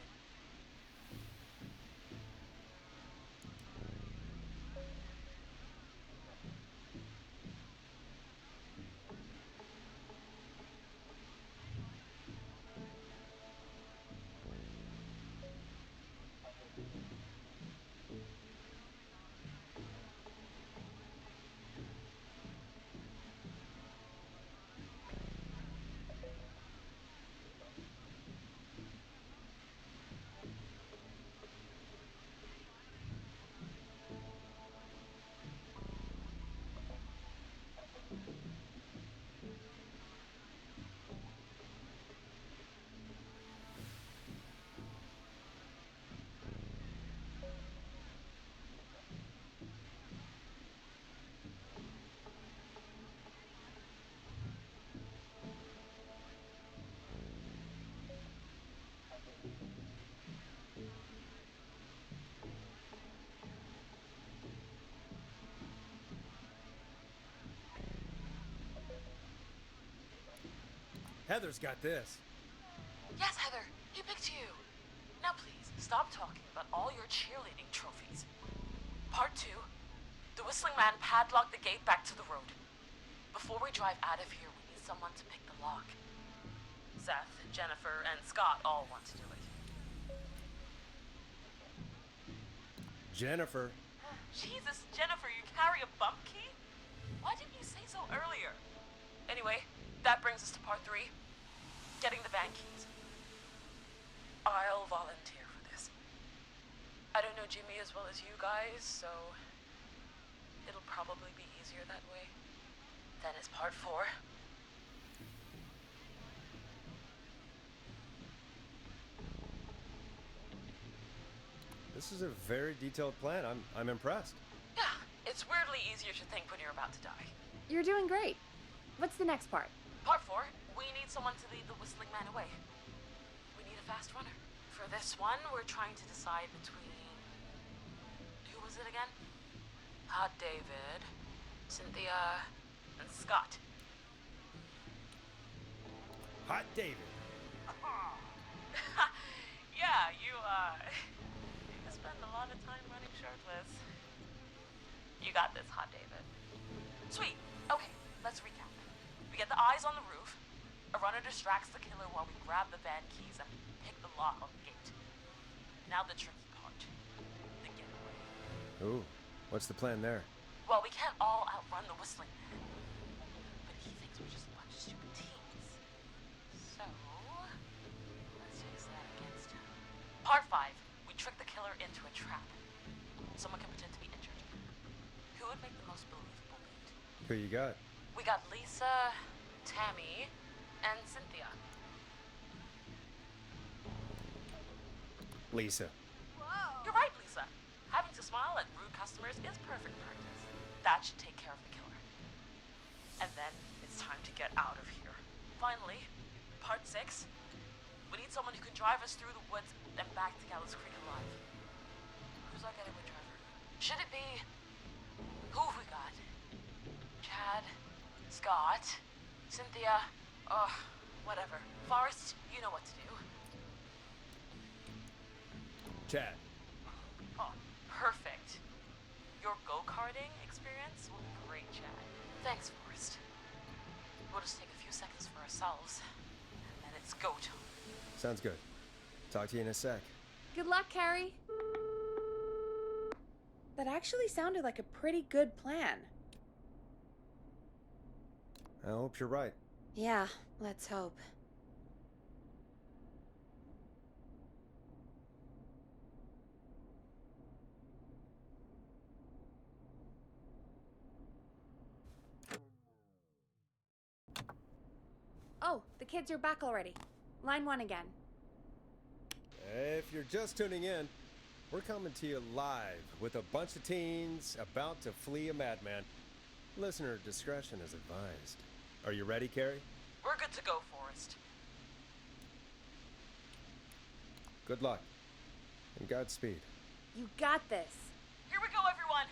Heather's got this. Yes, Heather, he picked you. Now please, stop talking about all your cheerleading trophies. Part 2. The Whistling Man padlocked the gate back to the road. Before we drive out of here, we need someone to pick the lock. Seth, Jennifer, and Scott all want to do it. Jennifer. Jesus, Jennifer, you carry a bump key? Why didn't you say so earlier? Anyway, that brings us to part 3. Getting the van keys. I'll volunteer for this. I don't know Jimmy as well as you guys, so it'll probably be easier that way. Then it's part 4. This is a very detailed plan. I'm impressed. Yeah, it's weirdly easier to think when you're about to die. You're doing great. What's the next part? Part 4, we need someone to lead the Whistling Man away. We need a fast runner. For this one, we're trying to decide between... Who was it again? Hot David, Cynthia, and Scott. Hot David. Yeah, you spend a lot of time running shirtless. You got this, Hot David. Sweet. Okay, let's recap. We get the eyes on the roof. A runner distracts the killer while we grab the van keys and pick the lock on the gate. Now the tricky part. The getaway. Ooh, what's the plan there? Well, we can't all outrun the Whistling Man. But he thinks we're just a bunch of stupid teens. So, let's use that against him. Part 5. We trick the killer into a trap. Someone can pretend to be injured. Who would make the most believable lead? Who you got? We got Lisa, Tammy, and Cynthia. Lisa. You're right, Lisa. Having to smile at rude customers is perfect practice. That should take care of the killer. And then it's time to get out of here. Finally, part 6. We need someone who can drive us through the woods and back to Gallows Creek alive. Who's our getaway driver? Should it be... Who have we got? Chad, Scott, Cynthia, whatever. Forrest, you know what to do. Chad. Oh, perfect. Your go-karting experience will be great, Chad. Thanks, Forrest. We'll just take a few seconds for ourselves, and then it's go time. Sounds good. Talk to you in a sec. Good luck, Carrie. That actually sounded like a pretty good plan. I hope you're right. Yeah, let's hope. Oh, the kids are back already. Line 1 again. If you're just tuning in, we're coming to you live with a bunch of teens about to flee a madman. Listener discretion is advised. Are you ready, Carrie? We're good to go, Forrest. Good luck. And Godspeed. You got this. Here we go, everyone.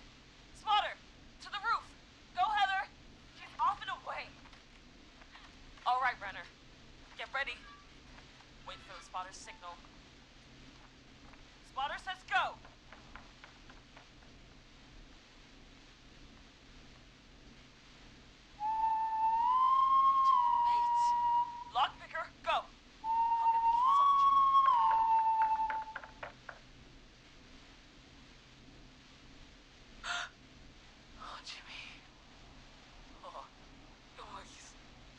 Spotter, to the roof. Go, Heather. She's off and away. All right, Renner. Get ready. Wait for the spotter's signal. Spotter says go. Wait. Lockpicker, go. I'll get the keys off Jimmy. Oh, Jimmy. Oh,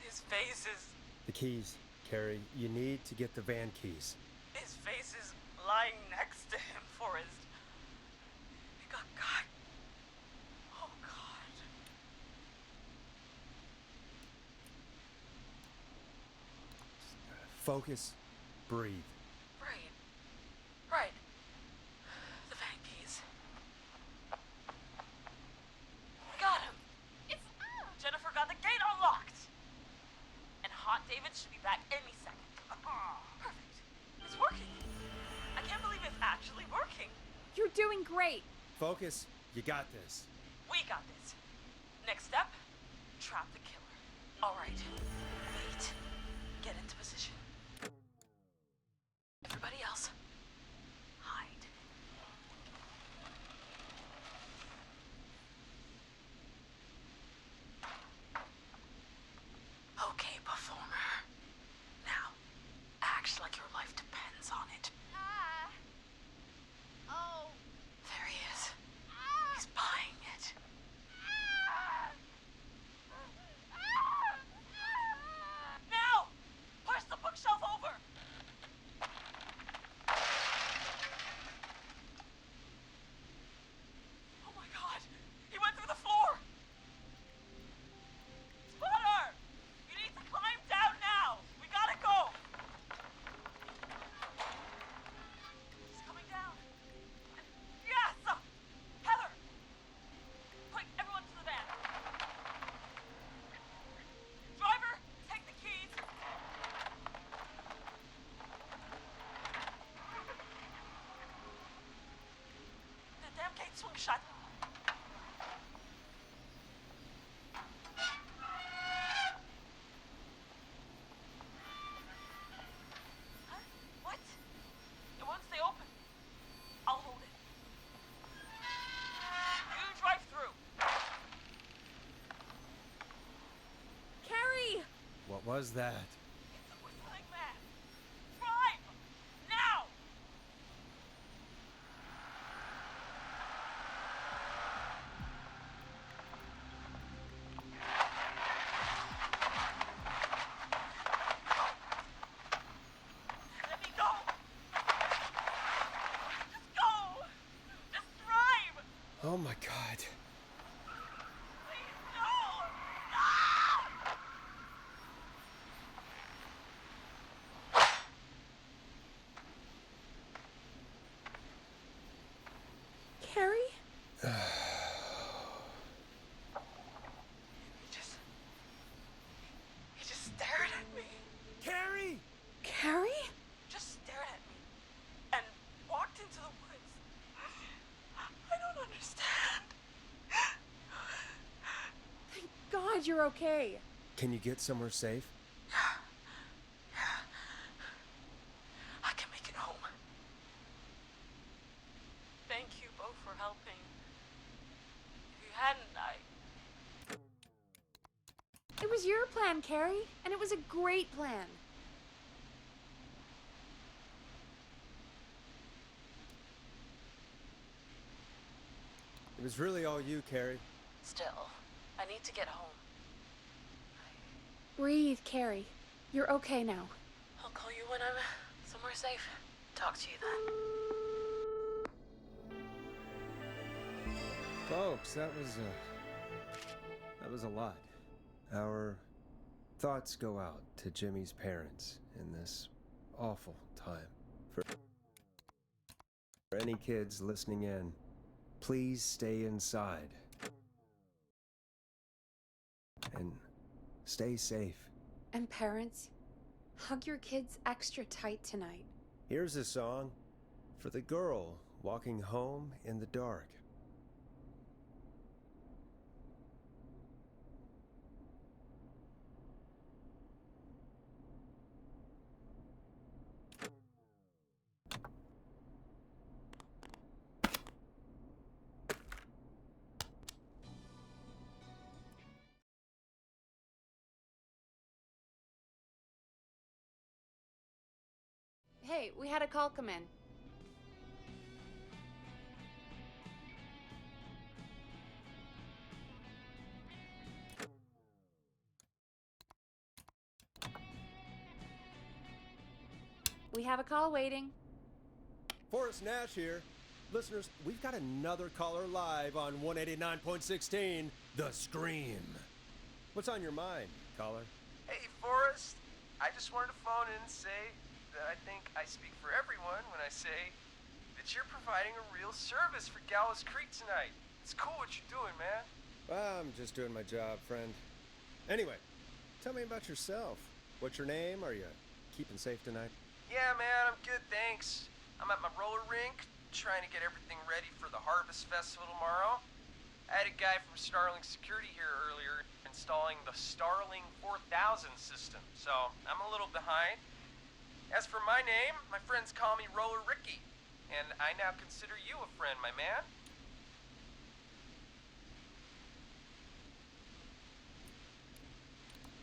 his face is... The keys, Carrie. You need to get the van keys. His face is lying next to him, Forrest. God. Oh, God. Focus. Breathe. Right. The van keys. Got him. It's... Jennifer got the gate unlocked. And Hot David should be back any second. Perfect. It's working. I can't believe it's actually working. You're doing great. Focus. You got this. We got this. Next step, trap the killer. All right. Wait. Get swing shut. Huh? What? It won't stay open. I'll hold it. You drive through. Carrie! What was that? It's a whistling man. Drive! Now! Let me go! Just go! Just drive! Oh my god. Please, no! No! Carrie? He just stared at me. Carrie! Carrie? Just stared at me and walked into the woods. I don't understand. Thank God you're okay. Can you get somewhere safe? I can make it home. Thank you both for helping. If you hadn't, It was your plan, Carrie, and it was a great plan. It was really all you, Carrie. Still, I need to get home. Breathe, Carrie. You're okay now. I'll call you when I'm somewhere safe. Talk to you then. Folks, that was a lot. Our thoughts go out to Jimmy's parents in this awful time. For any kids listening in, please stay inside. And stay safe. And parents, hug your kids extra tight tonight. Here's a song for the girl walking home in the dark. Hey, we had a call come in. We have a call waiting. Forrest Nash here. Listeners, we've got another caller live on 189.16, The Scream. What's on your mind, caller? Hey, Forrest. I just wanted to phone in and say that I think I speak for everyone when I say that you're providing a real service for Gallows Creek tonight. It's cool what you're doing, man. Well, I'm just doing my job, friend. Anyway, tell me about yourself. What's your name? Are you keeping safe tonight? Yeah, man, I'm good, thanks. I'm at my roller rink, trying to get everything ready for the Harvest Festival tomorrow. I had a guy from Starling Security here earlier installing the Starling 4000 system, so I'm a little behind. As for my name, my friends call me Roller Ricky, and I now consider you a friend, my man.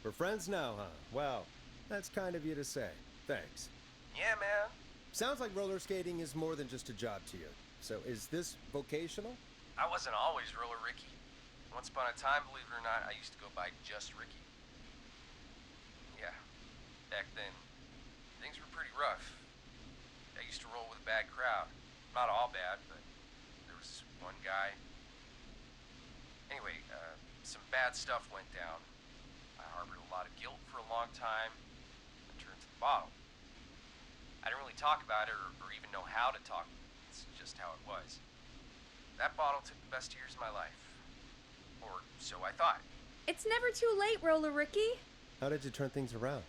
We're friends now, huh? Well, that's kind of you to say. Thanks. Yeah, man. Sounds like roller skating is more than just a job to you. So is this vocational? I wasn't always Roller Ricky. Once upon a time, believe it or not, I used to go by just Ricky. Yeah, back then, things were pretty rough. I used to roll with a bad crowd. Not all bad, but there was one guy. Anyway, some bad stuff went down. I harbored a lot of guilt for a long time and turned to the bottle. I didn't really talk about it or even know how to talk. It's just how it was. That bottle took the best years of my life. Or so I thought. It's never too late, Roller Ricky. How did you turn things around?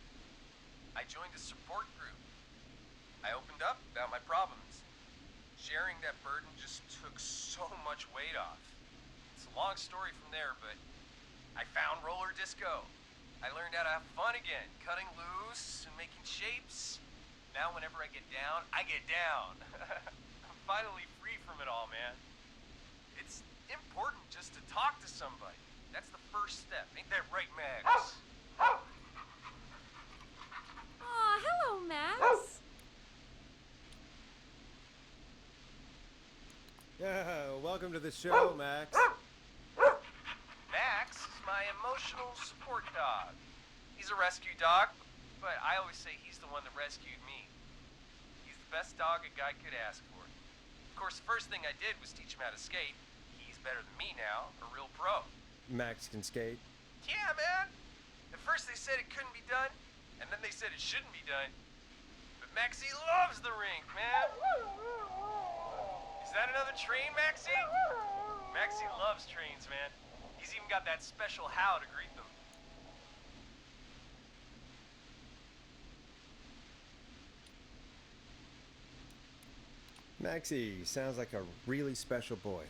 I joined a support group. I opened up about my problems. sharing that burden just took so much weight off. It's a long story from there, but I found roller disco. I learned how to have fun again, cutting loose and making shapes. Now whenever I get down, I get down. I'm finally free from it all, man. It's important just to talk to somebody. That's the first step. Ain't that right, Max? Aw, hello, Max. Yeah, welcome to the show, Max. Max is my emotional support dog. He's a rescue dog, but I always say he's the one that rescued me. He's the best dog a guy could ask for. Of course, the first thing I did was teach him how to skate. He's better than me now, a real pro. Max can skate. Yeah, man. At first they said it couldn't be done, and then they said it shouldn't be done. But Maxie loves the rink, man. Is that another train, Maxie? Maxie loves trains, man. He's even got that special how to greet them. Maxie sounds like a really special boy.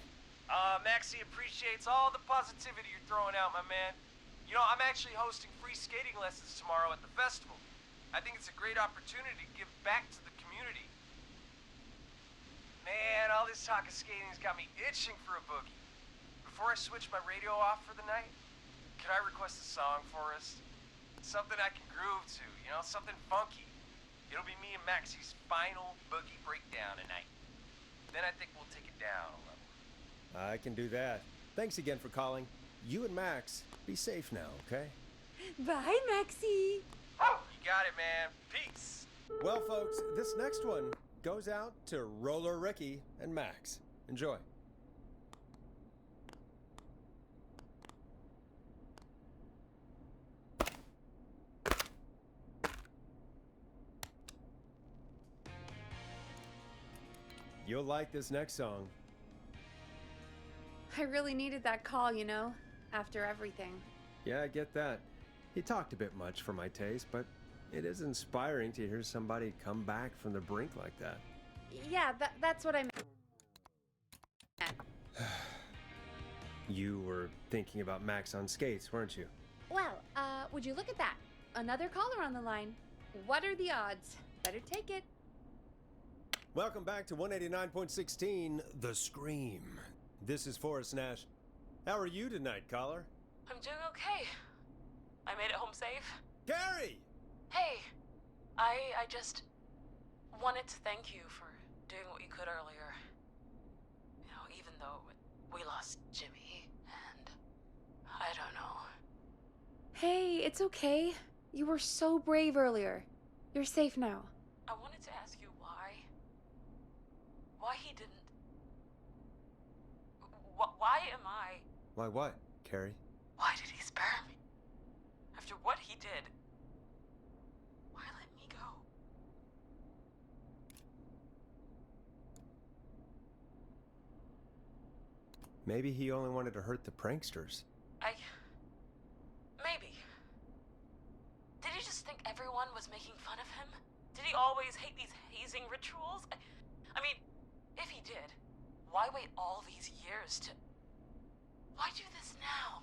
Maxie appreciates all the positivity you're throwing out, my man. You know, I'm actually hosting free skating lessons tomorrow at the festival. I think it's a great opportunity to give back to the community. Man, all this talk of skating's got me itching for a boogie. Before I switch my radio off for the night, could I request a song for us? Something I can groove to, you know, something funky. It'll be me and Maxie's final boogie breakdown tonight. Then I think we'll take it down a level. I can do that. Thanks again for calling. You and Max, be safe now, okay? Bye, Maxie. You got it, man. Peace. Well, folks, this next one goes out to Roller Ricky and Max. Enjoy. You'll like this next song. I really needed that call, you know, after everything. Yeah, I get that. He talked a bit much for my taste, but it is inspiring to hear somebody come back from the brink like that. Yeah, that's what I meant. You were thinking about Max on skates, weren't you? Well, would you look at that? Another caller on the line. What are the odds? Better take it. Welcome back to 189.16, The Scream. This is Forrest Nash. How are you tonight, caller? I'm doing okay. I made it home safe. Gary! Hey, I just wanted to thank you for doing what you could earlier. You know, even though we lost Jimmy, and I don't know. Hey, it's okay. You were so brave earlier. You're safe now. I wanted to ask you why he didn't. Why am I? Why what, Carrie? Why did he spare me? After what he did, why let me go? Maybe he only wanted to hurt the pranksters. Maybe. Did he just think everyone was making fun of him? Did he always hate these hazing rituals? I mean, if he did, why wait all these years to... Why do this now?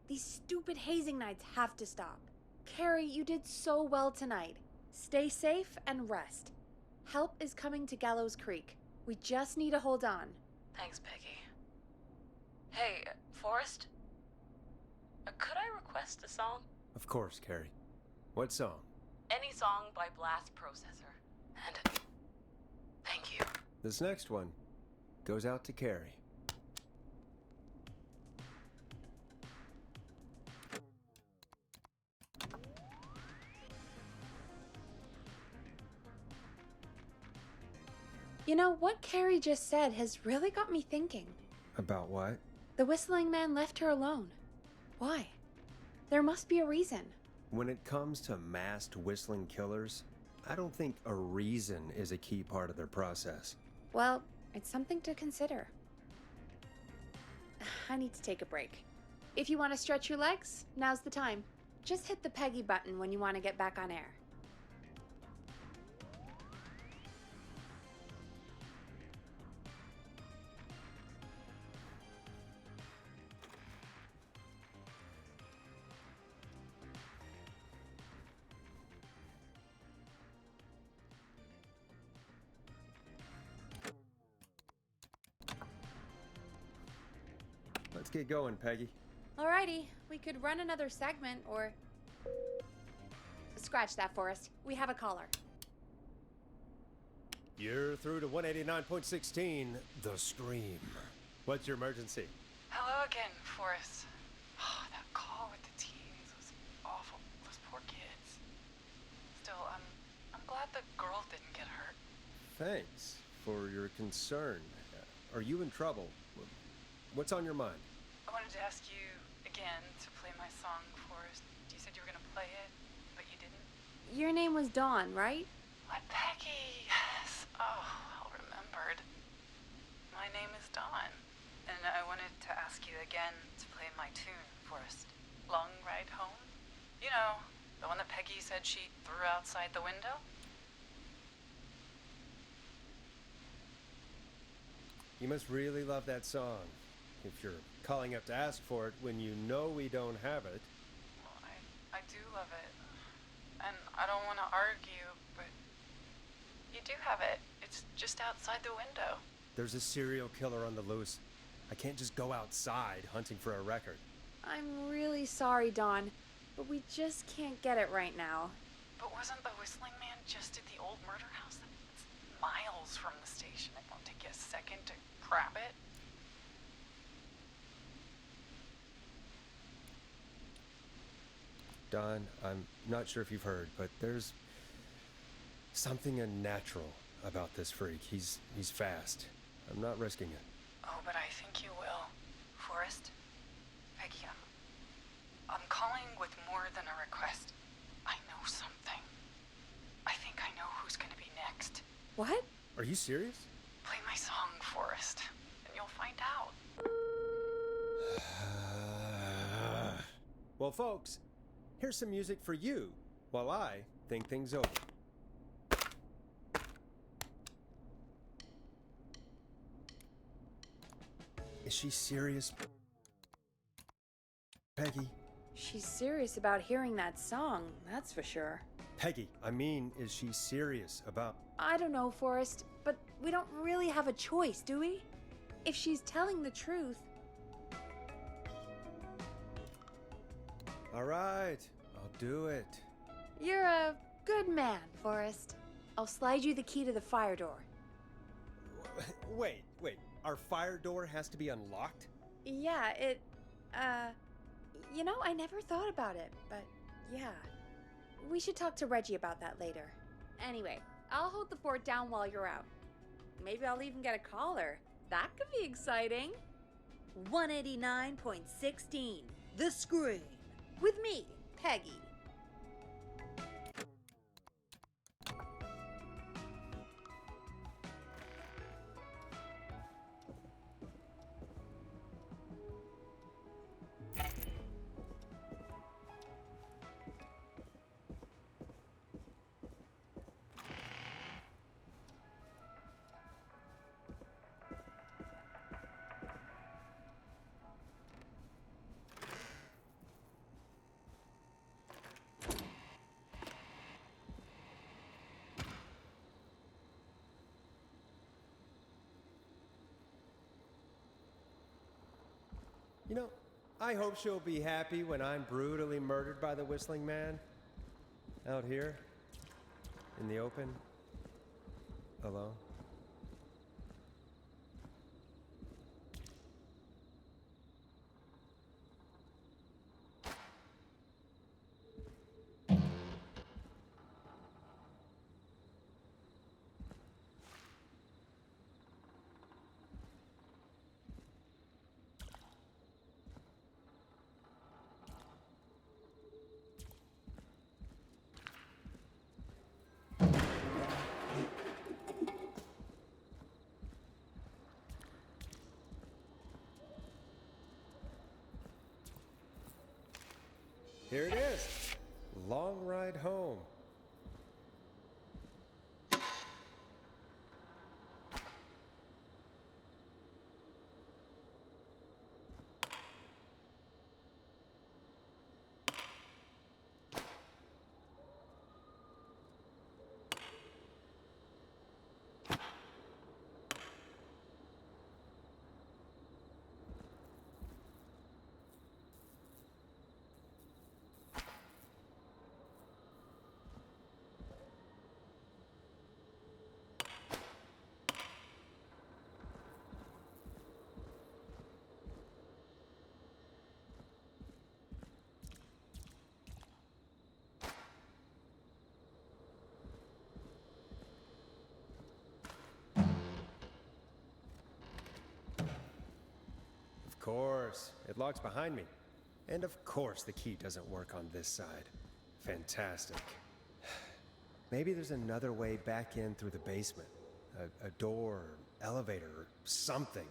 These stupid hazing nights have to stop. Carrie, you did so well tonight. Stay safe and rest. Help is coming to Gallows Creek. We just need to hold on. Thanks, Peggy. Hey, Forrest? Could I request a song? Of course, Carrie. What song? Any song by Blast Processor. And thank you. This next one goes out to Carrie. You know, what Carrie just said has really got me thinking. About what? The Whistling Man left her alone. Why? There must be a reason. When it comes to masked whistling killers, I don't think a reason is a key part of their process. Well, it's something to consider. I need to take a break. If you want to stretch your legs, now's the time. Just hit the Peggy button when you want to get back on air. get going, Peggy. Alrighty, we could run another segment or... Scratch that, Forrest. We have a caller. You're through to 189.16, The Scream. What's your emergency? Hello again, Forrest. Oh, that call with the teens was awful. Those poor kids. Still, I'm glad the girl didn't get hurt. Thanks for your concern. Are you in trouble? What's on your mind? I wanted to ask you again to play my song, Forrest. You said you were gonna play it, but you didn't. Your name was Dawn, right? What, Peggy? Yes. Oh, well remembered. My name is Dawn, and I wanted to ask you again to play my tune, Forrest. Long Ride Home? You know, the one that Peggy said she threw outside the window? You must really love that song. If you're calling up to ask for it when you know we don't have it. Well, I do love it. And I don't want to argue, but you do have it. It's just outside the window. There's a serial killer on the loose. I can't just go outside hunting for a record. I'm really sorry, Dawn, but we just can't get it right now. But wasn't the Whistling Man just at the old murder house? It's miles from the station. It won't take you a second to grab it. Don, I'm not sure if you've heard, but there's something unnatural about this freak. He's fast. I'm not risking it. Oh, but I think you will. Forrest? Peggy, I'm calling with more than a request. I know something. I think I know who's gonna be next. What? Are you serious? Play my song, Forrest, and you'll find out. Well, folks, here's some music for you while I think things over. Is she serious, Peggy? She's serious about hearing that song, that's for sure. Peggy, I mean, is she serious about... I don't know, Forrest, but we don't really have a choice, do we? If she's telling the truth... All right, I'll do it. You're a good man, Forrest. I'll slide you the key to the fire door. Wait. Our fire door has to be unlocked? Yeah, you know, I never thought about it, but yeah. We should talk to Reggie about that later. Anyway, I'll hold the fort down while you're out. Maybe I'll even get a caller. That could be exciting. 189.16, The Scream. With me, Peggy. You know, I hope she'll be happy when I'm brutally murdered by the Whistling Man. Out here, in the open, alone. Here it is. Long Ride Home. course. It locks behind me. And of course the key doesn't work on this side. Fantastic. Maybe there's another way back in through the basement. A door, elevator, or something.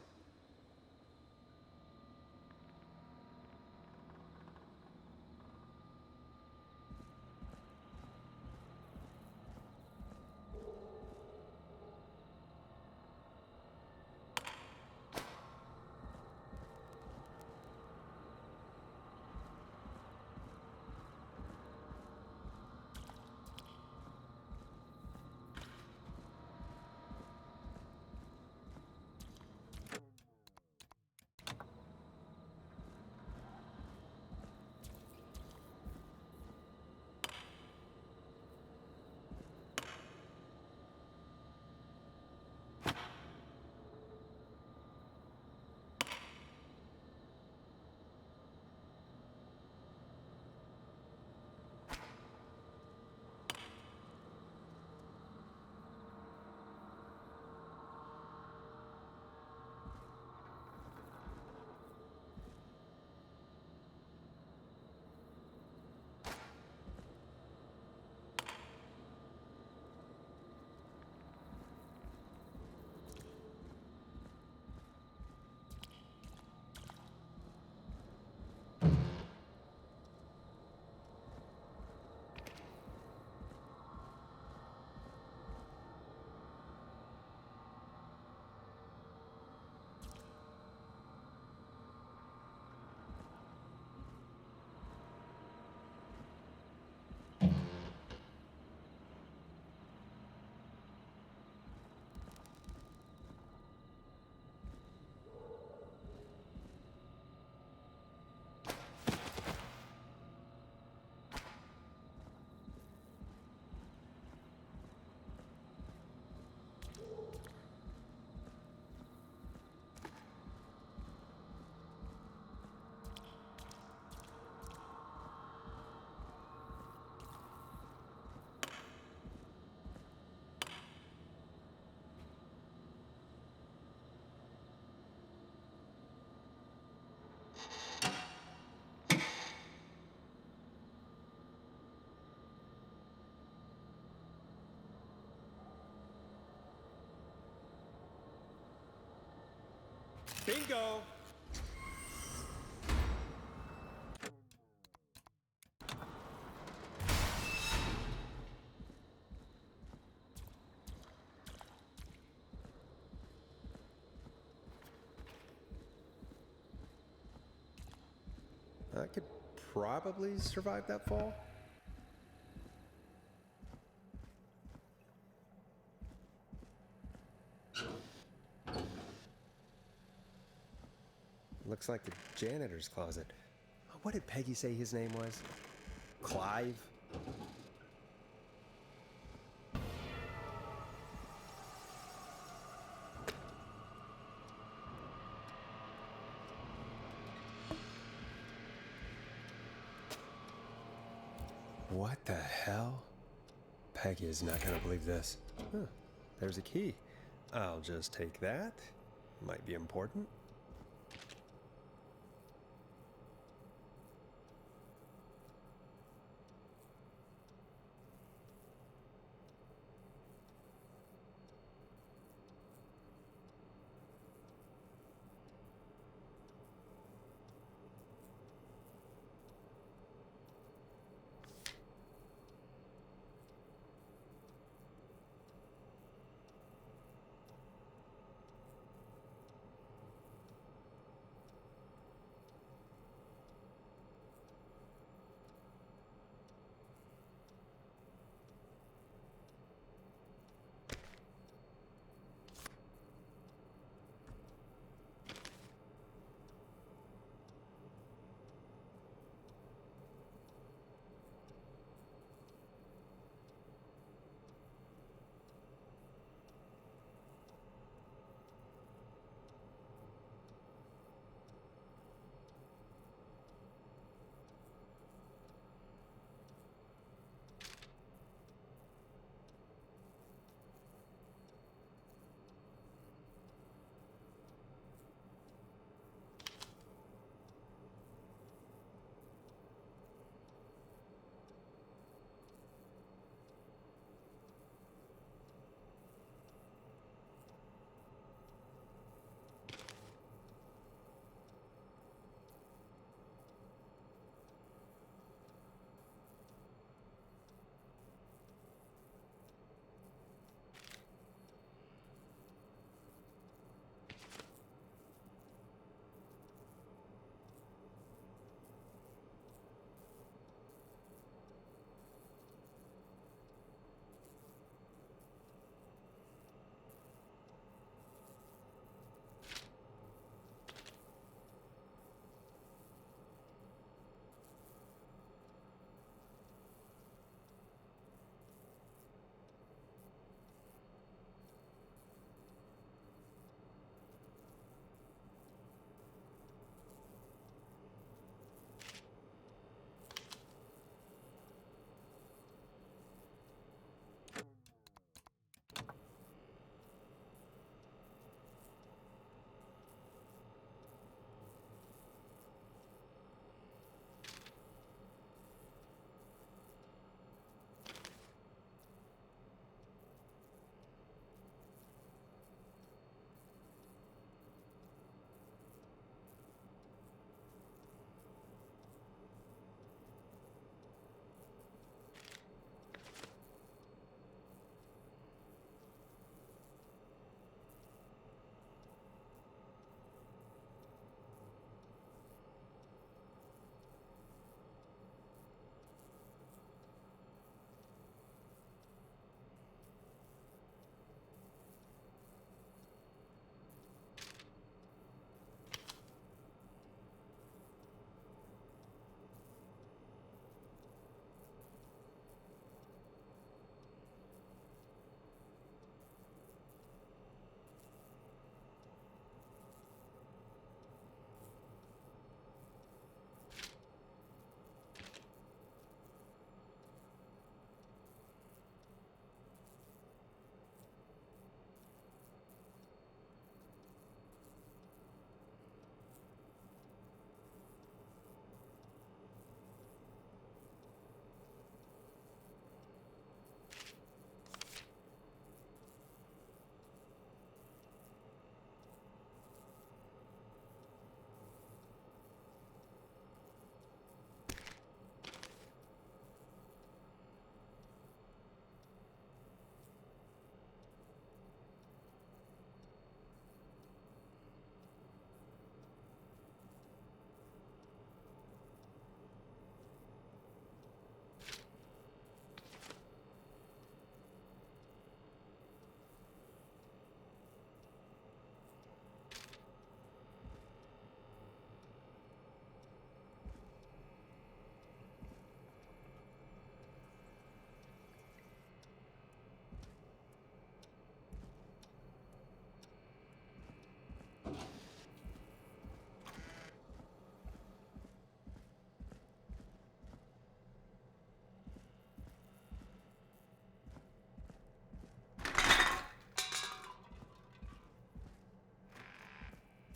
Bingo! I could probably survive that fall. Looks like the janitor's closet. What did Peggy say his name was? Clive? What the hell? Peggy is not gonna believe this. Huh, there's a key. I'll just take that. Might be important.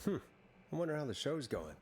I wonder how the show's going.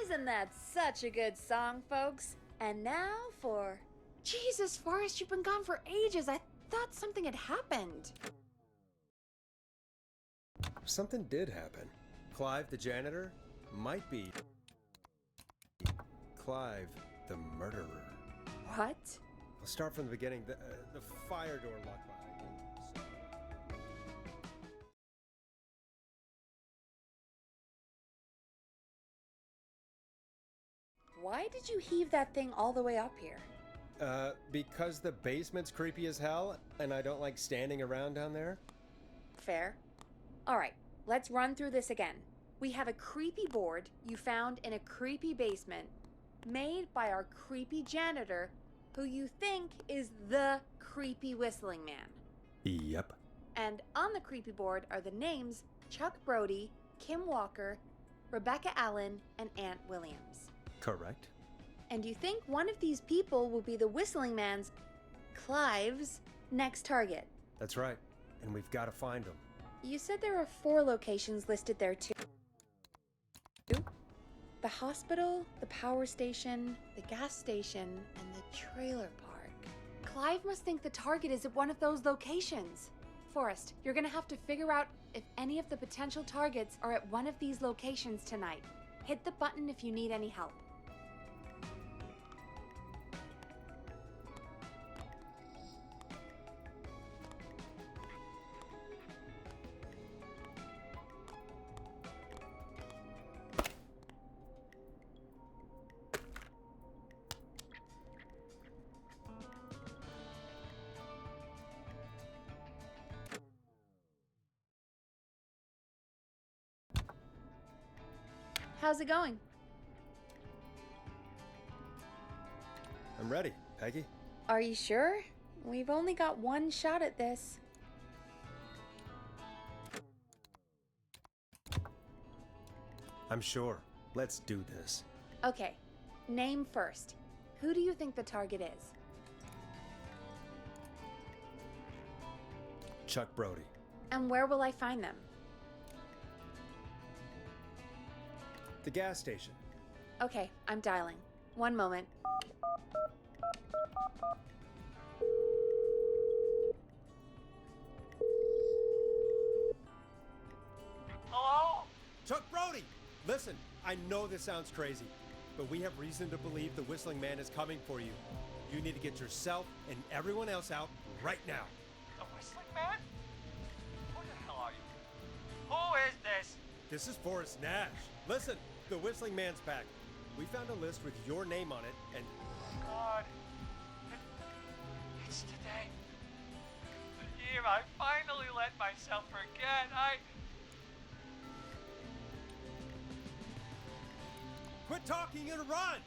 Isn't that such a good song, folks? And now for... Jesus, Forrest, you've been gone for ages. I thought something had happened. Something did happen. Clive, the janitor, might be Clive, the murderer. What? I'll start from the beginning. The fire door locked behind me. Why did you heave that thing all the way up here? Because the basement's creepy as hell, and I don't like standing around down there. Fair. All right, let's run through this again. We have a creepy board you found in a creepy basement, made by our creepy janitor, who you think is the creepy whistling man. Yep. And on the creepy board are the names Chuck Brody, Kim Walker, Rebecca Allen, and Aunt Williams. Correct. And you think one of these people will be the whistling man's, Clive's, next target. That's right. And we've got to find him. You said there are 4 locations listed there too. The hospital, the power station, the gas station, and the trailer park. Clive must think the target is at one of those locations. Forrest, you're gonna have to figure out if any of the potential targets are at one of these locations tonight. Hit the button if you need any help. How's it going? I'm ready, Peggy. Are you sure? We've only got one shot at this. I'm sure. Let's do this. Okay, name first. Who do you think the target is? Chuck Brody. And where will I find them? The gas station. Okay, I'm dialing. One moment. Hello? Chuck Brody! Listen, I know this sounds crazy, but we have reason to believe the Whistling Man is coming for you. You need to get yourself and everyone else out right now. The Whistling Man? Who the hell are you? Who is this? This is Forrest Nash. Listen, the Whistling Man's back. We found a list with your name on it, and... God. It's today. The year I finally let myself forget. Quit talking and run!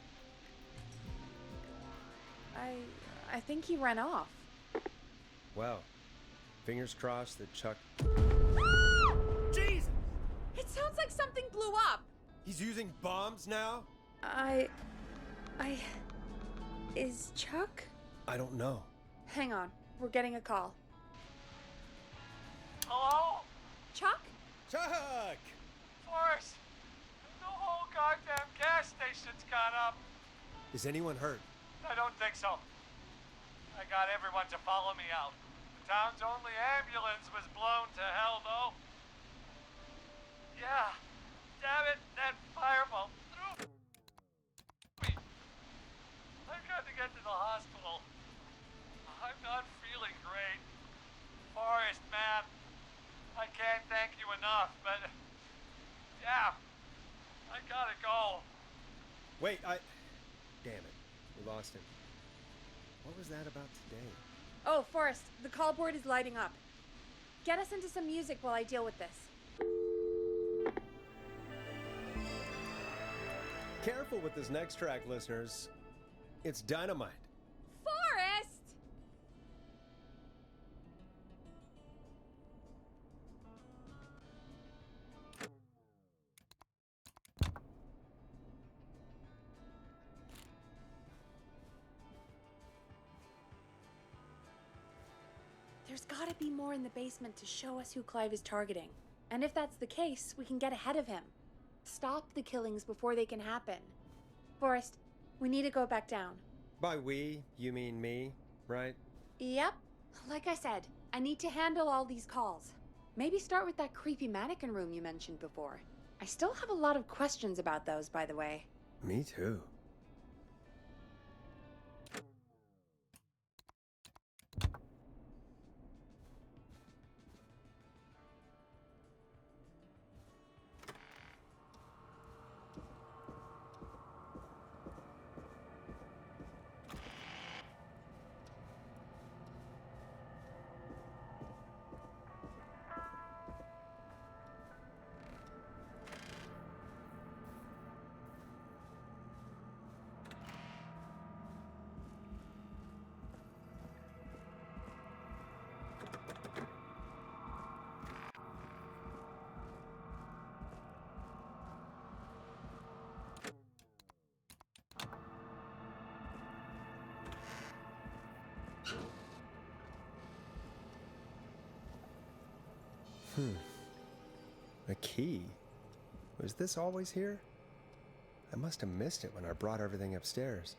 I think he ran off. Well, fingers crossed that Chuck... Jesus! It sounds like something blew up! He's using bombs now? Is Chuck? I don't know. Hang on, we're getting a call. Hello? Chuck? Chuck! Forrest! The whole goddamn gas station's gone up. Is anyone hurt? I don't think so. I got everyone to follow me out. The town's only ambulance was blown to hell, though. Yeah. Damn it, that fireball threw me. I've got to get to the hospital. I'm not feeling great. Forrest, man, I can't thank you enough, but... yeah, I gotta go. Austin. What was that about today? Oh, Forrest, the call board is lighting up. Get us into some music while I deal with this. Careful with this next track, listeners. It's dynamite. Forrest! There's gotta be more in the basement to show us who Clive is targeting. And if that's the case, we can get ahead of him. Stop the killings before they can happen. Forrest, we need to go back down. By we, you mean me, right? Yep. Like I said, I need to handle all these calls. Maybe start with that creepy mannequin room you mentioned before. I still have a lot of questions about those, by the way. Me too. A key? Was this always here? I must have missed it when I brought everything upstairs.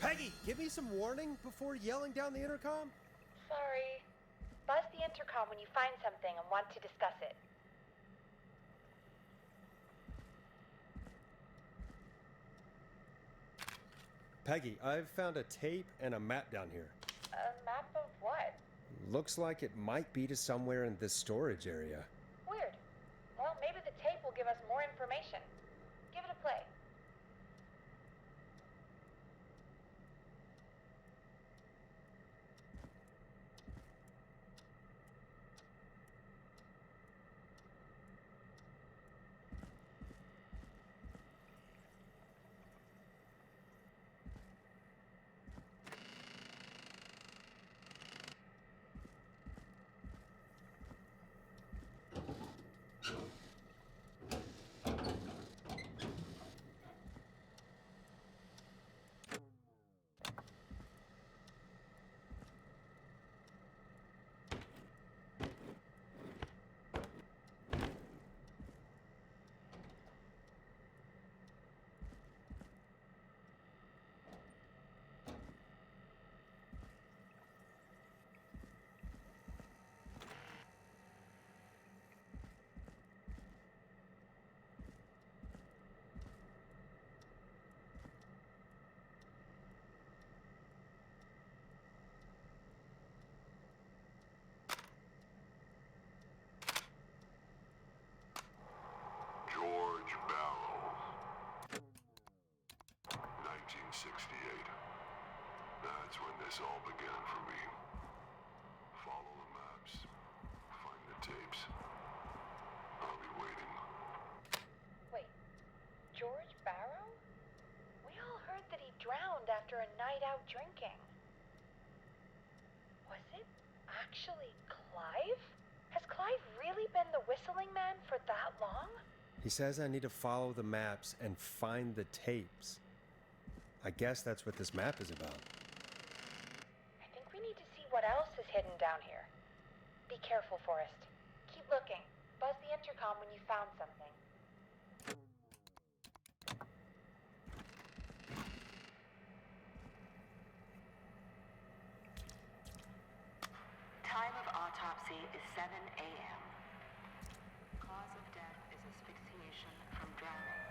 Peggy, give me some warning before yelling down the intercom. Sorry. Buzz the intercom when you find something and want to discuss it. Peggy, I've found a tape and a map down here. A map of what? Looks like it might be to somewhere in this storage area. Weird. Well, maybe the tape will give us more information. Give it a play. 1968. That's when this all began for me. Follow the maps. Find the tapes. I'll be waiting. Wait, George Barrow? We all heard that he drowned after a night out drinking. Was it actually Clive? Has Clive really been the whistling man for that long? He says I need to follow the maps and find the tapes. I guess that's what this map is about. I think we need to see what else is hidden down here. Be careful, Forrest. Keep looking. Buzz the intercom when you found something. Time of autopsy is 7 a.m. Cause of death is asphyxiation from drowning.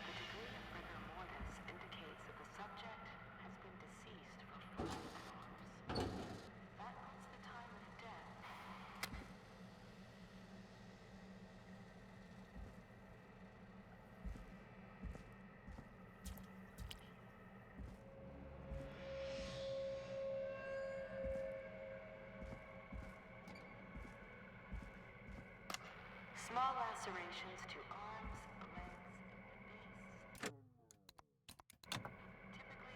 The degree of rigor mortis indicates that the subject has been deceased for 5 hours. That puts the time of death. Small lacerations to arms, legs, and face. Typically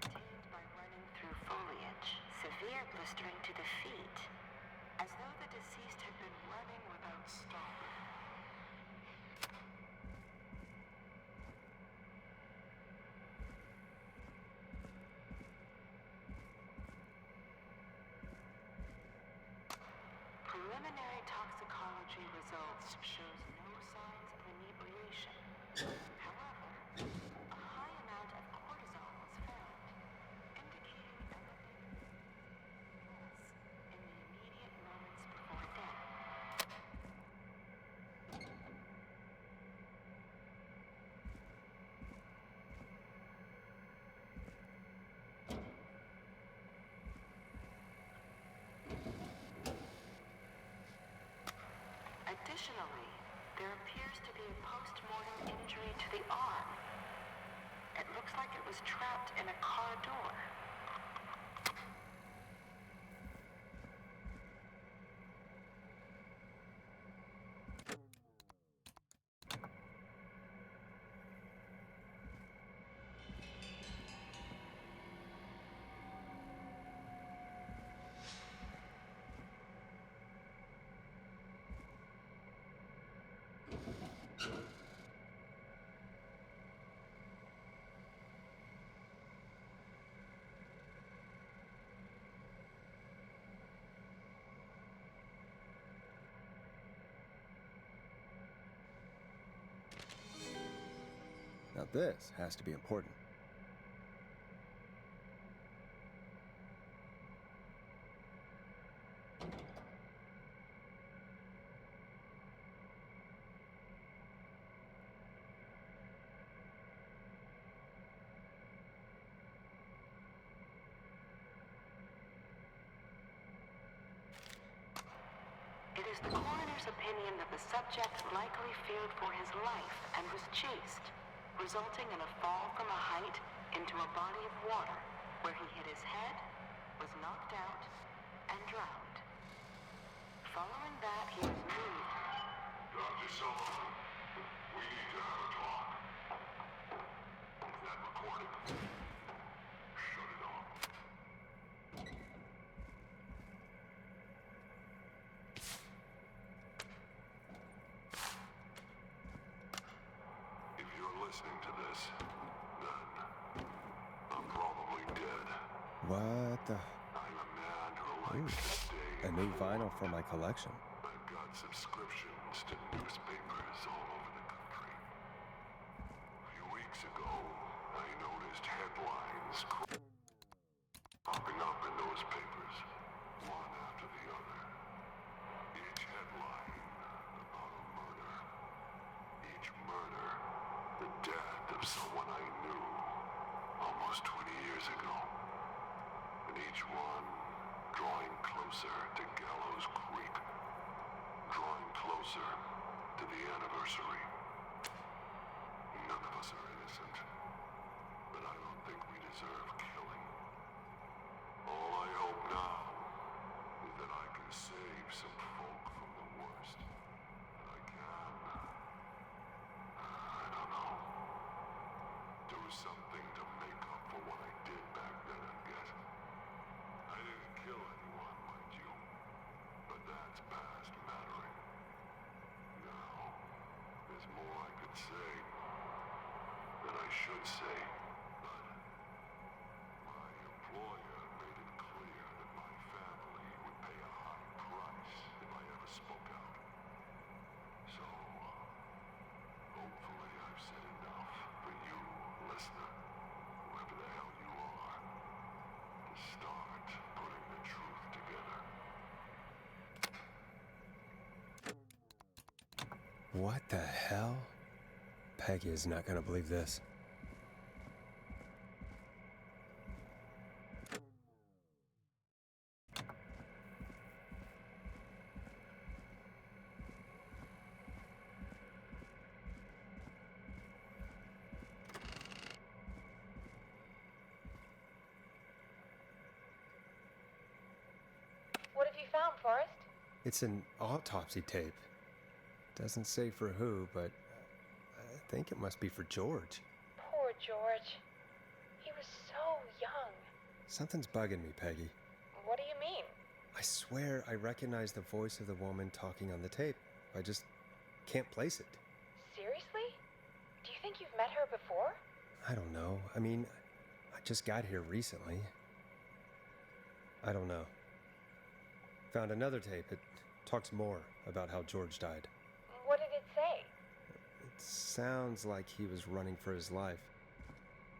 obtained by running through foliage. Severe blistering to the feet, as though the deceased had been running without stopping. Preliminary toxicology results shows no signs of inebriation. However, a high amount of cortisol was found, indicating elevated stress in the immediate moments before death. Additionally, there appears to be a post-mortem injury to the arm. It looks like it was trapped in a car door. Now this has to be important. It is the coroner's opinion that the subject likely feared for his life and was chased, resulting in a fall from a height into a body of water, where he hit his head, was knocked out, and drowned. Following that, he was moved. Dr. Sullivan, we need to have a talk. Is that recorded? Shut it off. If you're listening to this, then I'm probably dead. What the? I'm a man who likes to stay. A new vinyl for my collection. I've got subscriptions to newspapers all over the country. A few weeks ago, I noticed headlines popping up in those papers, one after the other. Each headline about a murder. Each murder, the death of someone I knew almost 20 years ago. And each one drawing closer to Gallows Creek, drawing closer to the anniversary. No, something to make up for what I did back then, I guess. I didn't kill anyone, mind you. But that's past mattering. Now, there's more I could say. Than I should say. But my employer made it clear that my family would pay a high price if I ever spoke out. So, hopefully I've said enough for you, listener, whoever the hell you are, to start putting the truth together. What the hell? Peggy is not gonna believe this. What have you found, Forrest? It's an autopsy tape. Doesn't say for who, but I think it must be for George. Poor George. He was so young. Something's bugging me, Peggy. What do you mean? I swear I recognize the voice of the woman talking on the tape. I just can't place it. Seriously? Do you think you've met her before? I don't know. I mean, I just got here recently. I don't know. Found another tape. It talks more about how George died. What did it say? It sounds like he was running for his life.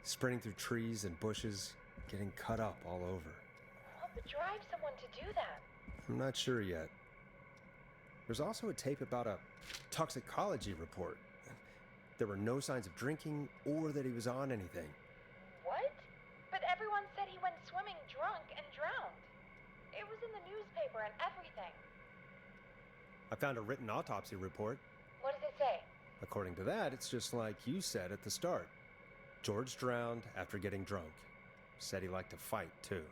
Sprinting through trees and bushes, getting cut up all over. What would drive someone to do that? I'm not sure yet. There's also a tape about a toxicology report. There were no signs of drinking or that he was on anything. What? But everyone said he went swimming drunk and drowned. It was in the newspaper and everything. I found a written autopsy report. What does it say? According to that, it's just like you said at the start. George drowned after getting drunk. Said he liked to fight, too.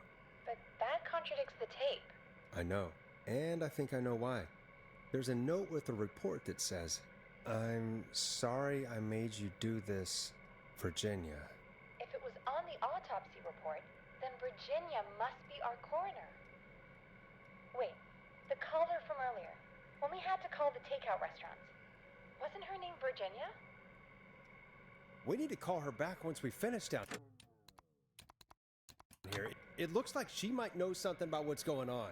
But that contradicts the tape. I know. And I think I know why. There's a note with the report that says, "I'm sorry I made you do this, Virginia." If it was on the autopsy report, then Virginia must be our coroner. Wait, the caller from earlier, when we had to call the takeout restaurants, wasn't her name Virginia? We need to call her back once we finish down here. It looks like she might know something about what's going on.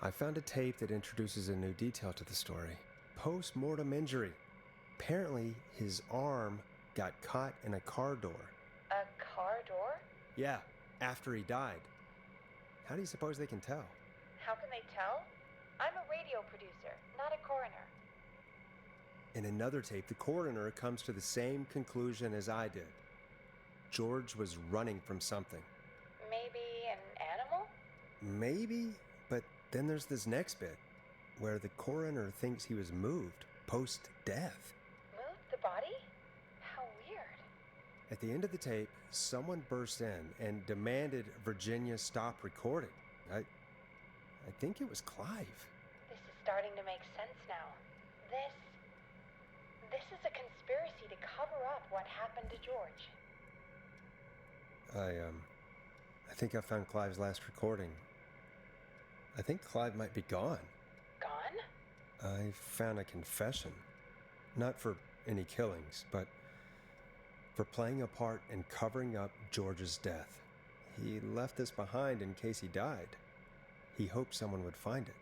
I found a tape that introduces a new detail to the story. Post-mortem injury. Apparently, his arm got caught in a car door. A car door? Yeah, after he died. How do you suppose they can tell? How can they tell? I'm a radio producer, not a coroner. In another tape, the coroner comes to the same conclusion as I did. George was running from something. Maybe an animal? Maybe, but then there's this next bit, where the coroner thinks he was moved post-death. Moved the body? How weird. At the end of the tape, someone burst in and demanded Virginia stop recording. I think it was Clive. This is starting to make sense now. This is a conspiracy to cover up what happened to George. I think I found Clive's last recording. I think Clive might be gone. Gone? I found a confession. Not for any killings, but for playing a part in covering up George's death. He left this behind in case he died. He hoped someone would find it.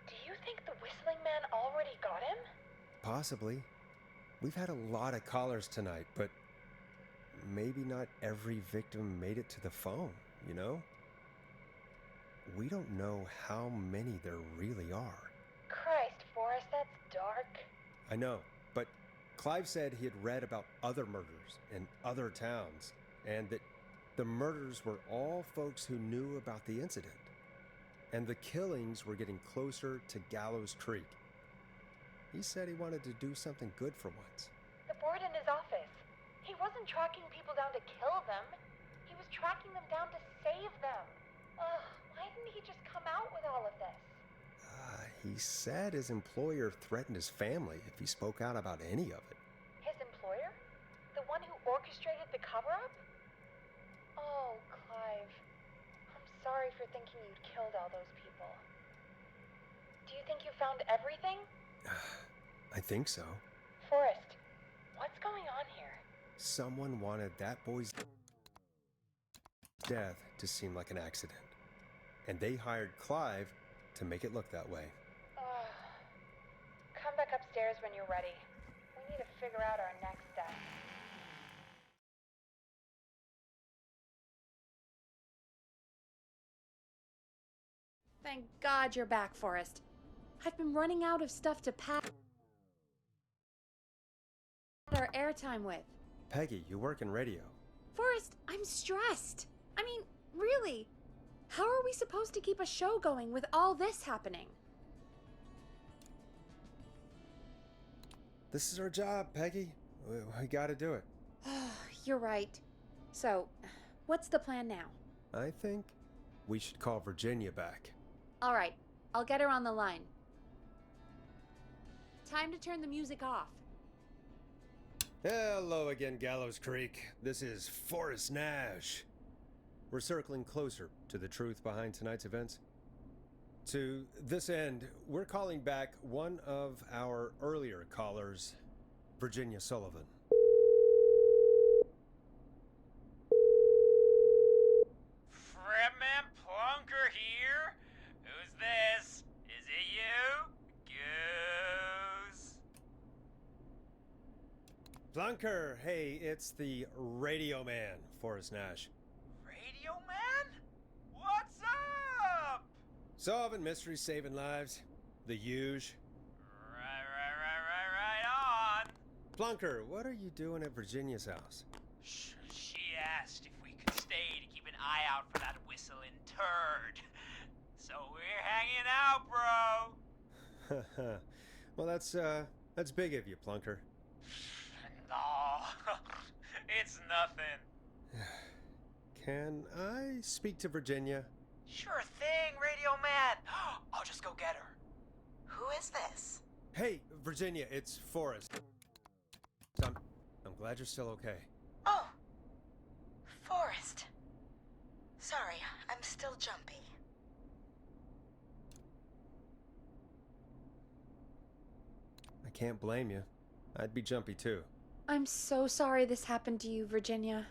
Do you think the Whistling Man already got him? Possibly. We've had a lot of callers tonight, but maybe not every victim made it to the phone, you know? We don't know how many there really are. Christ, Forrest, that's dark. I know, but Clive said he had read about other murders in other towns, and that the murders were all folks who knew about the incident. And the killings were getting closer to Gallows Creek. He said he wanted to do something good for once. The board in his office. He wasn't tracking people down to kill them. He was tracking them down to save them. Ugh, why didn't he just come out with all of this? He said his employer threatened his family if he spoke out about any of it. His employer? orchestrated the cover-up? Oh, Clive. I'm sorry for thinking you'd killed all those people. Do you think you found everything? I think so. Forrest, what's going on here? Someone wanted that boy's death to seem like an accident. And they hired Clive to make it look that way. Come back upstairs when you're ready. We need to figure out our next step. Thank God you're back, Forrest. I've been running out of stuff to pack our airtime with. Peggy, you work in radio. Forrest, I'm stressed. I mean, really. How are we supposed to keep a show going with all this happening? This is our job, Peggy. We gotta do it. You're right. So, what's the plan now? I think we should call Virginia back. All right, I'll get her on the line. Time to turn the music off. Hello again, Gallows Creek. This is Forrest Nash. We're circling closer to the truth behind tonight's events. To this end, we're calling back one of our earlier callers, Virginia Sullivan. Fredman Plunker here? Who's this? Is it you? Goose? Plunker, hey, it's the Radio Man, Forrest Nash. Radio Man? What's up? Solving mysteries, saving lives. The huge. Right on. Plunker, what are you doing at Virginia's house? She asked if we could stay to keep an eye out for that whistling turd. So we're hanging out, bro. Well, that's big of you, Plunker. No, it's nothing. Can I speak to Virginia? Sure thing, Radio Man. I'll just go get her. Who is this? Hey, Virginia, it's Forrest. I'm glad you're still okay. Oh, Forrest. Sorry, I'm still jumpy. I can't blame you. I'd be jumpy too. I'm so sorry this happened to you, Virginia.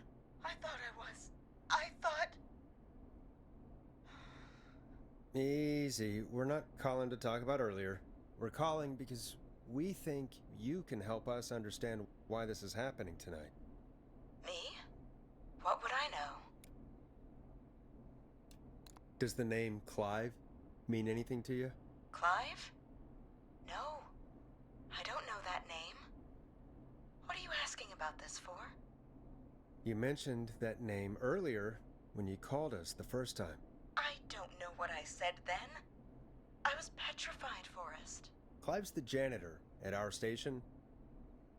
I thought I was. I thought... Easy. We're not calling to talk about earlier. We're calling because we think you can help us understand why this is happening tonight. Me? What would I know? Does the name Clive mean anything to you? Clive? No. I don't know that name. What are you asking about this for? You mentioned that name earlier when you called us the first time. I don't know what I said then. I was petrified, Forrest. Clive's the janitor at our station,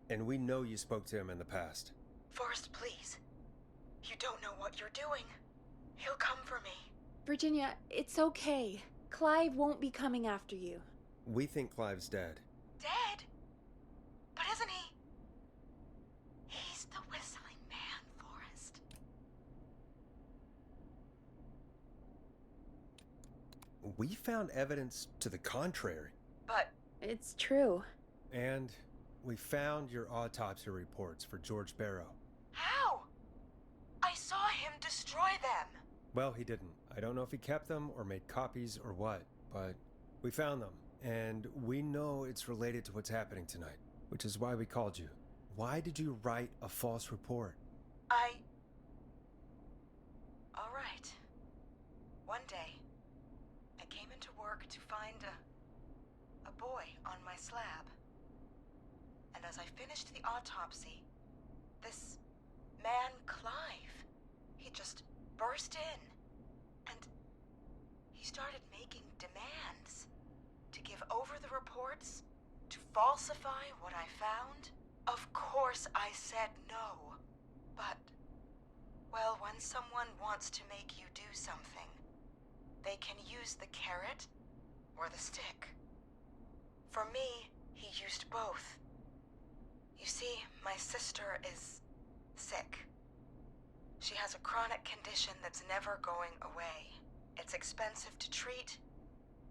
and we know you spoke to him in the past. Forrest, please. You don't know what you're doing. He'll come for me. Virginia, it's okay. Clive won't be coming after you. We think Clive's dead. Dead? But isn't he? He's the whistling man, Forrest. We found evidence to the contrary. But... It's true. And we found your autopsy reports for George Barrow. How? I saw him destroy them. Well, he didn't. I don't know if he kept them or made copies or what, but we found them. And we know it's related to what's happening tonight, which is why we called you. Why did you write a false report? All right. One day, I came into work to find a boy on my slab. And as I finished the autopsy, this man, Clive, he just burst in. And he started making demands to give over the reports, to falsify what I found. Of course I said no. But, well, when someone wants to make you do something, they can use the carrot or the stick. For me, he used both. You see, my sister is sick. She has a chronic condition that's never going away. It's expensive to treat,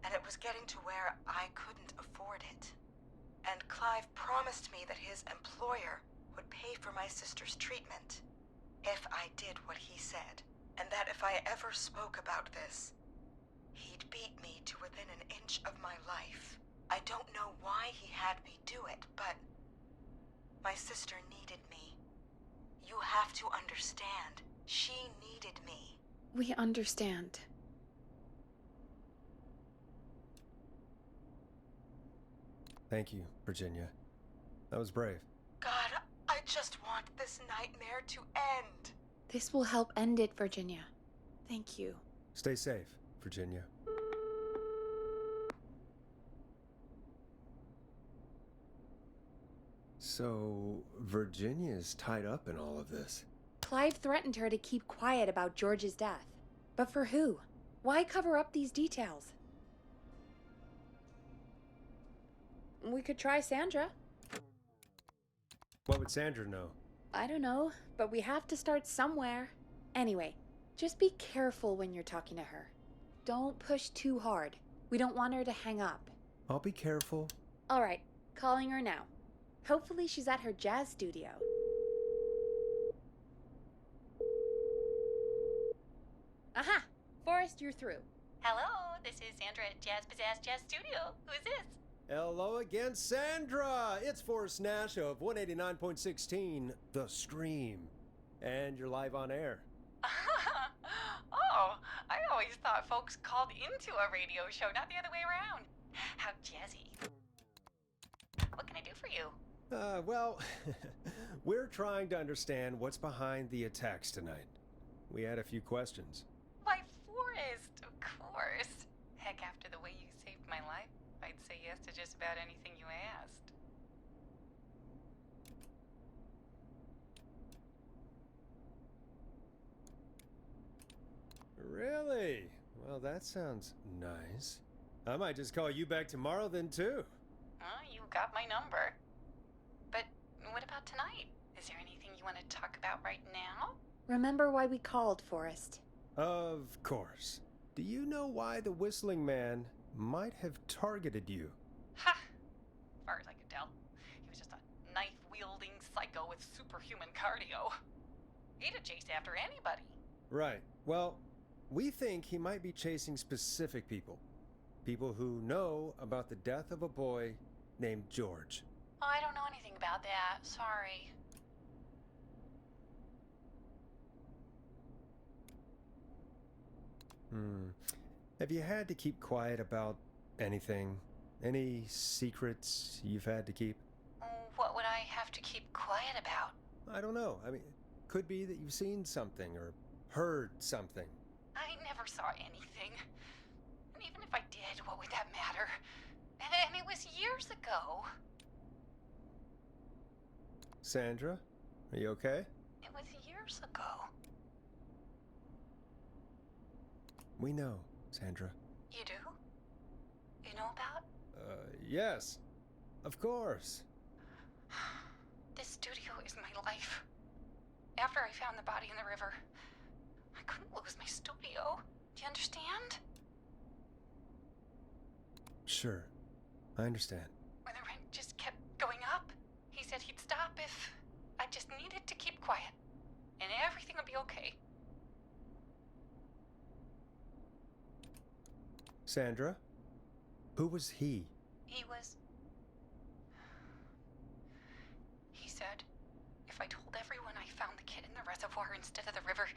and it was getting to where I couldn't afford it. And Clive promised me that his employer would pay for my sister's treatment if I did what he said, and that if I ever spoke about this, he'd beat me to within an inch of my life. I don't know why he had me do it, but my sister needed me. You have to understand. She needed me. We understand. Thank you, Virginia. That was brave. God, I just want this nightmare to end. This will help end it, Virginia. Thank you. Stay safe, Virginia. So, Virginia's tied up in all of this. Clive threatened her to keep quiet about George's death. But for who? Why cover up these details? We could try Sandra. What would Sandra know? I don't know, but we have to start somewhere. Anyway, just be careful when you're talking to her. Don't push too hard. We don't want her to hang up. I'll be careful. All right, calling her now. Hopefully she's at her jazz studio. Aha! Forrest, you're through. Hello, this is Sandra at Jazz Pizzazz Jazz Studio. Who is this? Hello again, Sandra! It's Forrest Nash of 189.16, The Scream. And you're live on air. Oh, I always thought folks called into a radio show, not the other way around. How jazzy. What can I do for you? Well, we're trying to understand what's behind the attacks tonight. We had a few questions. Why, Forrest, of course. Heck, after the way you saved my life, I'd say yes to just about anything you asked. Really? Well, that sounds nice. I might just call you back tomorrow then, too. You got my number. But what about tonight? Is there anything you want to talk about right now? Remember why we called, Forrest? Of course. Do you know why the Whistling Man might have targeted you? Ha! As far as I could tell, he was just a knife-wielding psycho with superhuman cardio. He'd have chased after anybody. Right. Well, we think he might be chasing specific people. People who know about the death of a boy named George. Oh, I don't know anything about that. Sorry. Have you had to keep quiet about anything? Any secrets you've had to keep? What would I have to keep quiet about? I don't know. I mean, could be that you've seen something or heard something. I never saw anything. And even if I did, what would that matter? And it was years ago. Sandra, are you okay? It was years ago. We know, Sandra. You do? You know about? Yes. Of course. This studio is my life. After I found the body in the river, I couldn't lose my studio. Do you understand? Sure. I understand. When the rent just kept going up, he said he'd stop if I just needed to keep quiet. And everything would be okay. Sandra? Who was he? He said, if I told everyone I found the kid in the reservoir instead of the river,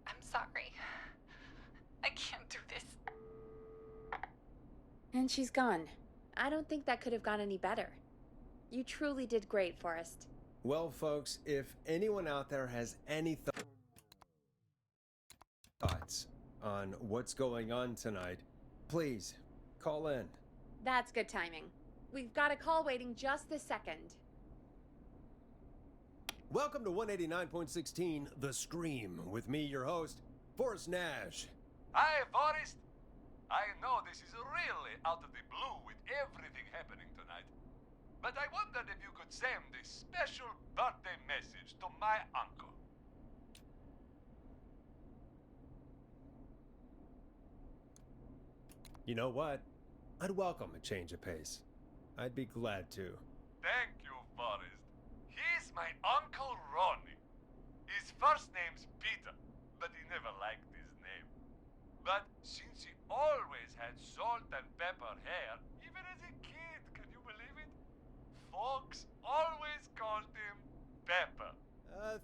I'm sorry. I can't do this. And she's gone. I don't think that could have gone any better. You truly did great, Forrest. Well, folks, if anyone out there has any thoughts on what's going on tonight, please call in. That's good timing. We've got a call waiting just this second. Welcome to 189.16 The Scream, with me, your host, Forrest Nash. Hi, Forrest. I know this is really out of the blue with everything happening tonight. but I wondered if you could send a special birthday message to my uncle. You know what? I'd welcome a change of pace. I'd be glad to. Thank you, Forrest. He's my Uncle Ronnie. His first name's Peter, but he never liked his name. But since he always had salt and pepper hair, even as a kid, can you believe it? Folks always called him Pepper.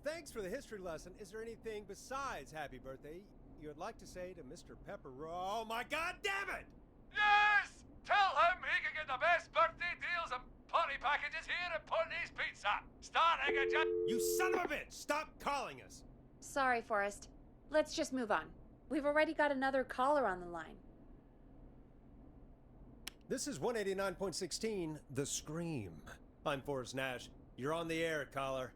Thanks for the history lesson. Is there anything besides happy birthday you would like to say to Mr. Pepper? Oh my god damn it! Yes! Tell him he can get the best birthday deals and party packages here at Putney's Pizza. Starting at You son of a bitch! Stop calling us! Sorry, Forrest. Let's just move on. We've already got another caller on the line. This is 189.16, The Scream. I'm Forrest Nash. You're on the air, caller.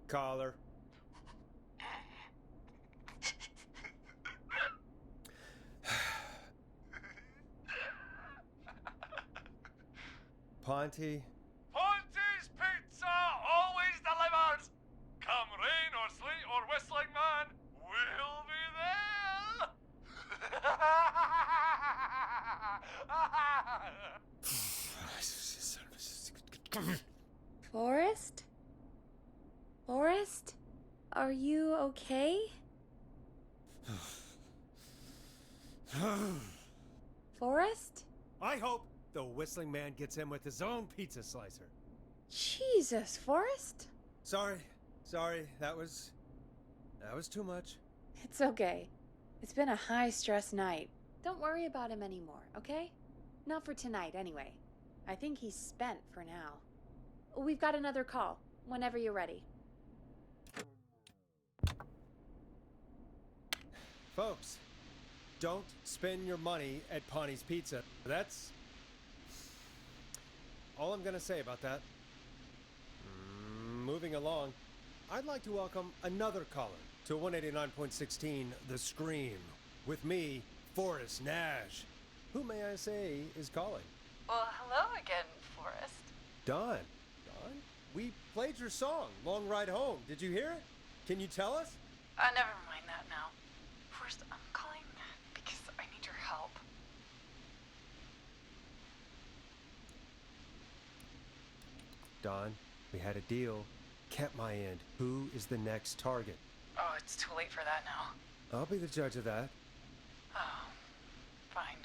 Caller. Ponty. Ponty's Pizza always delivers. Come rain or sleet or whistling man, we'll be there. Forrest? Forrest? Are you okay? Forrest? I hope the whistling man gets in with his own pizza slicer. Jesus, Forrest? Sorry, that was too much. It's okay. It's been a high-stress night. Don't worry about him anymore, okay? Not for tonight, anyway. I think he's spent for now. We've got another call, whenever you're ready. Folks, don't spend your money at Ponty's Pizza. That's all I'm gonna say about that. Moving along, I'd like to welcome another caller to 189.16 The Scream. With me, Forrest Nash. Who, may I say, is calling? Well, hello again, Forrest. Don. Don? We played your song, Long Ride Home. Did you hear it? Can you tell us? Never mind that now. First, I'm calling because I need your help. Don, we had a deal. Kept my end. Who is the next target? Oh, it's too late for that now. I'll be the judge of that. Oh, fine.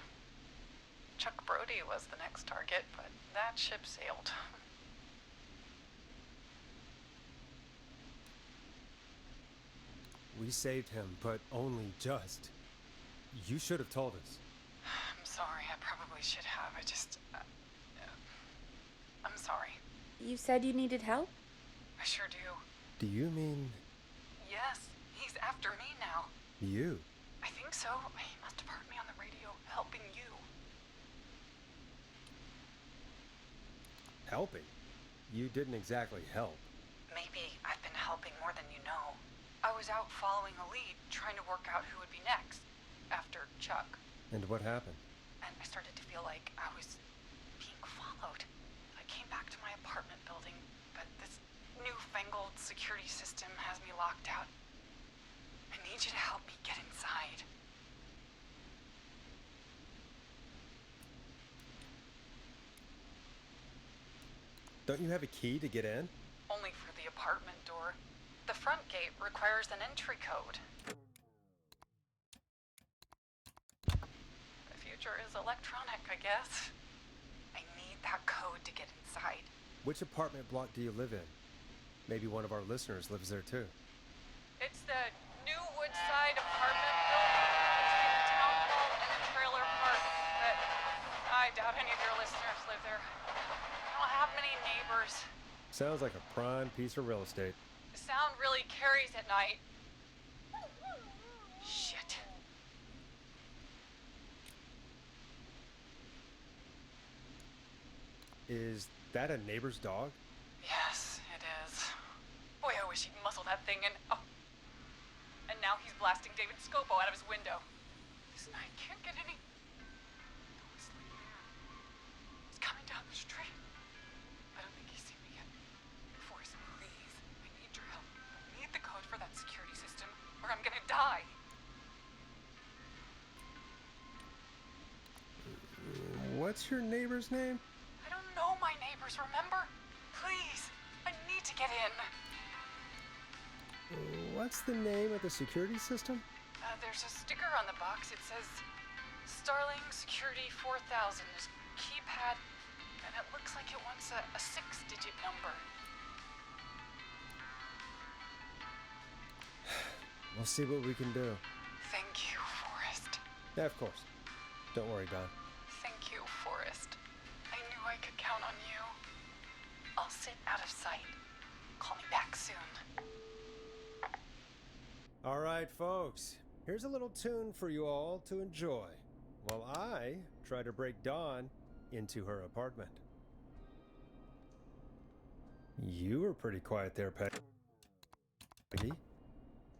Chuck Brody was the next target, but that ship sailed. We saved him, but only just. You should have told us. I'm sorry, I probably should have. I'm sorry. You said you needed help? I sure do. Do you mean... Yes, he's after me now. you? I think so. He must have heard me on the radio helping you. Helping? You didn't exactly help. Maybe I've been helping more than you know. I was out following a lead, trying to work out who would be next, after Chuck. And what happened? And I started to feel like I was being followed. I came back to my apartment building, but this newfangled security system has me locked out. I need you to help me get inside. Don't you have a key to get in? Only for the apartment door. The front gate requires an entry code. The future is electronic, I guess. I need that code to get inside. Which apartment block do you live in? Maybe one of our listeners lives there too. It's the New Woodside apartment building between the town hall and the trailer park. But I doubt any of your listeners live there. I don't have many neighbors. Sounds like a prime piece of real estate. The sound really carries at night. Shit. Is that a neighbor's dog? Yes, it is. Boy, I wish he'd muscle that thing in. Oh. And now he's blasting David Scopo out of his window. This night What's your neighbor's name? I don't know my neighbors, remember? Please, I need to get in. What's the name of the security system? There's a sticker on the box. It says Starling Security 4000. There's a keypad, and it looks like it wants a 6-digit number. We'll see what we can do. Thank you, Forrest. Yeah, of course. Don't worry, Don. Thank you, Forrest. I knew I could count on you. I'll sit out of sight. Call me back soon. All right, folks. Here's a little tune for you all to enjoy while I try to break Dawn into her apartment. You were pretty quiet there, Peggy.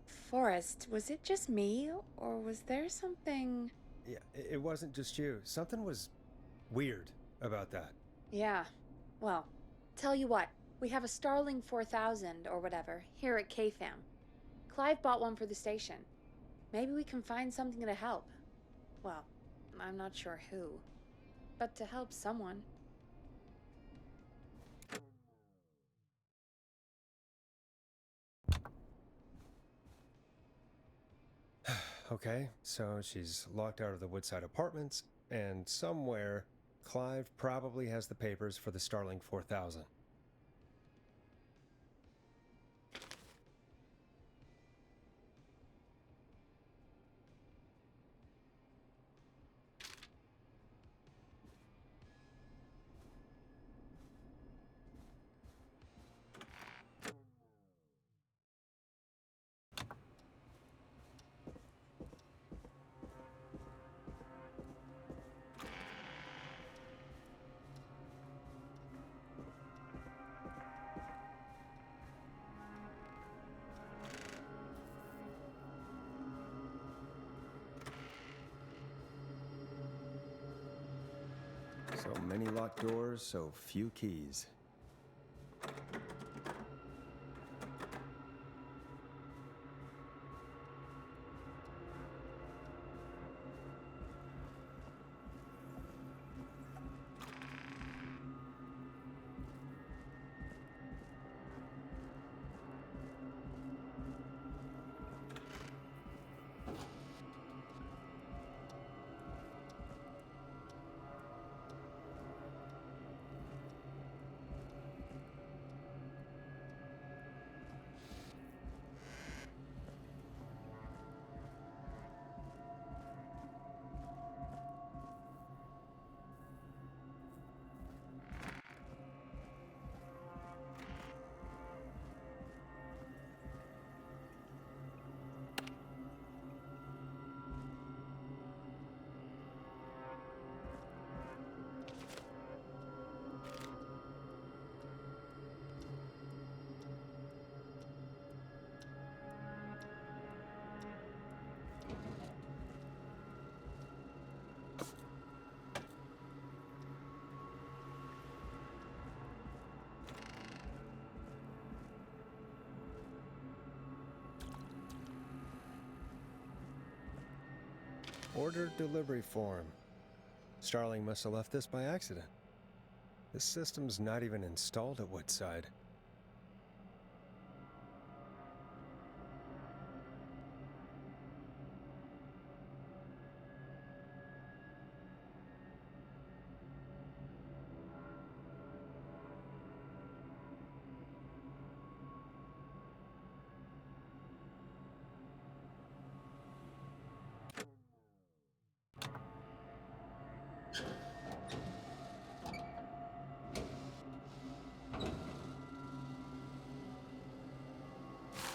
Forrest, was it just me, or was there something... Yeah, it wasn't just you. Something was weird about that. Yeah. Well, tell you what. We have a Starling 4000, or whatever, here at KFAM. Clive bought one for the station. Maybe we can find something to help. Well, I'm not sure who. But to help someone. Okay, so she's locked out of the Woodside Apartments, and somewhere, Clive probably has the papers for the Starling 4000. So many locked doors, so few keys. Order delivery form. Starling must have left this by accident. This system's not even installed at Woodside.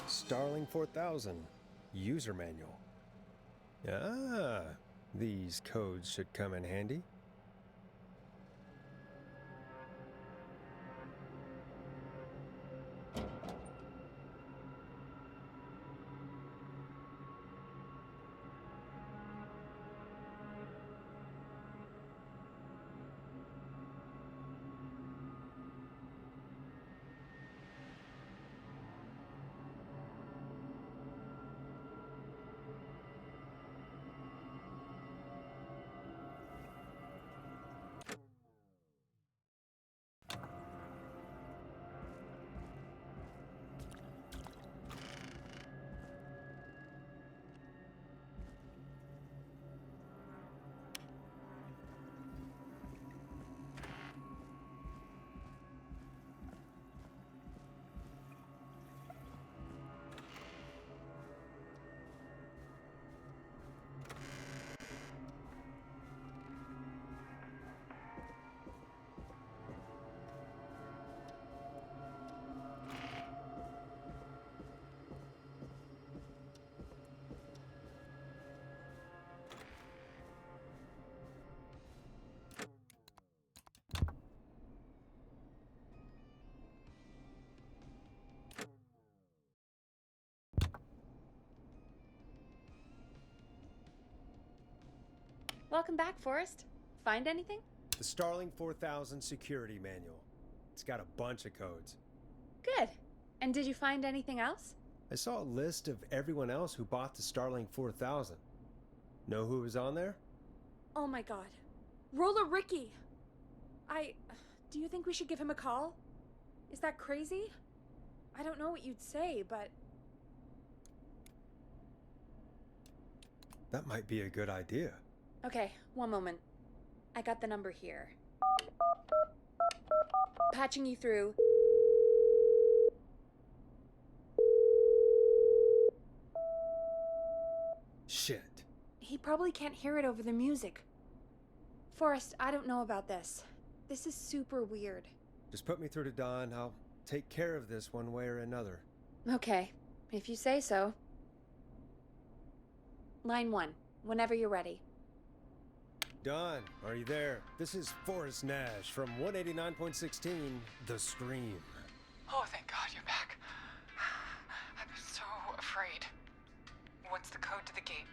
Starling 4000 user manual. Ah, these codes should come in handy. Welcome back, Forrest. Find anything? The Starling 4000 security manual. It's got a bunch of codes. Good. And did you find anything else? I saw a list of everyone else who bought the Starling 4000. Know who was on there? Oh my god. Roller Ricky! Do you think we should give him a call? Is that crazy? I don't know what you'd say, but... That might be a good idea. Okay, one moment. I got the number here. Patching you through. Shit. He probably can't hear it over the music. Forrest, I don't know about this. This is super weird. Just put me through to Don. I'll take care of this one way or another. Okay, if you say so. Line 1, whenever you're ready. Don, are you there? This is Forrest Nash from 189.16, The Scream. Oh, thank God you're back. I was so afraid. What's the code to the gate?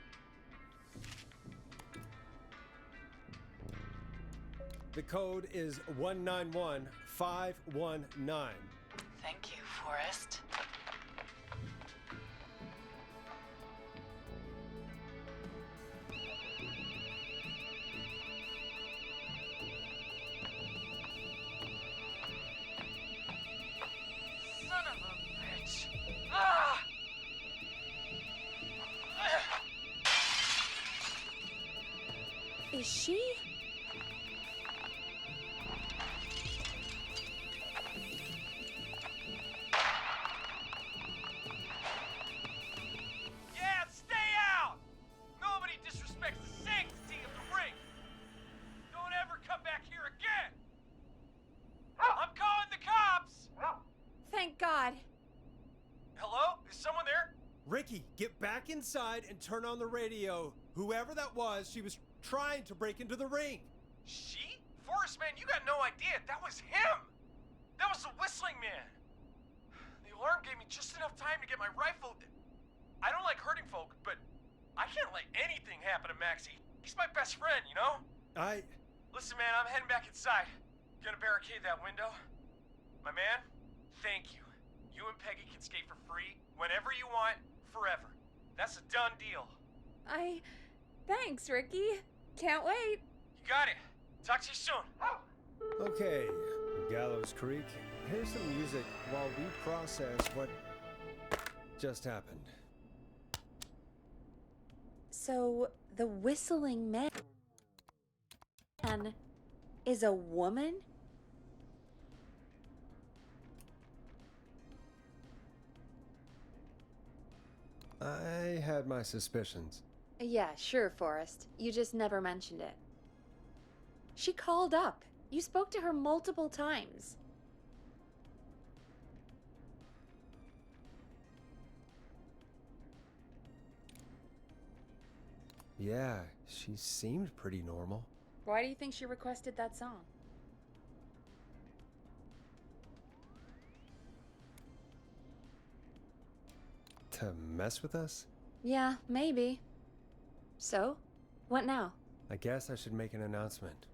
The code is 191519. Thank you, Forrest. Son of a bitch. Ah! Is she? Yeah, stay out! Nobody disrespects the sanctity of the ring. Don't ever come back here again. I'm calling the cops. Thank God. Hello? Is someone there? Ricky, get back inside and turn on the radio. Whoever that was, she was trying to break into the ring. She? Forrest, man, you got no idea. That was him. That was the whistling man. The alarm gave me just enough time to get my rifle. I don't like hurting folk, but I can't let anything happen to Maxie. He's my best friend, you know? Listen, man, I'm heading back inside. Gonna barricade that window. My man, thank you. You and Peggy can skate for free whenever you want, forever. That's a done deal. Thanks, Ricky. Can't wait. You got it. Talk to you soon. Okay, Gallows Creek, here's some music while we process what just happened. So, the whistling man is a woman? I had my suspicions. Yeah, sure, Forrest. You just never mentioned it. She called up. You spoke to her multiple times. Yeah, she seemed pretty normal. Why do you think she requested that song? To mess with us? Yeah, maybe. So, what now? I guess I should make an announcement.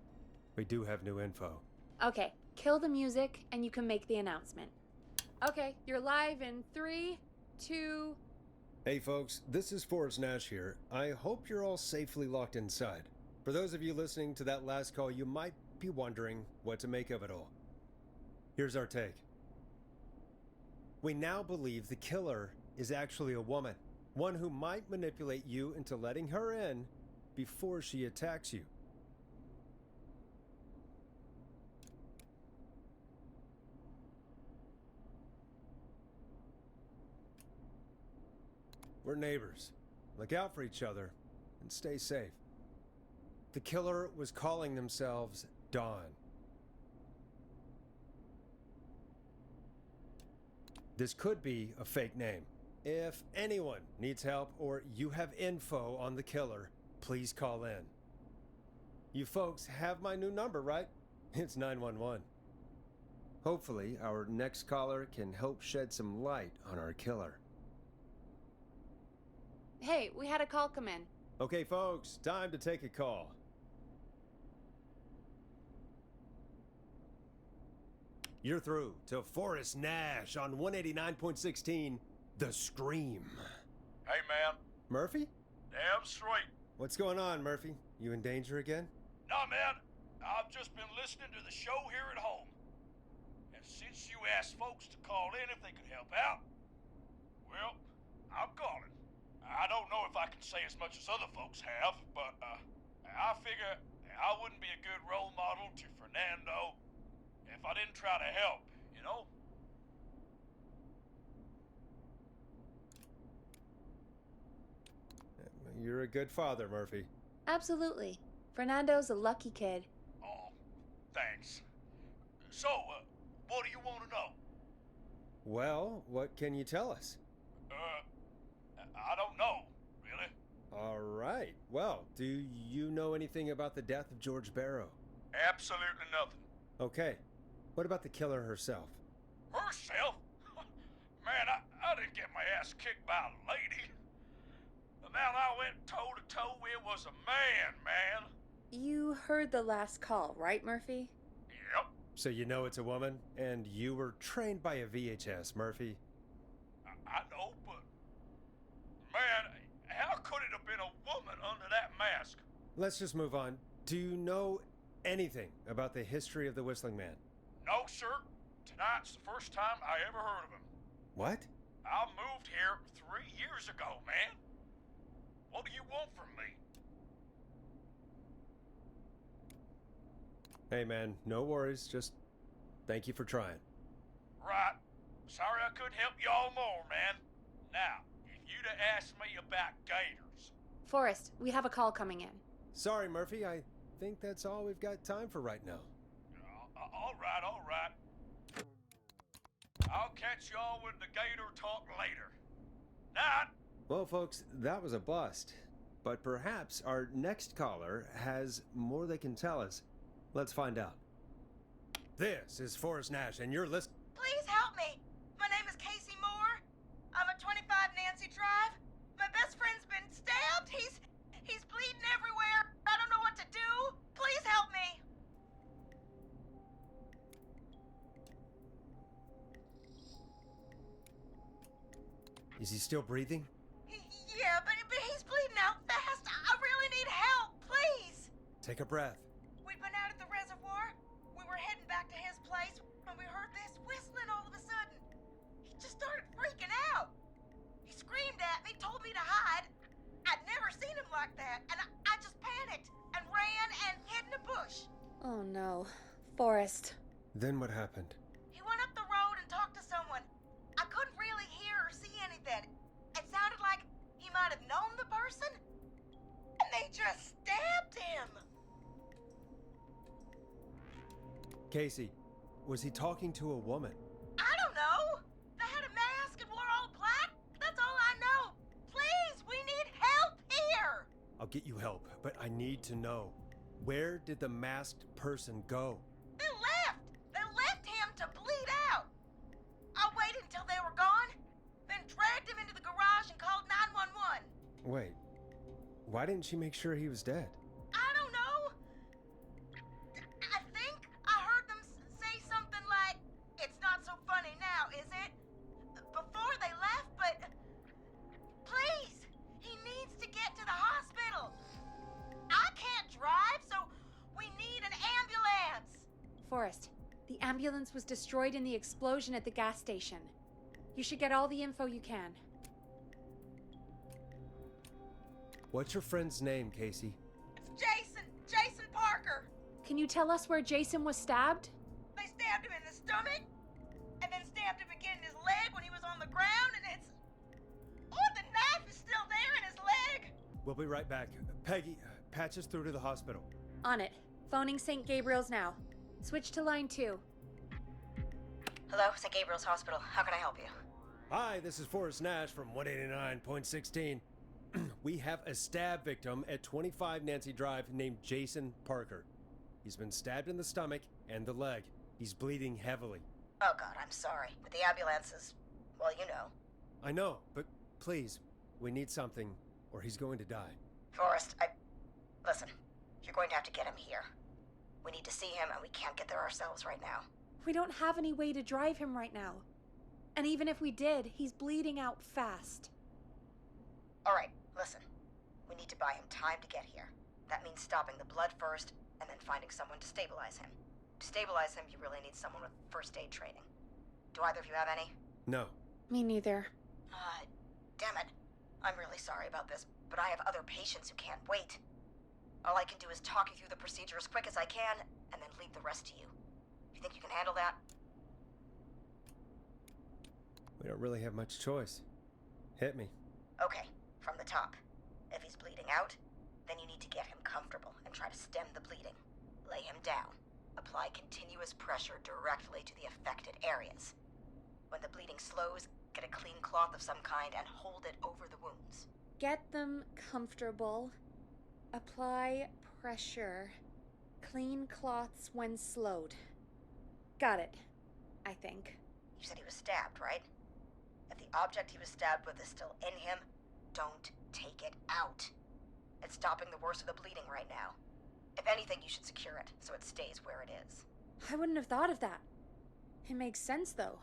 We do have new info. Okay, kill the music and you can make the announcement. Okay, you're live in 3, 2... Hey folks, this is Forrest Nash here. I hope you're all safely locked inside. For those of you listening to that last call, you might be wondering what to make of it all. Here's our take. We now believe the killer is actually a woman. One who might manipulate you into letting her in before she attacks you. We're neighbors. Look out for each other and stay safe. The killer was calling themselves Dawn. This could be a fake name. If anyone needs help or you have info on the killer, please call in. You folks have my new number, right? It's 911. Hopefully, our next caller can help shed some light on our killer. Hey, we had a call come in. Okay, folks, time to take a call. You're through to Forrest Nash on 189.16, The Scream. Hey, man. Murphy? Damn straight. What's going on, Murphy? You in danger again? Nah, man. I've just been listening to the show here at home. And since you asked folks to call in if they could help out, well, I'm calling. I don't know if I can say as much as other folks have, but I figure I wouldn't be a good role model to Fernando if I didn't try to help, you know? You're a good father, Murphy. Absolutely. Fernando's a lucky kid. Oh, thanks. So, what do you want to know? Well, what can you tell us? I don't know, really. All right. Well, do you know anything about the death of George Barrow? Absolutely nothing. Okay. What about the killer herself? Herself? Man, I didn't get my ass kicked by a lady. The man I went toe-to-toe with was a man. You heard the last call, right, Murphy? Yep. So you know it's a woman, and you were trained by a VHS, Murphy. I know, but... Man, how could it have been a woman under that mask? Let's just move on. Do you know anything about the history of the Whistling Man? No, sir. Tonight's the first time I ever heard of him. What? I moved here 3 years ago, man. What do you want from me? Hey, man, no worries. Just thank you for trying. Right. Sorry I couldn't help y'all more, man. Now, if you'd have asked me about gators... Forrest, we have a call coming in. Sorry, Murphy. I think that's all we've got time for right now. All right. I'll catch y'all with the gator talk later. Night. Well, folks, that was a bust. But perhaps our next caller has more they can tell us. Let's find out. This is Forrest Nash, and you're listening. Please help me. My name is Casey Moore. I'm at 25 Nancy Drive. My best friend's been stabbed. He's bleeding everywhere. I don't know what to do. Please help me. Is he still breathing? Yeah, but he's bleeding out fast. I really need help. Please. Take a breath. We'd been out at the reservoir. We were heading back to his place when we heard this whistling all of a sudden. He just started freaking out. He screamed at me, told me to hide. I'd never seen him like that, and I just panicked and ran and hid in a bush. Oh no. Forrest. Then what happened? He went up the road and talked to someone. I couldn't really hear or see anything. It sounded like he might have known the person, and they just stabbed him. Casey, was he talking to a woman? I don't know. They had a mask and wore all black. That's all I know. Please, we need help here. I'll get you help, but I need to know. Where did the masked person go? They left. They left him to bleed out. I waited until they were gone, then dragged him into the garage and called 911. Wait, why didn't she make sure he was dead? I don't know. I think I heard them say something like, "It's not so funny now, is it?" before they left, but please, he needs to get to the hospital. I can't drive, so we need an ambulance. Forrest, the ambulance was destroyed in the explosion at the gas station. You should get all the info you can. What's your friend's name, Casey? It's Jason Parker. Can you tell us where Jason was stabbed? They stabbed him in the stomach, and then stabbed him again in his leg when he was on the ground, and it's... Oh, the knife is still there in his leg. We'll be right back. Peggy, patch us through to the hospital. On it. Phoning St. Gabriel's now. Switch to line 2. Hello, St. Gabriel's Hospital. How can I help you? Hi, this is Forrest Nash from 189.16. We have a stab victim at 25 Nancy Drive named Jason Parker. He's been stabbed in the stomach and the leg. He's bleeding heavily. Oh God, I'm sorry. But the ambulance is, well, you know. I know, but please, we need something, or he's going to die. Forrest, listen, you're going to have to get him here. We need to see him, and we can't get there ourselves right now. We don't have any way to drive him right now. And even if we did, he's bleeding out fast. Alright, listen. We need to buy him time to get here. That means stopping the blood first, and then finding someone to stabilize him. To stabilize him, you really need someone with first aid training. Do either of you have any? No. Me neither. Damn it. I'm really sorry about this, but I have other patients who can't wait. All I can do is talk you through the procedure as quick as I can, and then leave the rest to you. You think you can handle that? We don't really have much choice. Hit me. Okay, from the top. If he's bleeding out, then you need to get him comfortable and try to stem the bleeding. Lay him down. Apply continuous pressure directly to the affected areas. When the bleeding slows, get a clean cloth of some kind and hold it over the wounds. Get them comfortable. Apply pressure. Clean cloths when slowed. Got it, I think. You said he was stabbed, right? If the object he was stabbed with is still in him, don't take it out. It's stopping the worst of the bleeding right now. If anything, you should secure it so it stays where it is. I wouldn't have thought of that. It makes sense, though.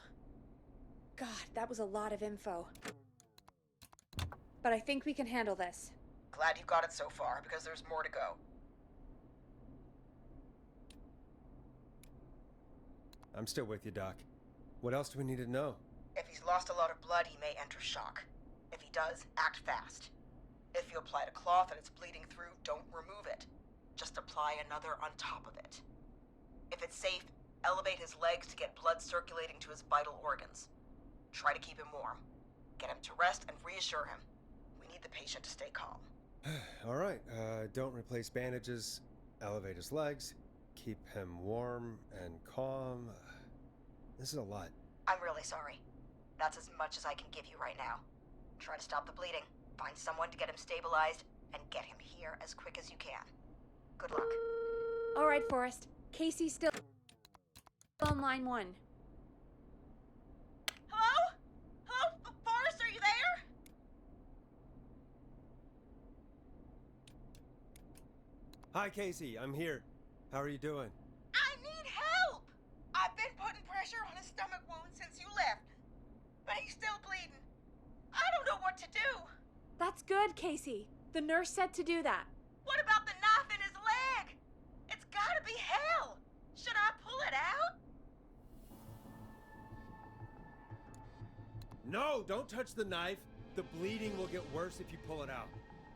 God, that was a lot of info. But I think we can handle this. Glad you got it so far, because there's more to go. I'm still with you, Doc. What else do we need to know? If he's lost a lot of blood, he may enter shock. If he does, act fast. If you applied a cloth and it's bleeding through, don't remove it. Just apply another on top of it. If it's safe, elevate his legs to get blood circulating to his vital organs. Try to keep him warm. Get him to rest and reassure him. We need the patient to stay calm. All right, don't replace bandages, elevate his legs, keep him warm and calm. This is a lot. I'm really sorry. That's as much as I can give you right now. Try to stop the bleeding, find someone to get him stabilized, and get him here as quick as you can. Good luck. All right, Forrest. Casey's still on line 1. Hello? Hello, Forrest, are you there? Hi, Casey. I'm here. How are you doing? I need help! I've been putting pressure on his stomach wound since you left, but he's still bleeding. I don't know what to do. That's good, Casey. The nurse said to do that. What about the knife in his leg? It's gotta be hell. Should I pull it out? No, don't touch the knife. The bleeding will get worse if you pull it out.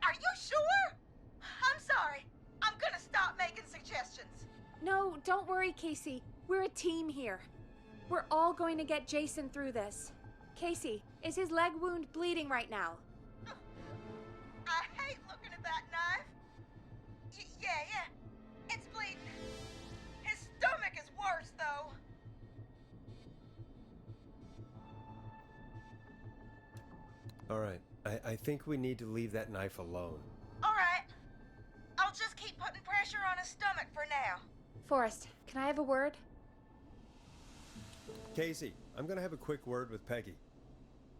Are you sure? I'm sorry. I'm gonna stop making suggestions. No, don't worry, Casey. We're a team here. We're all going to get Jason through this. Casey, is his leg wound bleeding right now? I hate looking at that knife. Yeah. It's bleeding. His stomach is worse, though. All right, I think we need to leave that knife alone. All right. I'll just keep putting pressure on his stomach for now. Forrest, can I have a word? Casey, I'm gonna have a quick word with Peggy.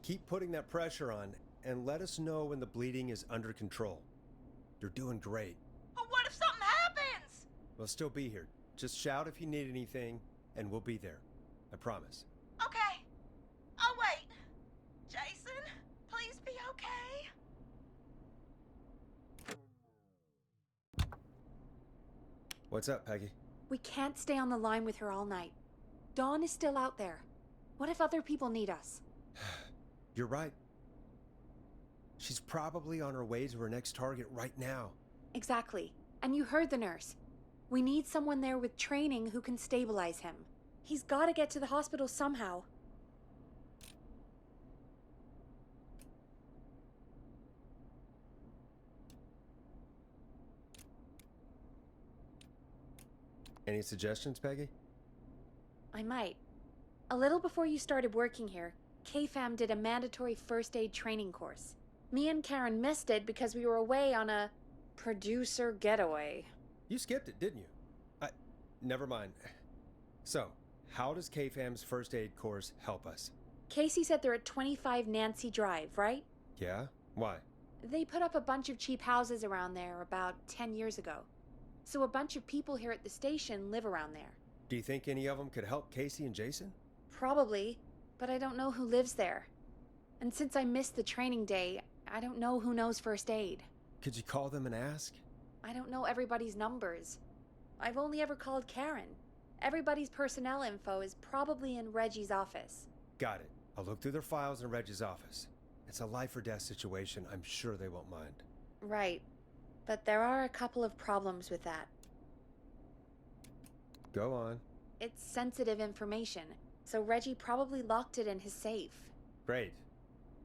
Keep putting that pressure on and let us know when the bleeding is under control. You're doing great. But what if something happens? We'll still be here. Just shout if you need anything, and we'll be there. I promise. Okay. I'll wait. Jason, please be okay. What's up, Peggy? We can't stay on the line with her all night. Dawn is still out there. What if other people need us? You're right. She's probably on her way to her next target right now. Exactly. And you heard the nurse. We need someone there with training who can stabilize him. He's got to get to the hospital somehow. Any suggestions, Peggy? I might. A little before you started working here, KFAM did a mandatory first aid training course. Me and Karen missed it because we were away on a producer getaway. You skipped it, didn't you? Never mind. So, how does KFAM's first aid course help us? Casey said they're at 25 Nancy Drive, right? Yeah? Why? They put up a bunch of cheap houses around there about 10 years ago. So a bunch of people here at the station live around there. Do you think any of them could help Casey and Jason? Probably, but I don't know who lives there. And since I missed the training day, I don't know who knows first aid. Could you call them and ask? I don't know everybody's numbers. I've only ever called Karen. Everybody's personnel info is probably in Reggie's office. Got it. I'll look through their files in Reggie's office. It's a life or death situation. I'm sure they won't mind. Right. But there are a couple of problems with that. Go on. It's sensitive information, so Reggie probably locked it in his safe. Great.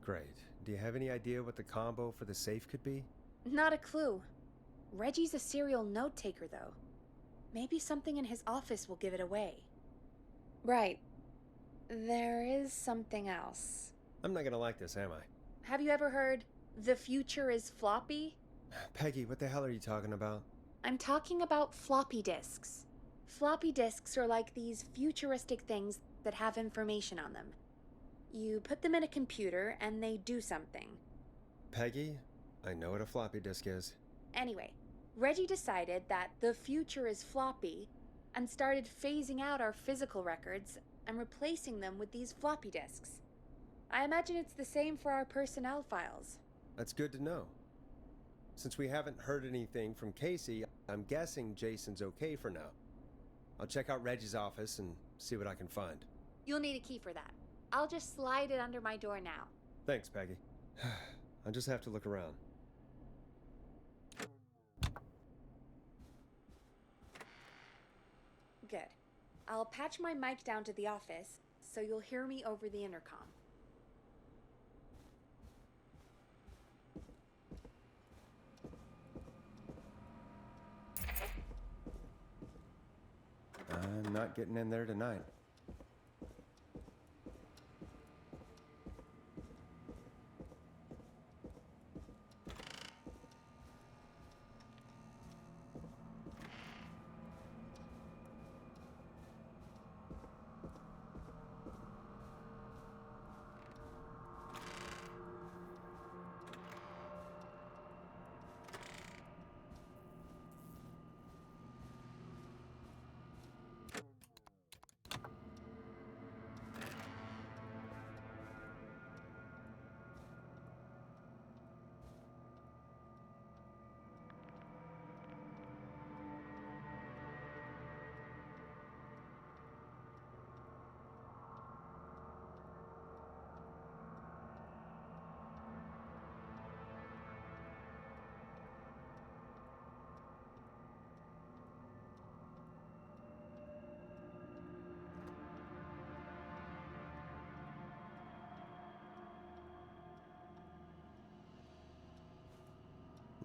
Great. Do you have any idea what the combo for the safe could be? Not a clue. Reggie's a serial note-taker, though. Maybe something in his office will give it away. Right. There is something else. I'm not gonna like this, am I? Have you ever heard, "The future is floppy"? Peggy, what the hell are you talking about? I'm talking about floppy disks. Floppy disks are like these futuristic things that have information on them. You put them in a computer and they do something. Peggy, I know what a floppy disk is. Anyway, Reggie decided that the future is floppy and started phasing out our physical records and replacing them with these floppy disks. I imagine it's the same for our personnel files. That's good to know. Since we haven't heard anything from Casey, I'm guessing Jason's okay for now. I'll check out Reggie's office and see what I can find. You'll need a key for that. I'll just slide it under my door now. Thanks, Peggy. I'll just have to look around. Good. I'll patch my mic down to the office, so you'll hear me over the intercom. I'm not getting in there tonight.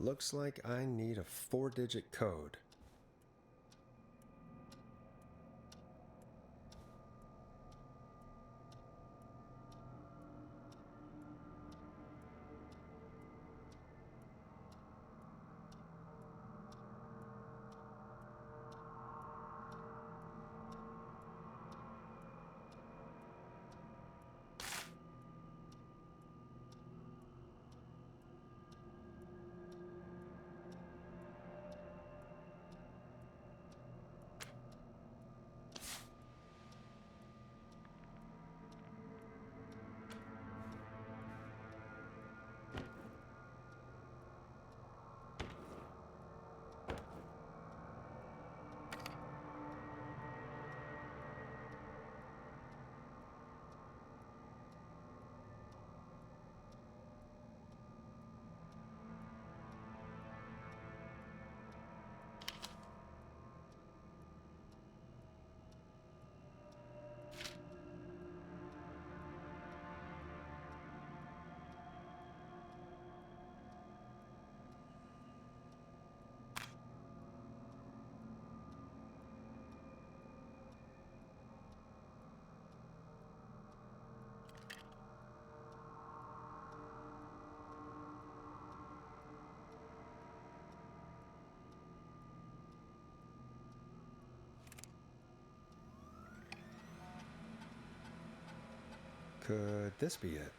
Looks like I need a 4-digit code. Could this be it?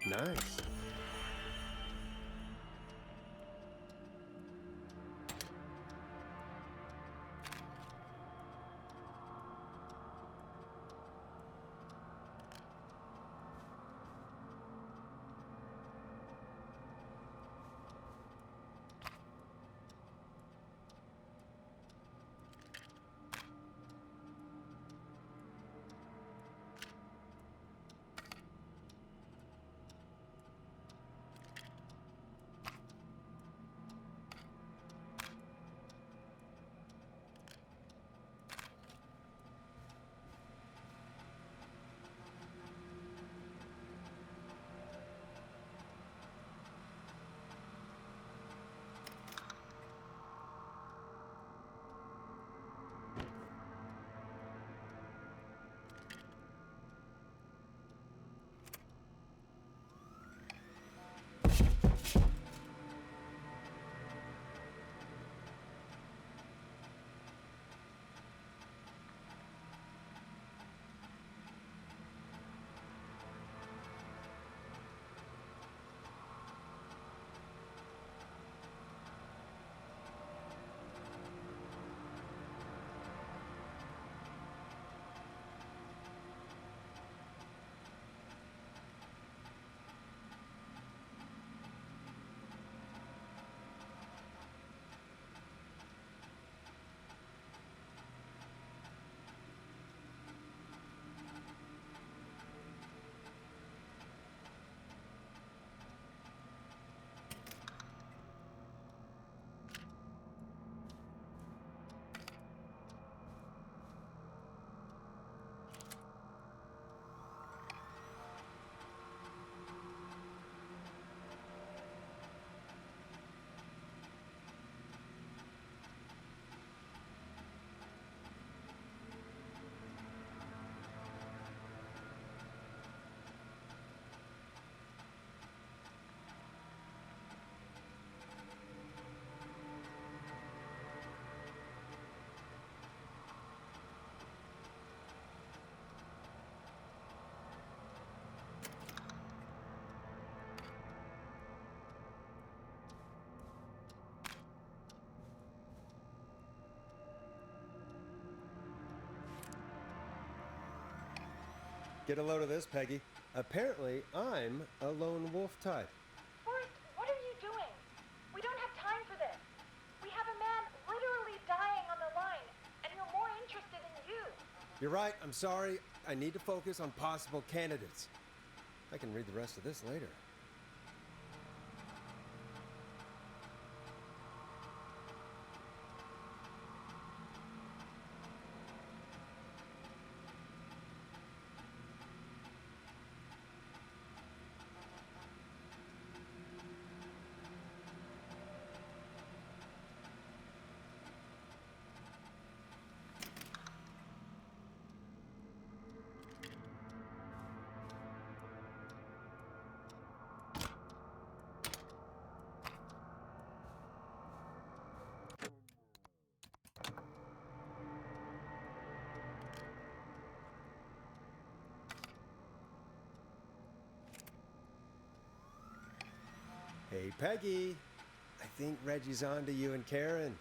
Nice. Get a load of this, Peggy. Apparently, I'm a lone wolf type. Forrest, what are you doing? We don't have time for this. We have a man literally dying on the line, and we're more interested in you. You're right, I'm sorry. I need to focus on possible candidates. I can read the rest of this later. Hey, Peggy. I think Reggie's on to you and Karen.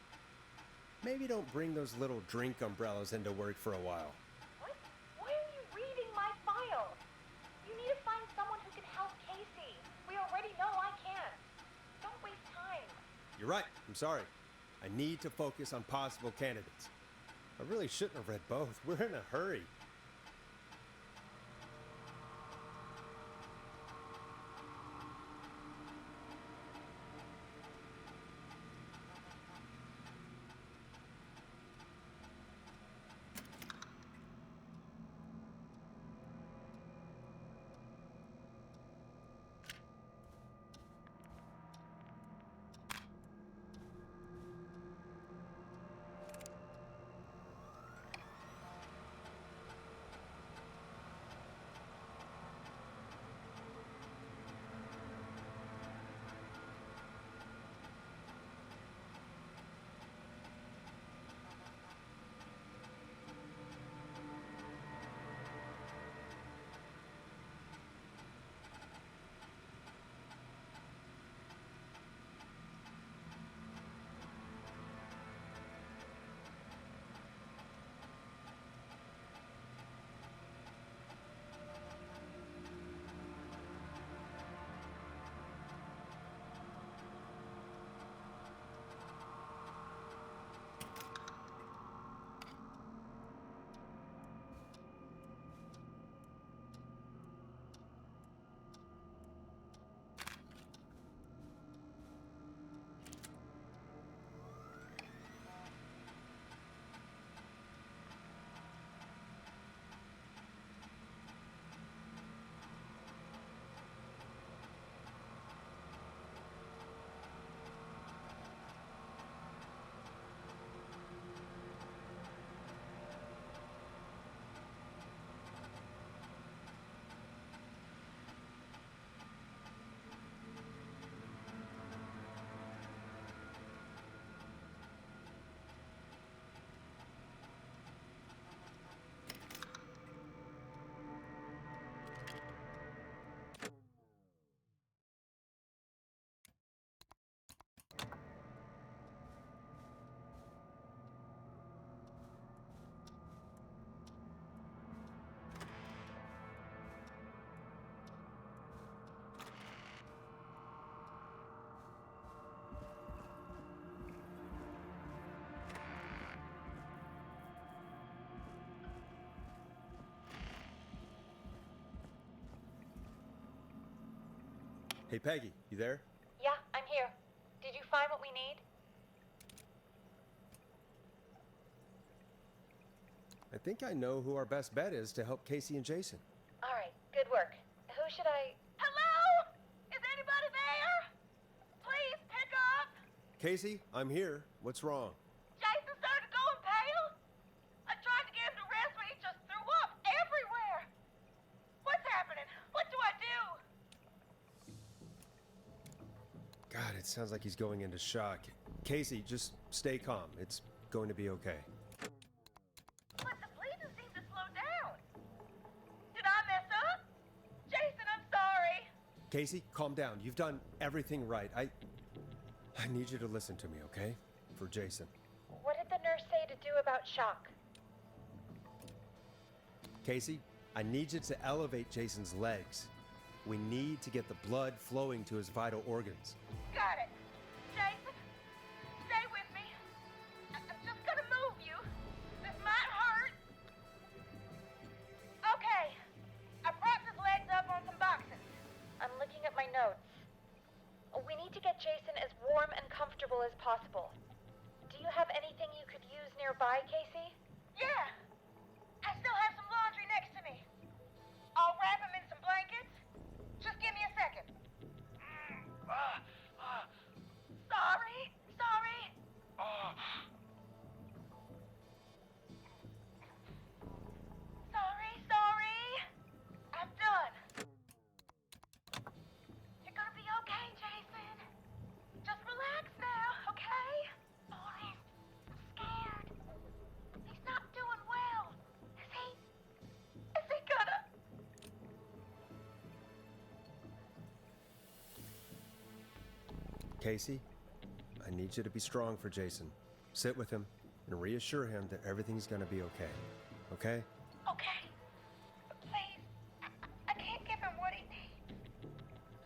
Maybe don't bring those little drink umbrellas into work for a while. What? Why are you reading my file? You need to find someone who can help Casey. We already know I can. Don't waste time. You're right. I'm sorry. I need to focus on possible candidates. I really shouldn't have read both. We're in a hurry. Hey, Peggy, you there? Yeah, I'm here. Did you find what we need? I think I know who our best bet is to help Casey and Jason. All right, good work. Who should I... Hello? Is anybody there? Please pick up. Casey, I'm here. What's wrong? Jason started going pale. I tried to get him to rest, but he just threw up everywhere. What's happening? What do I do? God, it sounds like he's going into shock. Casey, just stay calm. It's going to be okay. But the bleeding seemed to slow down. Did I mess up? Jason, I'm sorry. Casey, calm down. You've done everything right. I need you to listen to me, okay? For Jason. What did the nurse say to do about shock? Casey, I need you to elevate Jason's legs. We need to get the blood flowing to his vital organs. Got it. Jason, stay with me. I'm just gonna move you. This might hurt. Okay. I propped his legs up on some boxes. I'm looking at my notes. We need to get Jason as warm and comfortable as possible. Do you have anything you could use nearby, Casey? Yeah. I still have some laundry next to me. I'll wrap him in some blankets. Just give me a second. Sorry. Sorry. I'm done. You're gonna be okay, Jason. Just relax now, okay? Boris, I'm scared. He's not doing well. Is he gonna... Casey, I need you to be strong for Jason. Sit with him and reassure him that everything's gonna be okay. Okay? Okay. But please, I can't give him what he needs.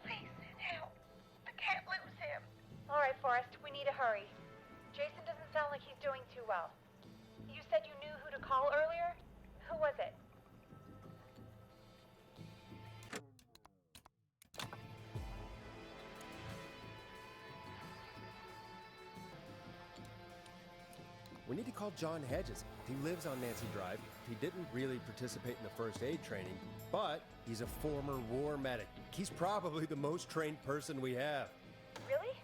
Please send help. I can't lose him. All right, Forrest, we need to hurry. Jason doesn't sound like he's doing too well. You said you knew who to call earlier? Who was it? We need to call John Hedges. He lives on Nancy Drive. He didn't really participate in the first aid training, but he's a former war medic. He's probably the most trained person we have. Really?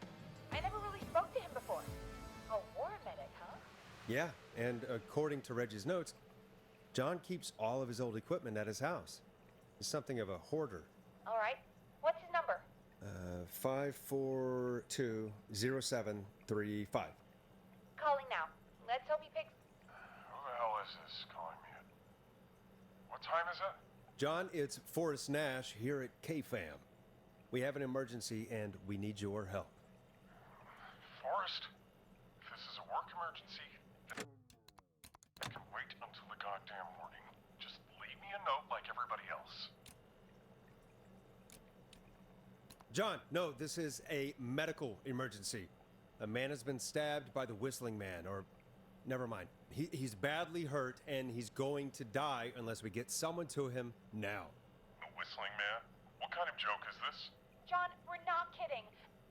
I never really spoke to him before. A war medic, huh? Yeah, and according to Reggie's notes, John keeps all of his old equipment at his house. He's something of a hoarder. All right. What's his number? 5420735. Calling now. Let's hope he picks... Who the hell is this calling me at? What time is it? John, it's Forrest Nash here at KFAM. We have an emergency and we need your help. Forrest, if this is a work emergency, I can wait until the goddamn morning. Just leave me a note like everybody else. John, no, this is a medical emergency. A man has been stabbed by the Whistling Man, or never mind. He's badly hurt and he's going to die unless we get someone to him now. The Whistling Man? What kind of joke is this? John, we're not kidding.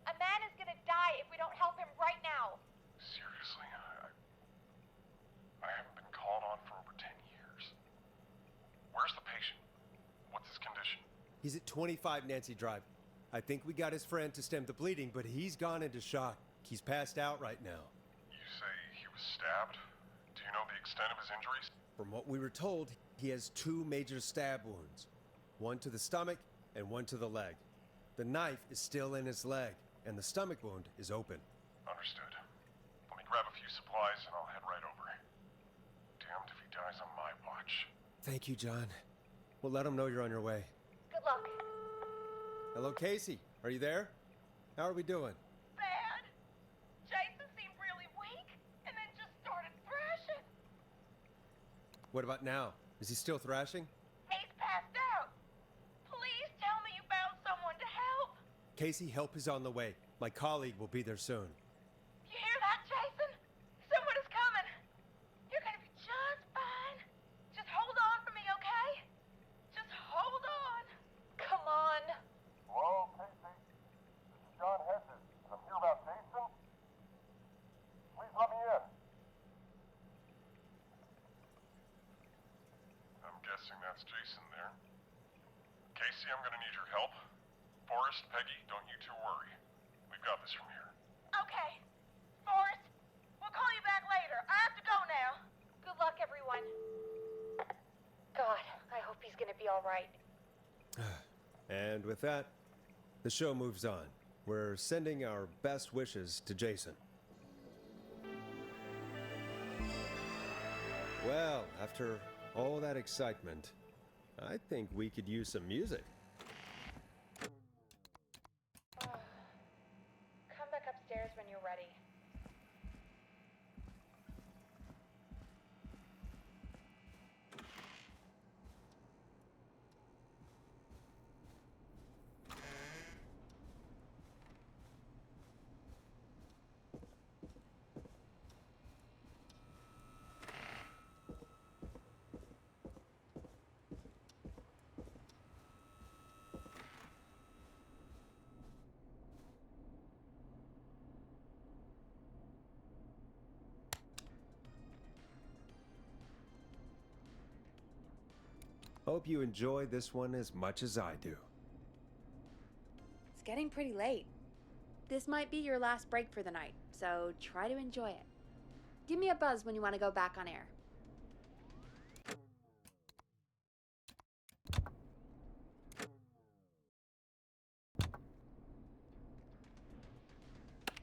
A man is gonna die if we don't help him right now. Seriously? I haven't been called on for over 10 years. Where's the patient? What's his condition? He's at 25 Nancy Drive. I think we got his friend to stem the bleeding, but he's gone into shock. He's passed out right now. You say he was stabbed? Do you know the extent of his injuries? From what we were told, he has 2 major stab wounds. One to the stomach and one to the leg. The knife is still in his leg, and the stomach wound is open. Understood. Let me grab a few supplies and I'll head right over. Damned if he dies on my watch. Thank you, John. We'll let him know you're on your way. Good luck. Hello, Casey. Are you there? How are we doing? Bad. Jason seemed really weak and then just started thrashing. What about now? Is he still thrashing? He's passed out. Please tell me you found someone to help. Casey, help is on the way. My colleague will be there soon. You hear that, Jason? Someone is coming. You're gonna be just fine. Just hold on for me, okay? Just hold on. Come on. Hello, Casey? it's Jason there. Casey, I'm gonna need your help. Forrest, Peggy, don't you two worry. We've got this from here. Okay. Forrest, we'll call you back later. I have to go now. Good luck, everyone. God, I hope he's gonna be all right. And with that, the show moves on. We're sending our best wishes to Jason. Well, after all that excitement, I think we could use some music. Come back upstairs when you're ready. Hope you enjoy this one as much as I do. It's getting pretty late. This might be your last break for the night, so try to enjoy it. Give me a buzz when you want to go back on air.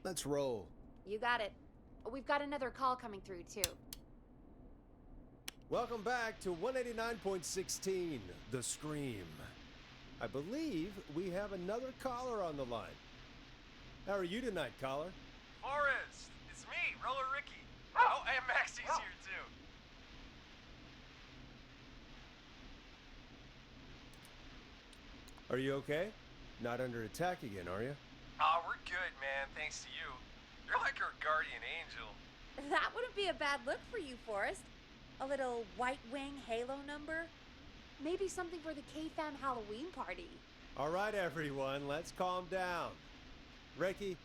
Let's roll. You got it. We've got another call coming through, too. Welcome back to 189.16, The Scream. I believe we have another caller on the line. How are you tonight, caller? Forrest, it's me, Roller Ricky. Oh, and Maxie's here too. Are you okay? Not under attack again, are you? Oh, we're good, man, thanks to you. You're like our guardian angel. That wouldn't be a bad look for you, Forrest. A little White Wing Halo number? Maybe something for the K-Fam Halloween party. All right, everyone, let's calm down. Ricky,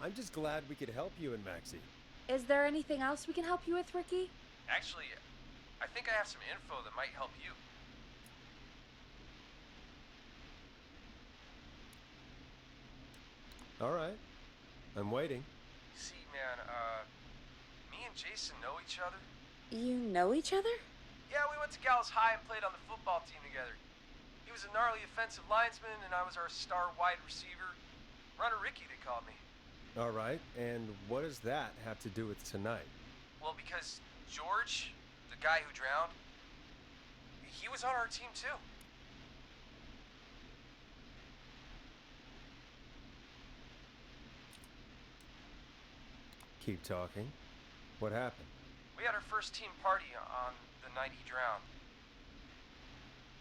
I'm just glad we could help you and Maxie. Is there anything else we can help you with, Ricky? Actually, I think I have some info that might help you. All right, I'm waiting. See, man, me and Jason know each other. You know each other? Yeah, we went to Gallows High and played on the football team together. He was a gnarly offensive linesman, and I was our star wide receiver. Runner Ricky, they called me. All right, and what does that have to do with tonight? Well, because George, the guy who drowned, he was on our team too. Keep talking. What happened? We had our first team party on the night he drowned.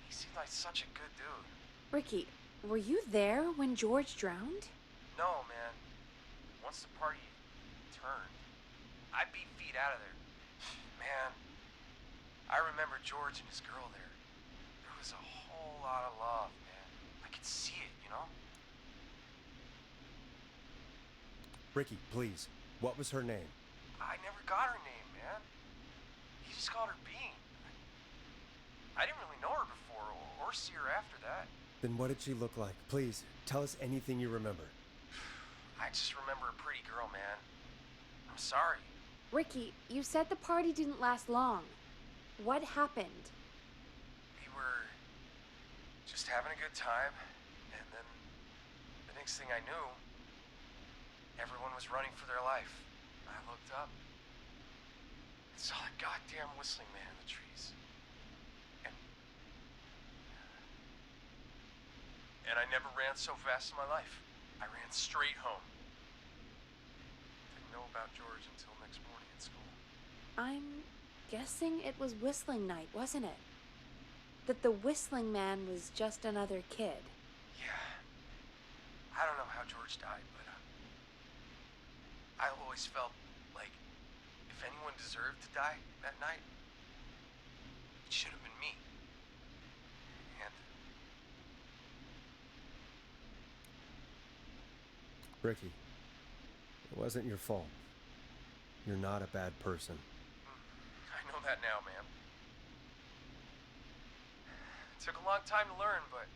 He seemed like such a good dude. Ricky, were you there when George drowned? No, man. Once the party turned, I beat feet out of there. Man, I remember George and his girl there. There was a whole lot of love, man. I could see it, you know? Ricky, please, what was her name? I never got her name, man. He just called her Bean. I didn't really know her before or see her after that. Then what did she look like? Please, tell us anything you remember. I just remember a pretty girl, man. I'm sorry. Ricky, you said the party didn't last long. What happened? We were just having a good time, and then the next thing I knew, everyone was running for their life. I looked up and saw that goddamn whistling man in the trees. And I never ran so fast in my life. I ran straight home. Didn't know about George until next morning at school. I'm guessing it was whistling night, wasn't it? That the whistling man was just another kid. Yeah. I don't know how George died, but I always felt like if anyone deserved to die that night, it should have been me. And Ricky, it wasn't your fault. You're not a bad person. I know that now, man. Took a long time to learn, but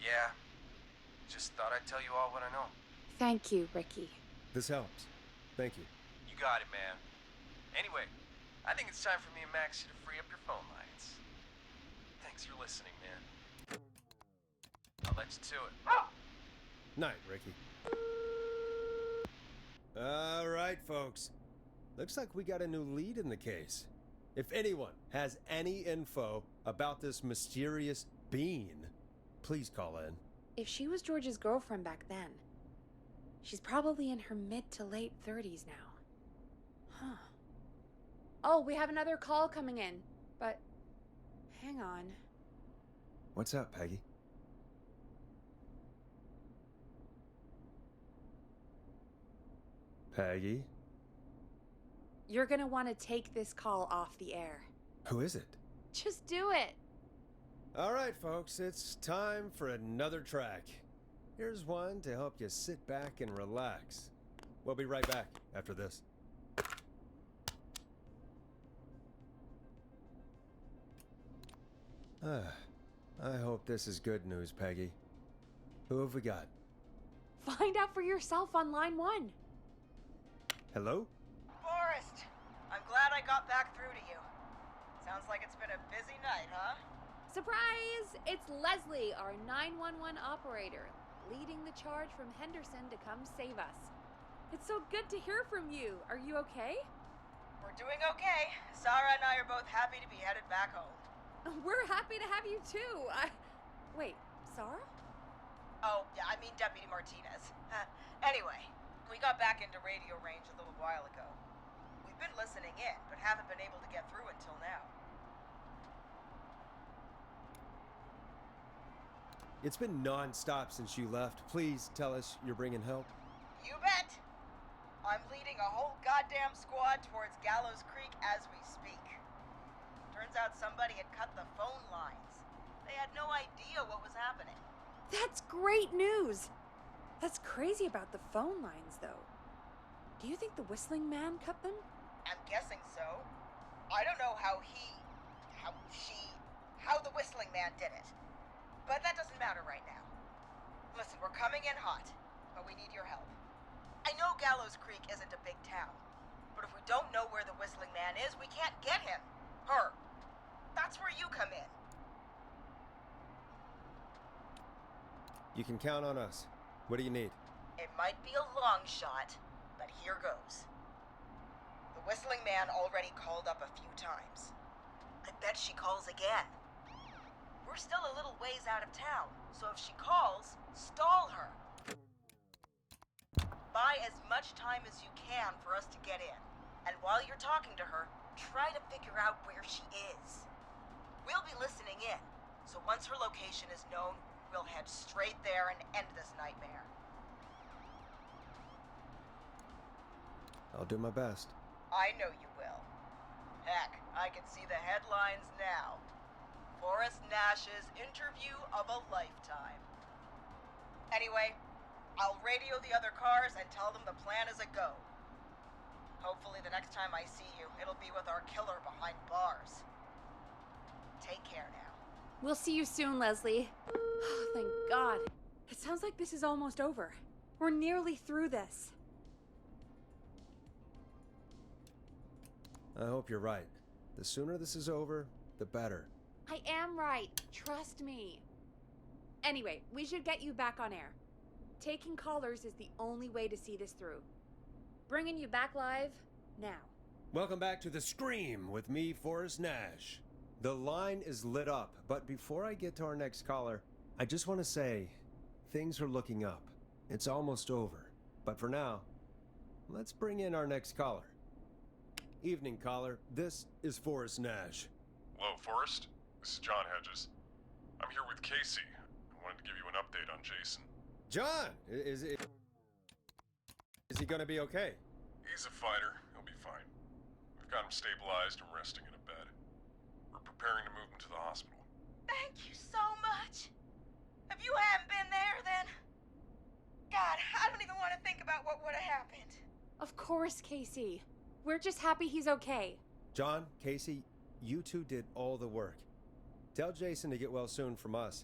yeah, just thought I'd tell you all what I know. Thank you, Ricky. This helps. Thank you. You got it, man. Anyway, I think it's time for me and Maxie to free up your phone lines. Thanks for listening, man. I'll let you to it. Night, Ricky. All right, folks. Looks like we got a new lead in the case. If anyone has any info about this mysterious being, please call in. If she was George's girlfriend back then, she's probably in her mid to late 30s now. Huh. Oh, we have another call coming in, but hang on. What's up, Peggy? Peggy? You're gonna want to take this call off the air. Who is it? Just do it. All right, folks, it's time for another track. Here's one to help you sit back and relax. We'll be right back after this. I hope this is good news, Peggy. Who have we got? Find out for yourself on line 1. Hello? Forrest, I'm glad I got back through to you. Sounds like it's been a busy night, huh? Surprise! It's Leslie, our 911 operator, leading the charge from Henderson to come save us. It's so good to hear from you. Are you okay? We're doing okay. Sarah and I are both happy to be headed back home. We're happy to have you too. Wait, Sarah? Oh, yeah, I mean Deputy Martinez. Anyway, we got back into radio range a little while ago. We've been listening in, but haven't been able to get through until now. It's been non-stop since you left. Please tell us you're bringing help. You bet! I'm leading a whole goddamn squad towards Gallows Creek as we speak. Turns out somebody had cut the phone lines. They had no idea what was happening. That's great news. That's crazy about the phone lines, though. Do you think the Whistling Man cut them? I'm guessing so. I don't know how the Whistling Man did it. But that doesn't matter right now. Listen, we're coming in hot, but we need your help. I know Gallows Creek isn't a big town, but if we don't know where the Whistling Man is, we can't get him. Her. That's where you come in. You can count on us. What do you need? It might be a long shot, but here goes. The Whistling Man already called up a few times. I bet she calls again. We're still a little ways out of town, so if she calls, stall her. Buy as much time as you can for us to get in. And while you're talking to her, try to figure out where she is. We'll be listening in, so once her location is known, we'll head straight there and end this nightmare. I'll do my best. I know you will. Heck, I can see the headlines now. Forrest Nash's interview of a lifetime. Anyway, I'll radio the other cars and tell them the plan is a go. Hopefully the next time I see you, it'll be with our killer behind bars. Take care now. We'll see you soon, Leslie. Oh, thank God. It sounds like this is almost over. We're nearly through this. I hope you're right. The sooner this is over, the better. I am right. Trust me. Anyway, we should get you back on air. Taking callers is the only way to see this through. Bringing you back live now. Welcome back to The Scream with me, Forrest Nash. The line is lit up, but before I get to our next caller, I just want to say, things are looking up. It's almost over. But for now, let's bring in our next caller. Evening, caller. This is Forrest Nash. Hello, Forrest. This is John Hedges. I'm here with Casey. I wanted to give you an update on Jason. John! Is he gonna be okay? He's a fighter. He'll be fine. We've got him stabilized and resting in a bed. We're preparing to move him to the hospital. Thank you so much. If you hadn't been there, then... God, I don't even want to think about what would have happened. Of course, Casey. We're just happy he's okay. John, Casey, you two did all the work. Tell Jason to get well soon from us,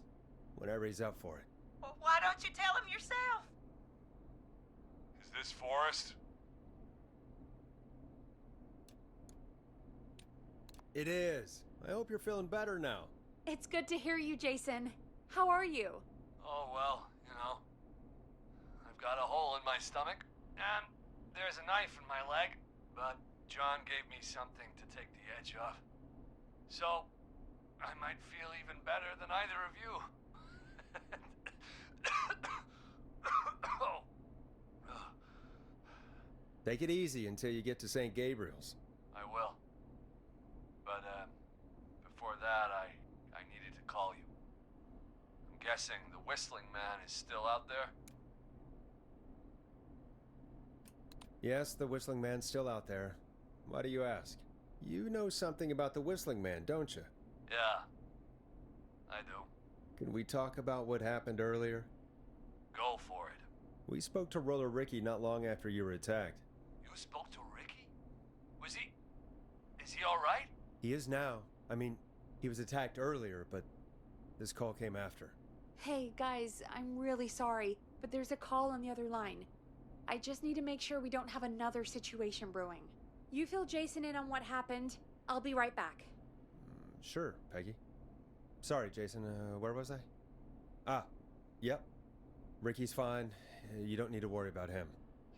whenever he's up for it. Well, why don't you tell him yourself? Is this Forrest? It is. I hope you're feeling better now. It's good to hear you, Jason. How are you? Oh, well, you know. I've got a hole in my stomach, and there's a knife in my leg, but John gave me something to take the edge off. So, I might feel even better than either of you. Oh. Take it easy until you get to St. Gabriel's. I will. But, before that, I needed to call you. I'm guessing the Whistling Man is still out there? Yes, the Whistling Man's still out there. Why do you ask? You know something about the Whistling Man, don't you? Yeah, I do. Can we talk about what happened earlier? Go for it. We spoke to Roller Ricky not long after you were attacked. You spoke to Ricky? Is he alright? He is now. I mean, he was attacked earlier, but this call came after. Hey, guys, I'm really sorry, but there's a call on the other line. I just need to make sure we don't have another situation brewing. You fill Jason in on what happened. I'll be right back. Sure, Peggy. Sorry, Jason, where was I? Ah, yep. Ricky's fine. You don't need to worry about him.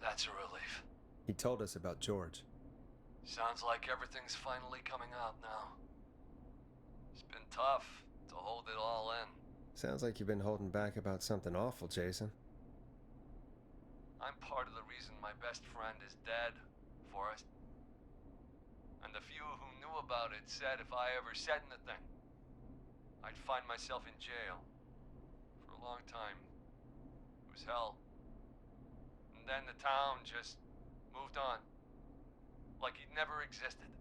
That's a relief. He told us about George. Sounds like everything's finally coming out now. It's been tough to hold it all in. Sounds like you've been holding back about something awful, Jason. I'm part of the reason my best friend is dead, Forrest. And the few who knew about it said if I ever said anything, I'd find myself in jail. For a long time. It was hell. And then the town just moved on. Like he'd never existed.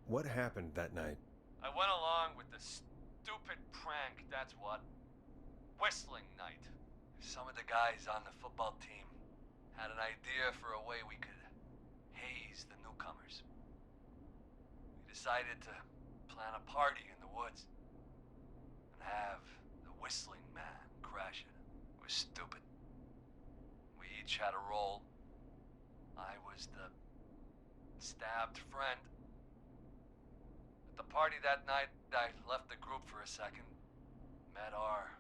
What happened that night? I went along with the stupid prank, that's what. Whistling night. Some of the guys on the football team had an idea for a way we could haze the newcomers. We decided to plan a party in the woods and have the Whistling Man crash it. It was stupid. We each had a role. I was the stabbed friend. At the party that night, I left the group for a second, met our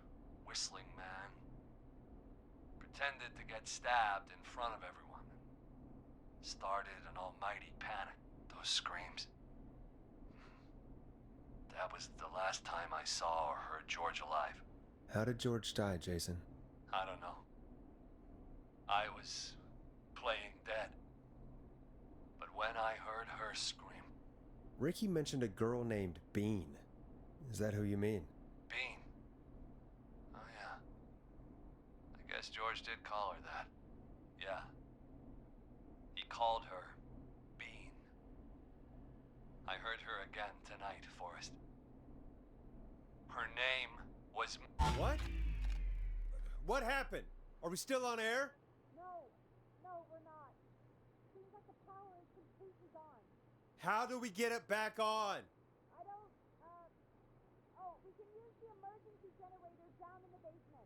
Whistling Man, pretended to get stabbed in front of everyone. Started an almighty panic. Those screams. That was the last time I saw or heard George alive. How did George die, Jason? I don't know. I was playing dead. But when I heard her scream... Ricky mentioned a girl named Bean. Is that who you mean? Bean? Oh, yeah. I guess George did call her that. Yeah. He called her Bean. I heard her again tonight, Forrest. Her name was... What? What happened? Are we still on air? No, we're not. Seems like the power is completely gone. How do we get it back on? I don't, we can use the emergency generator down in the basement.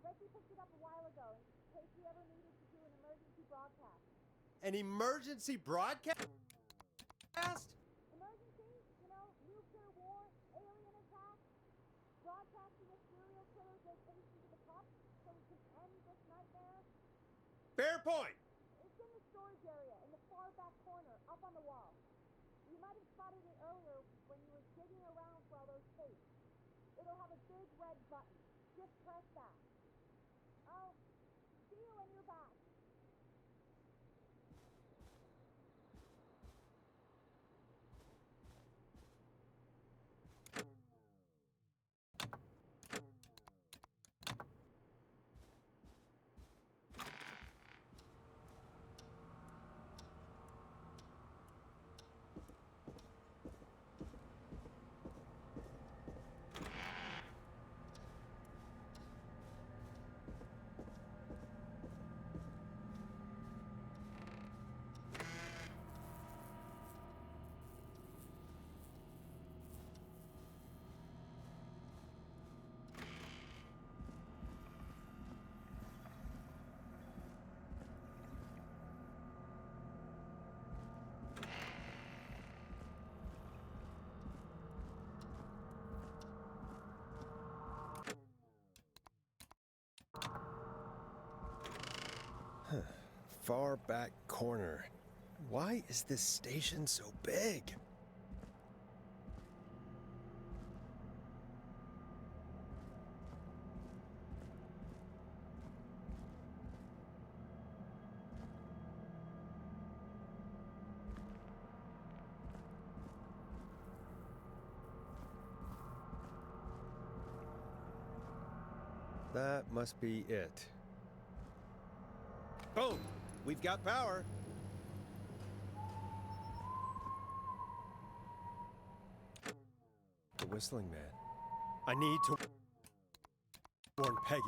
Ricky picked it up a while ago in case we ever needed to do an emergency broadcast. An emergency broadcast? Emergency? You know, nuclear war, alien attack, broadcasting a serial killer's location to the cops so we can end this nightmare. Fair point! It's in the storage area in the far back corner, up on the wall. You might have spotted it earlier when you were digging around for all those tapes. It'll have a big red button. Just press that. I'll see you when you're back. far back corner. Why is this station so big? That must be it. Boom! We've got power. The Whistling Man. I need to warn Peggy.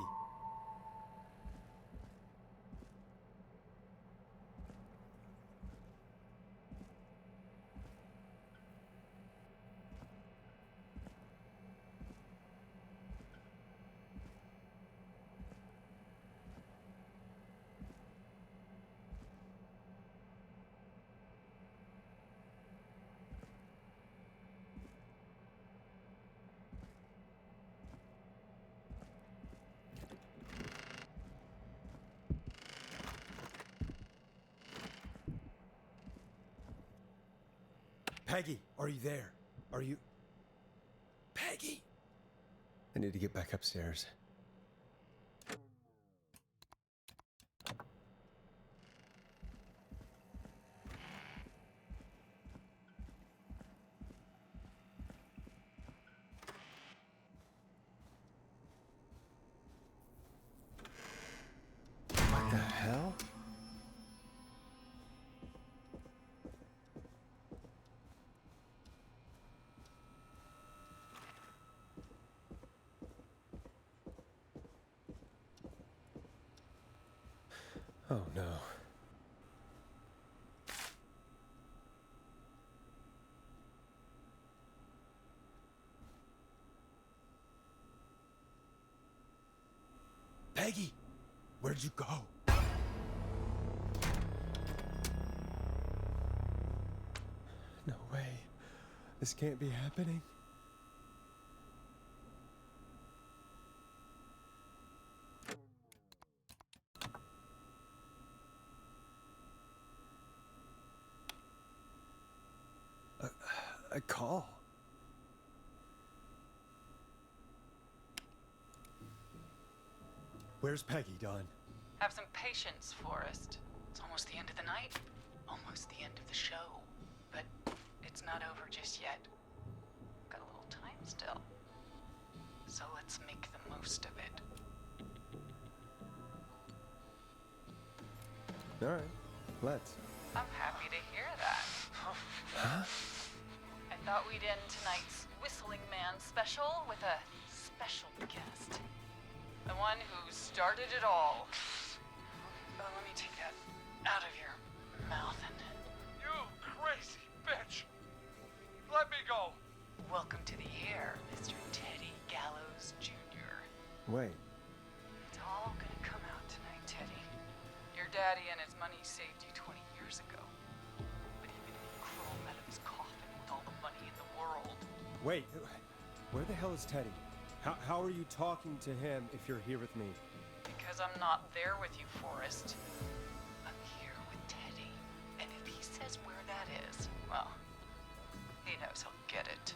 Peggy, are you there? Are you... Peggy? I need to get back upstairs. What the hell? Oh no. Peggy, where'd you go? No way. This can't be happening. A call. Where's Peggy, Don? Have some patience, Forrest. It's almost the end of the night, almost the end of the show. But it's not over just yet. Got a little time still. So let's make the most of it. All right, let's. I'm happy to hear that. Huh? I thought we'd end tonight's Whistling Man special with a special guest. The one who started it all. Let me take that out of your mouth and... You crazy bitch! Let me go! Welcome to the air, Mr. Teddy Gallows Jr. Wait. It's all gonna come out tonight, Teddy. Your daddy and his money saved you 20 years ago. But even if he crawled out of his coffin with all the money in the world... Wait, where the hell is Teddy? How are you talking to him if you're here with me? Because I'm not there with you, Forrest. I'm here with Teddy. And if he says where that is, well, he knows he'll get it.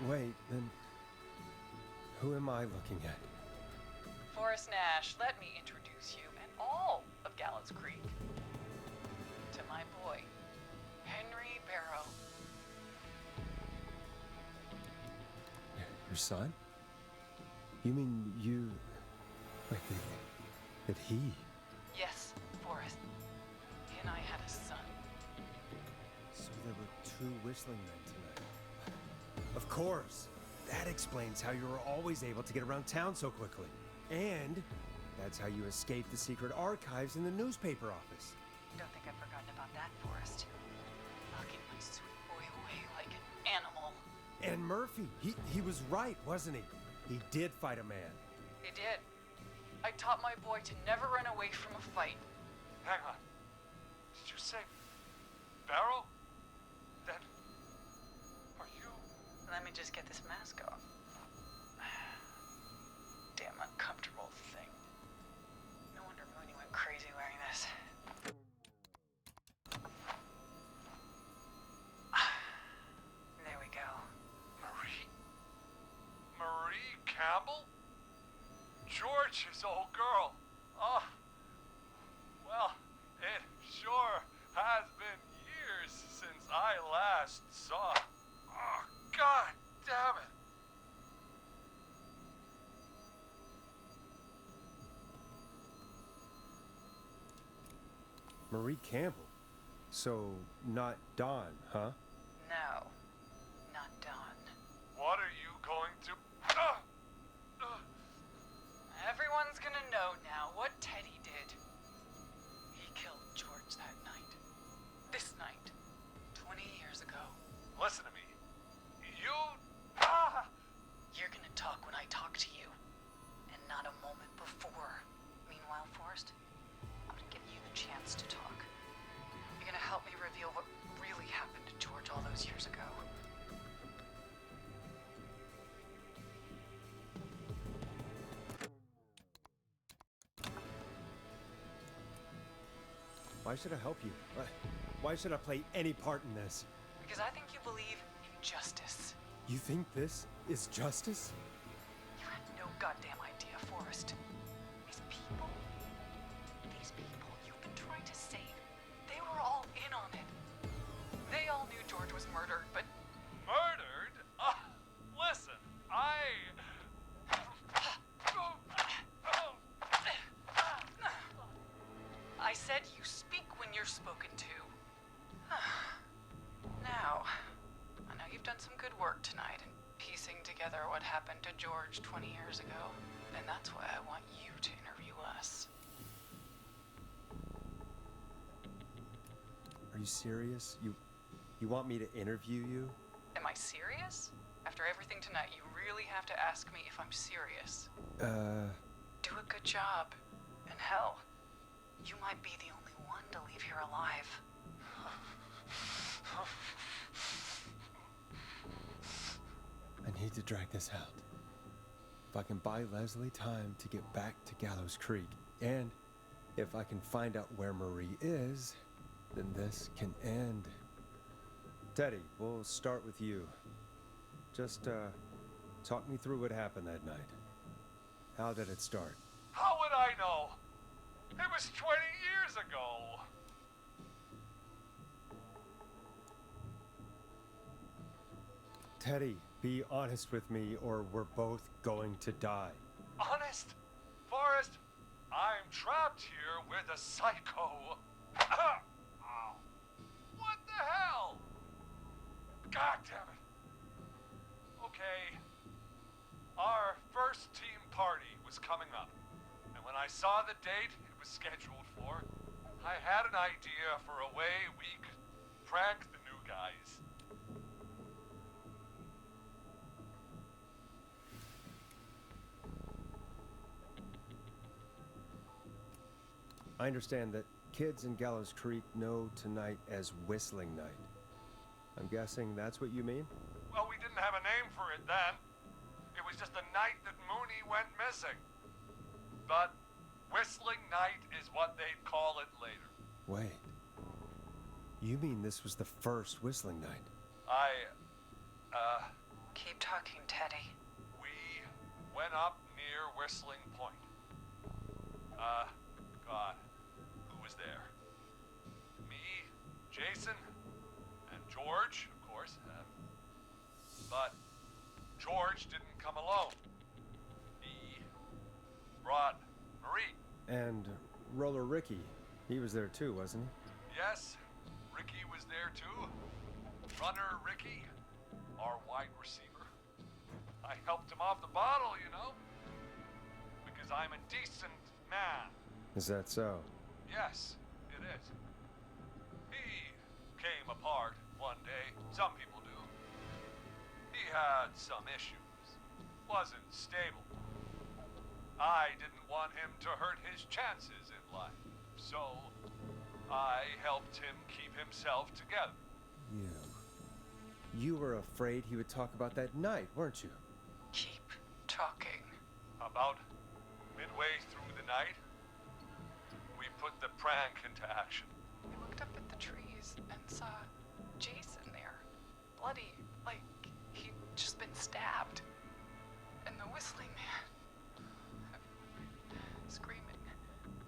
Wait, then who am I looking at? Forrest Nash, let me introduce you and all of Gallows Creek to my boy, Henry Barrow. Your son? You mean you... Wait, that he... Yes, Forrest. He and I had a son. So there were two Whistling Men tonight. Of course! That explains how you were always able to get around town so quickly. And that's how you escaped the secret archives in the newspaper office. Don't think I've forgotten about that, Forrest. Locking my sweet boy away like an animal. And Murphy, he was right, wasn't he? He did fight a man. He did. I taught my boy to never run away from a fight. Hang on. Did you say Barrow? Then are you... Let me just get this mask off. Damn uncomfortable old girl. Oh, well, it sure has been years since I last saw. Oh, God damn it. Marie Campbell. So, not Dawn, huh? No, not Dawn. What are you going to... Everyone's gonna know now what Teddy did. He killed George that night. This night. 20 years ago. Listen to me. You... You're gonna talk when I talk to you. And not a moment before. Meanwhile, Forrest, I'm gonna give you the chance to talk. You're gonna help me reveal what really happened to George all those years ago. Why should I help you? Why should I play any part in this? Because I think you believe in justice. You think this is justice? You had no goddamn idea, Forrest. These people you've been trying to save, they were all in on it. They all knew George was murdered, but... Murdered? Listen, I said you speak when you're spoken to. Now, I know you've done some good work tonight in piecing together what happened to George 20 years ago, and that's why I want you to interview us. Are you serious? You want me to interview you? Am I serious? After everything tonight, you really have to ask me if I'm serious. Do a good job. And hell, you might be the only one to leave here alive. I need to drag this out. If I can buy Leslie time to get back to Gallows Creek, and if I can find out where Marie is, then this can end. Teddy, we'll start with you. Just, talk me through what happened that night. How did it start? How would I know? It was 20 years ago. Teddy, be honest with me or we're both going to die. Honest? Forrest, I'm trapped here with a psycho. What the hell? God damn it. Okay. Our first team party was coming up. And when I saw the date it was scheduled for, I had an idea for a way we could prank the new guys. I understand that kids in Gallows Creek know tonight as Whistling Night. I'm guessing that's what you mean? Well, we didn't have a name for it then. It was just the night that Mooney went missing. But Whistling Night is what they'd call it later. Wait. You mean this was the first Whistling Night? Keep talking, Teddy. We went up near Whistling Point. God, who was there? Me, Jason, and George, of course. But George didn't come alone. He brought Marie. And Roller Ricky. He was there too, wasn't he? Yes, Ricky was there too. Runner Ricky, our wide receiver. I helped him off the bottle, you know. Because I'm a decent man. Is that so? Yes, it is. He came apart one day. Some people do. He had some issues. Wasn't stable. I didn't want him to hurt his chances in life. So, I helped him keep himself together. You were afraid he would talk about that night, weren't you? Keep talking. About midway through the night, we put the prank into action. I looked up at the trees and saw Jason there. Bloody, like he'd just been stabbed. And the Whistling Man. screaming.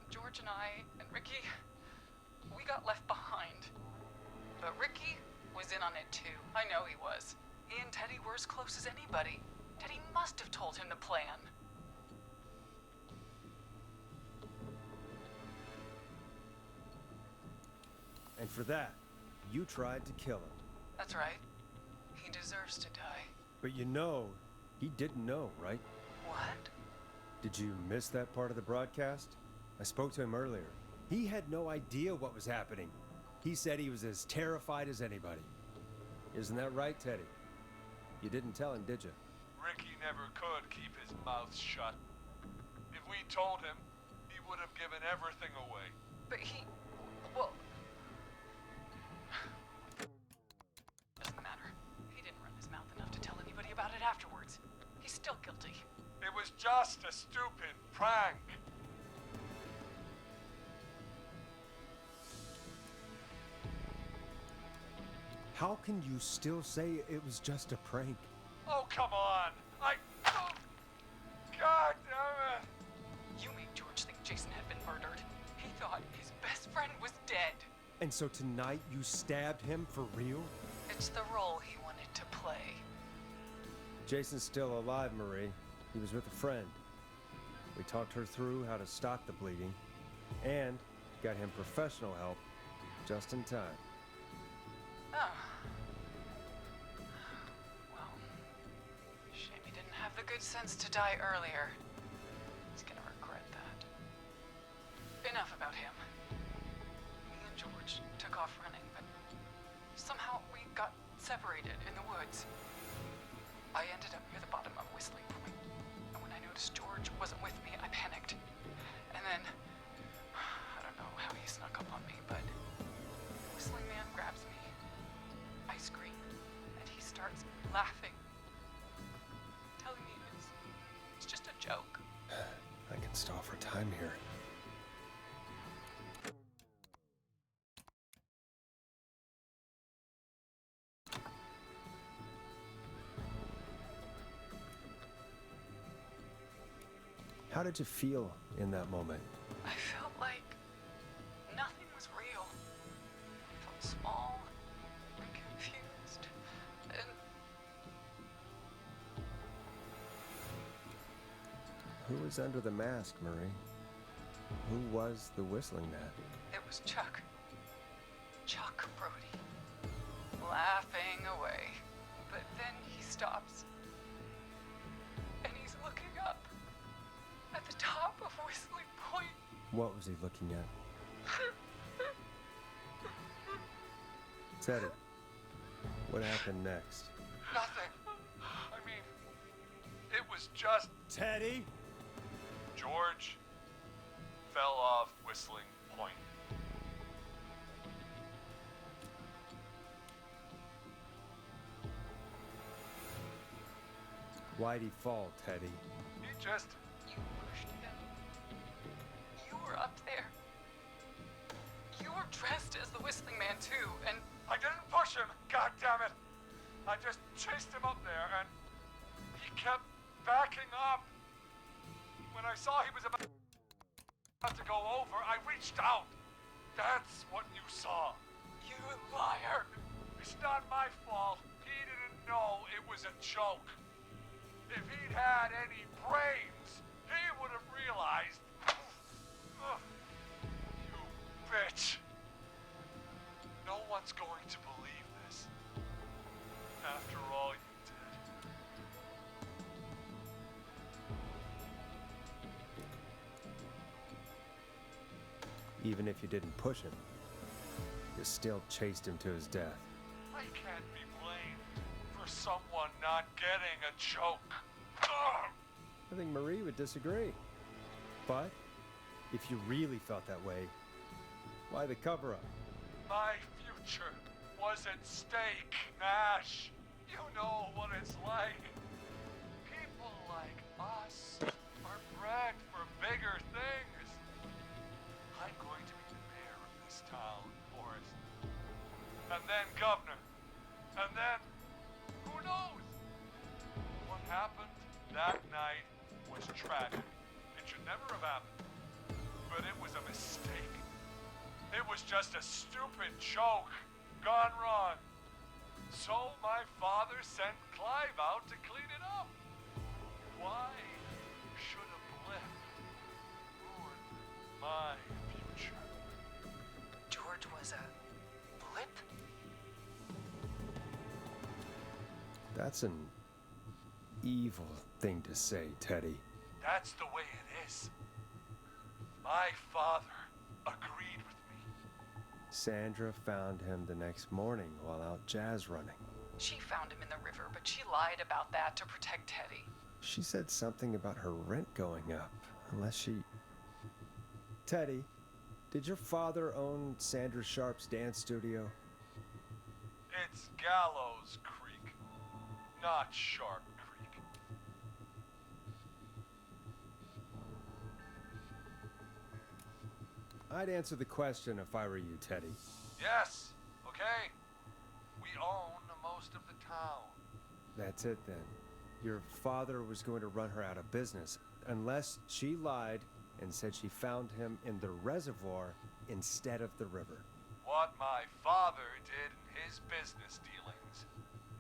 George and I and Ricky, we got left behind. But Ricky was in on it too. I know he was. He and Teddy were as close as anybody. Teddy must have told him the plan. And for that, you tried to kill him. That's right. He deserves to die. But you know, he didn't know, right? What? Did you miss that part of the broadcast? I spoke to him earlier. He had no idea what was happening. He said he was as terrified as anybody. Isn't that right, Teddy? You didn't tell him, did you? Ricky never could keep his mouth shut. If we told him, he would have given everything away. But he... well... doesn't matter. He didn't run his mouth enough to tell anybody about it afterwards. He's still guilty. It was just a stupid prank. How can you still say it was just a prank? Oh, come on. Oh, God damn it. You made George think Jason had been murdered. He thought his best friend was dead. And so tonight you stabbed him for real? It's the role he wanted to play. Jason's still alive, Marie. He was with a friend. We talked her through how to stop the bleeding and got him professional help just in time. Oh. Well, shame he didn't have the good sense to die earlier. He's gonna regret that. Enough about him. Me and George took off running, but somehow we got separated in the woods. I ended up near the bottom of Whistling Point, and when I noticed George wasn't with me, I panicked. And then, I don't know how he snuck up on me, but the Whistling Man grabs me. I scream, and he starts laughing, telling me it's just a joke. I can stall for time here. How did you feel in that moment? I felt like nothing was real. I felt small and confused, and Who was under the mask, Marie? Who was the Whistling Man? it was Chuck. Chuck Brody. Laughing away. But then he stops. And he's looking up. At the top of Whistling Point. What was he looking at? Teddy, what happened next? Nothing. I mean, it was just... Teddy? George fell off Whistling Point. Why'd he fall, Teddy? He just... You pushed him. You were up there. You were dressed as the Whistling Man too, and I didn't push him, God damn it! I just chased him up there, and he kept backing up. When I saw he was about to go over, I reached out. That's what you saw. you liar. It's not my fault. He didn't know it was a joke. If he'd had any brains, he would have realized. Ugh, you bitch. No one's going to believe this. After all you did. Even if you didn't push him, you still chased him to his death. I can't be blamed for someone not getting a joke. Ugh. I think Marie would disagree. But if you really felt that way, why the cover-up? My future was at stake, Nash. You know what it's like. People like us are bred for bigger things. I'm going to be the mayor of this town, Forrest. And then governor. And then, who knows? What happened that night was tragic. It should never have happened. but it was a mistake. It was just a stupid joke gone wrong. So my father sent Clive out to clean it up. Why should a blip ruin my future? George was a blip? That's an evil thing to say, Teddy. That's the way it is. My father agreed with me. Sandra found him the next morning while out jazz running. She found him in the river, but she lied about that to protect Teddy. She said something about her rent going up, unless she... Teddy, did your father own Sandra Sharp's dance studio? It's Gallows Creek, not Sharp Creek. I'd answer the question if I were you, Teddy. Yes, okay. We own most of the town. That's it then. Your father was going to run her out of business, unless she lied and said she found him in the reservoir instead of the river. What my father did in his business dealings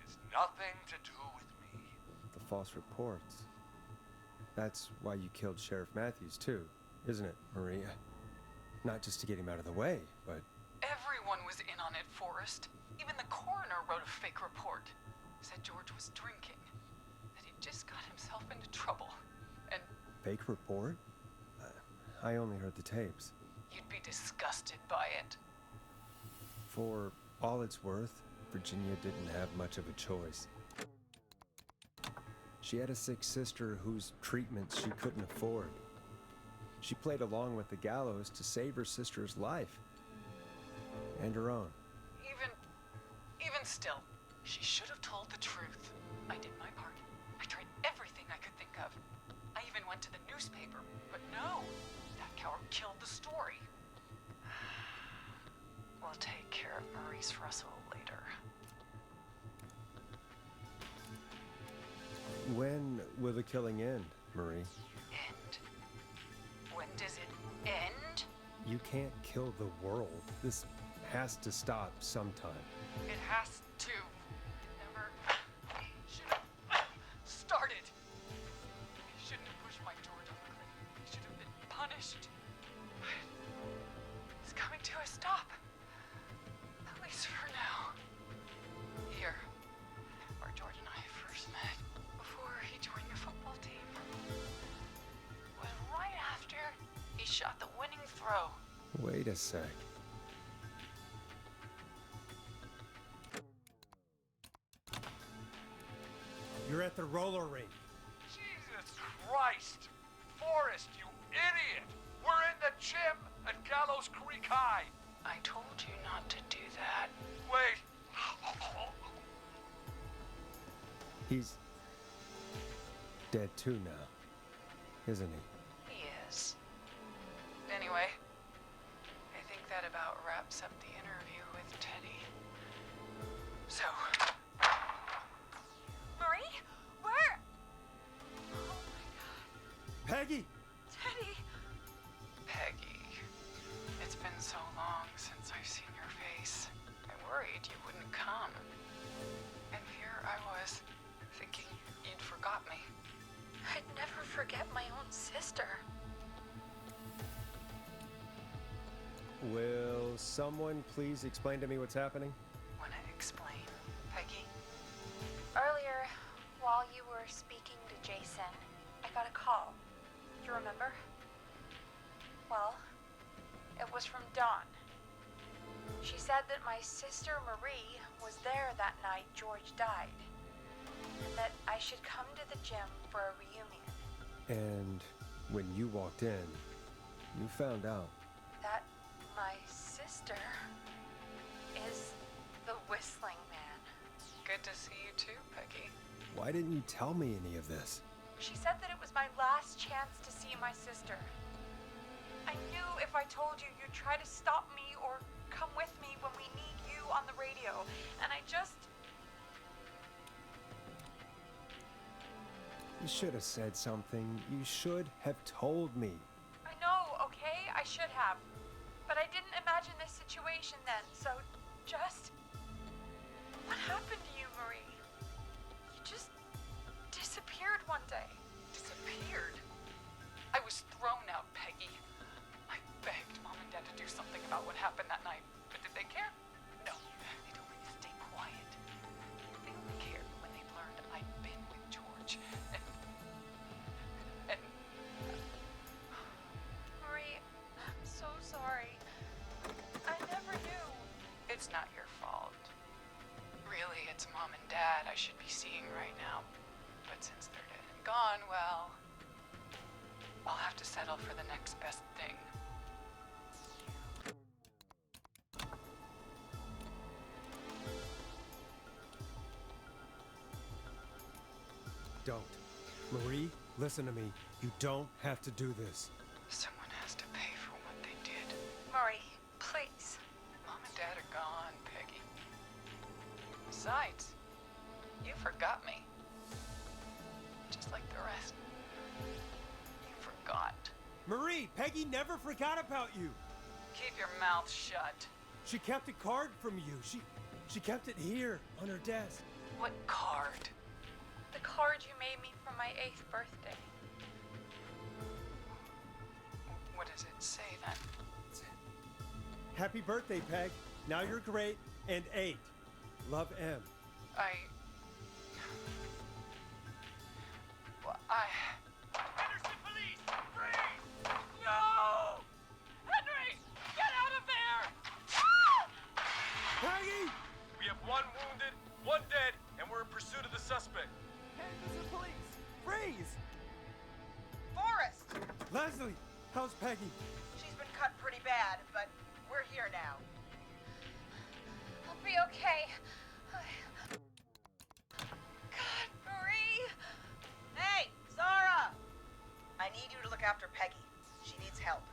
is nothing to do with me. The false reports. That's why you killed Sheriff Matthews too, isn't it, Maria? Not just to get him out of the way, but... Everyone was in on it, Forrest. Even the coroner wrote a fake report. Said George was drinking. That he just got himself into trouble. And Fake report? I only heard the tapes. you'd be disgusted by it. For all it's worth, Virginia didn't have much of a choice. She had a sick sister whose treatments she couldn't afford. She played along with the gallows to save her sister's life. And her own. Even still, she should have told the truth. I did my part. I tried everything I could think of. I even went to the newspaper, but no, that coward killed the story. We'll take care of Maurice Russell later. When will the killing end, Marie? End? When does it end? You can't kill the world. This has to stop sometime. It has to. It never should have started. He shouldn't have pushed my George off the cliff. He should have been punished. It's coming to a stop. At least for now. Here, where George and I first met, before he joined the football team, was right after he shot the winning throw. Wait a sec. You're at the roller rink. Jesus Christ! Forrest, you idiot! We're in the gym at Gallows Creek High! I told you not to do that. Wait! He's dead too now, isn't he? He is. Anyway, I think that about wraps up the interview with Teddy. So, Marie? Where? Peggy! Teddy! Peggy, it's been so long since I've seen your face. I worried you wouldn't come. And here I was, thinking you'd forgot me. I'd never forget my own sister. Will someone please explain to me what's happening? Wanna explain, Peggy? Earlier, while you were speaking to Jason, I got a call. You remember? Well, it was from Dawn. She said that my sister Marie was there that night George died, and that I should come to the gym for a reunion. And when you walked in, you found out. That my sister is the Whistling Man. Good to see you too, Peggy. Why didn't you tell me any of this? She said that it was my last chance to see my sister. I knew if I told you, you'd try to stop me or come with me when we need you on the radio. And I just... You should have said something. You should have told me. I know, okay? I should have. But I didn't imagine this situation then, so just... What happened to you, Marie? You just disappeared one day. Disappeared? I was thrown out, Peggy. I begged Mom and Dad to do something about what happened that night, but did they care? No, they told me to stay quiet. They only cared when they learned I'd been with George, and... Marie, I'm so sorry. I never knew. It's not your fault. Really, it's Mom and Dad I should be seeing right now. But since they're dead and gone, well... I'll have to settle for the next best thing. Don't. Marie, listen to me. You don't have to do this. Someone has to pay for what they did. Marie, please. Mom and Dad are gone, Peggy. Besides, you forgot me. Just like the rest. You forgot. Marie, Peggy never forgot about you. Keep your mouth shut. She kept a card from you. She kept it here on her desk. What card? The card you made me for my 8th birthday. What does it say then? Happy birthday, Peg. Now you're great and 8. Love, M. Henderson police! Freeze! No! Henry! Get out of there! Peggy! We have 1 wounded, 1 dead, and we're in pursuit of the suspect. Henderson police! Freeze! Forrest! Leslie, how's Peggy? She's been cut pretty bad, but we're here now. I'll be okay. God, Marie! Hey, Zara! I need you to look after Peggy. She needs help.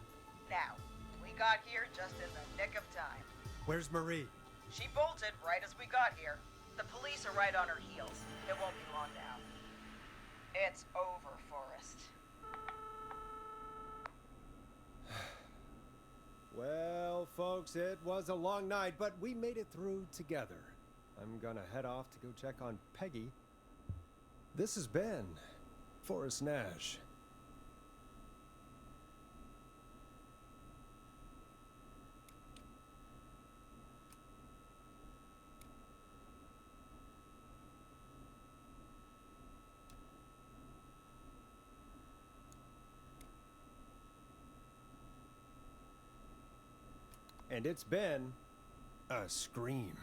Now. We got here just in the nick of time. Where's Marie? She bolted right as we got here. The police are right on her heels. It won't be long now. It's over, Forrest. Well, folks, it was a long night, but we made it through together. I'm gonna head off to go check on Peggy. This has been Forrest Nash. And it's been a scream.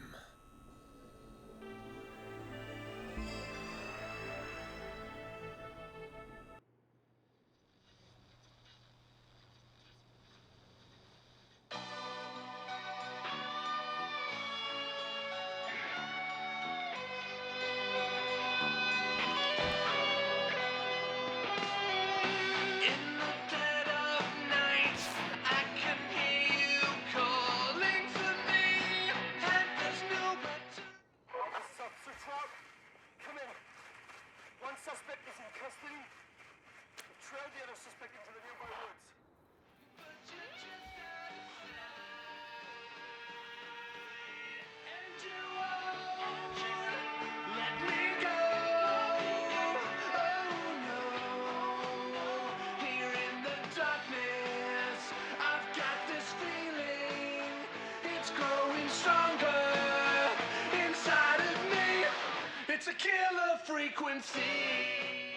Suspect is in custody. Trail the other suspect into the nearby woods. Let me go. Oh no. Here in the darkness, I've got this feeling. It's growing stronger inside of me. It's a killer frequency.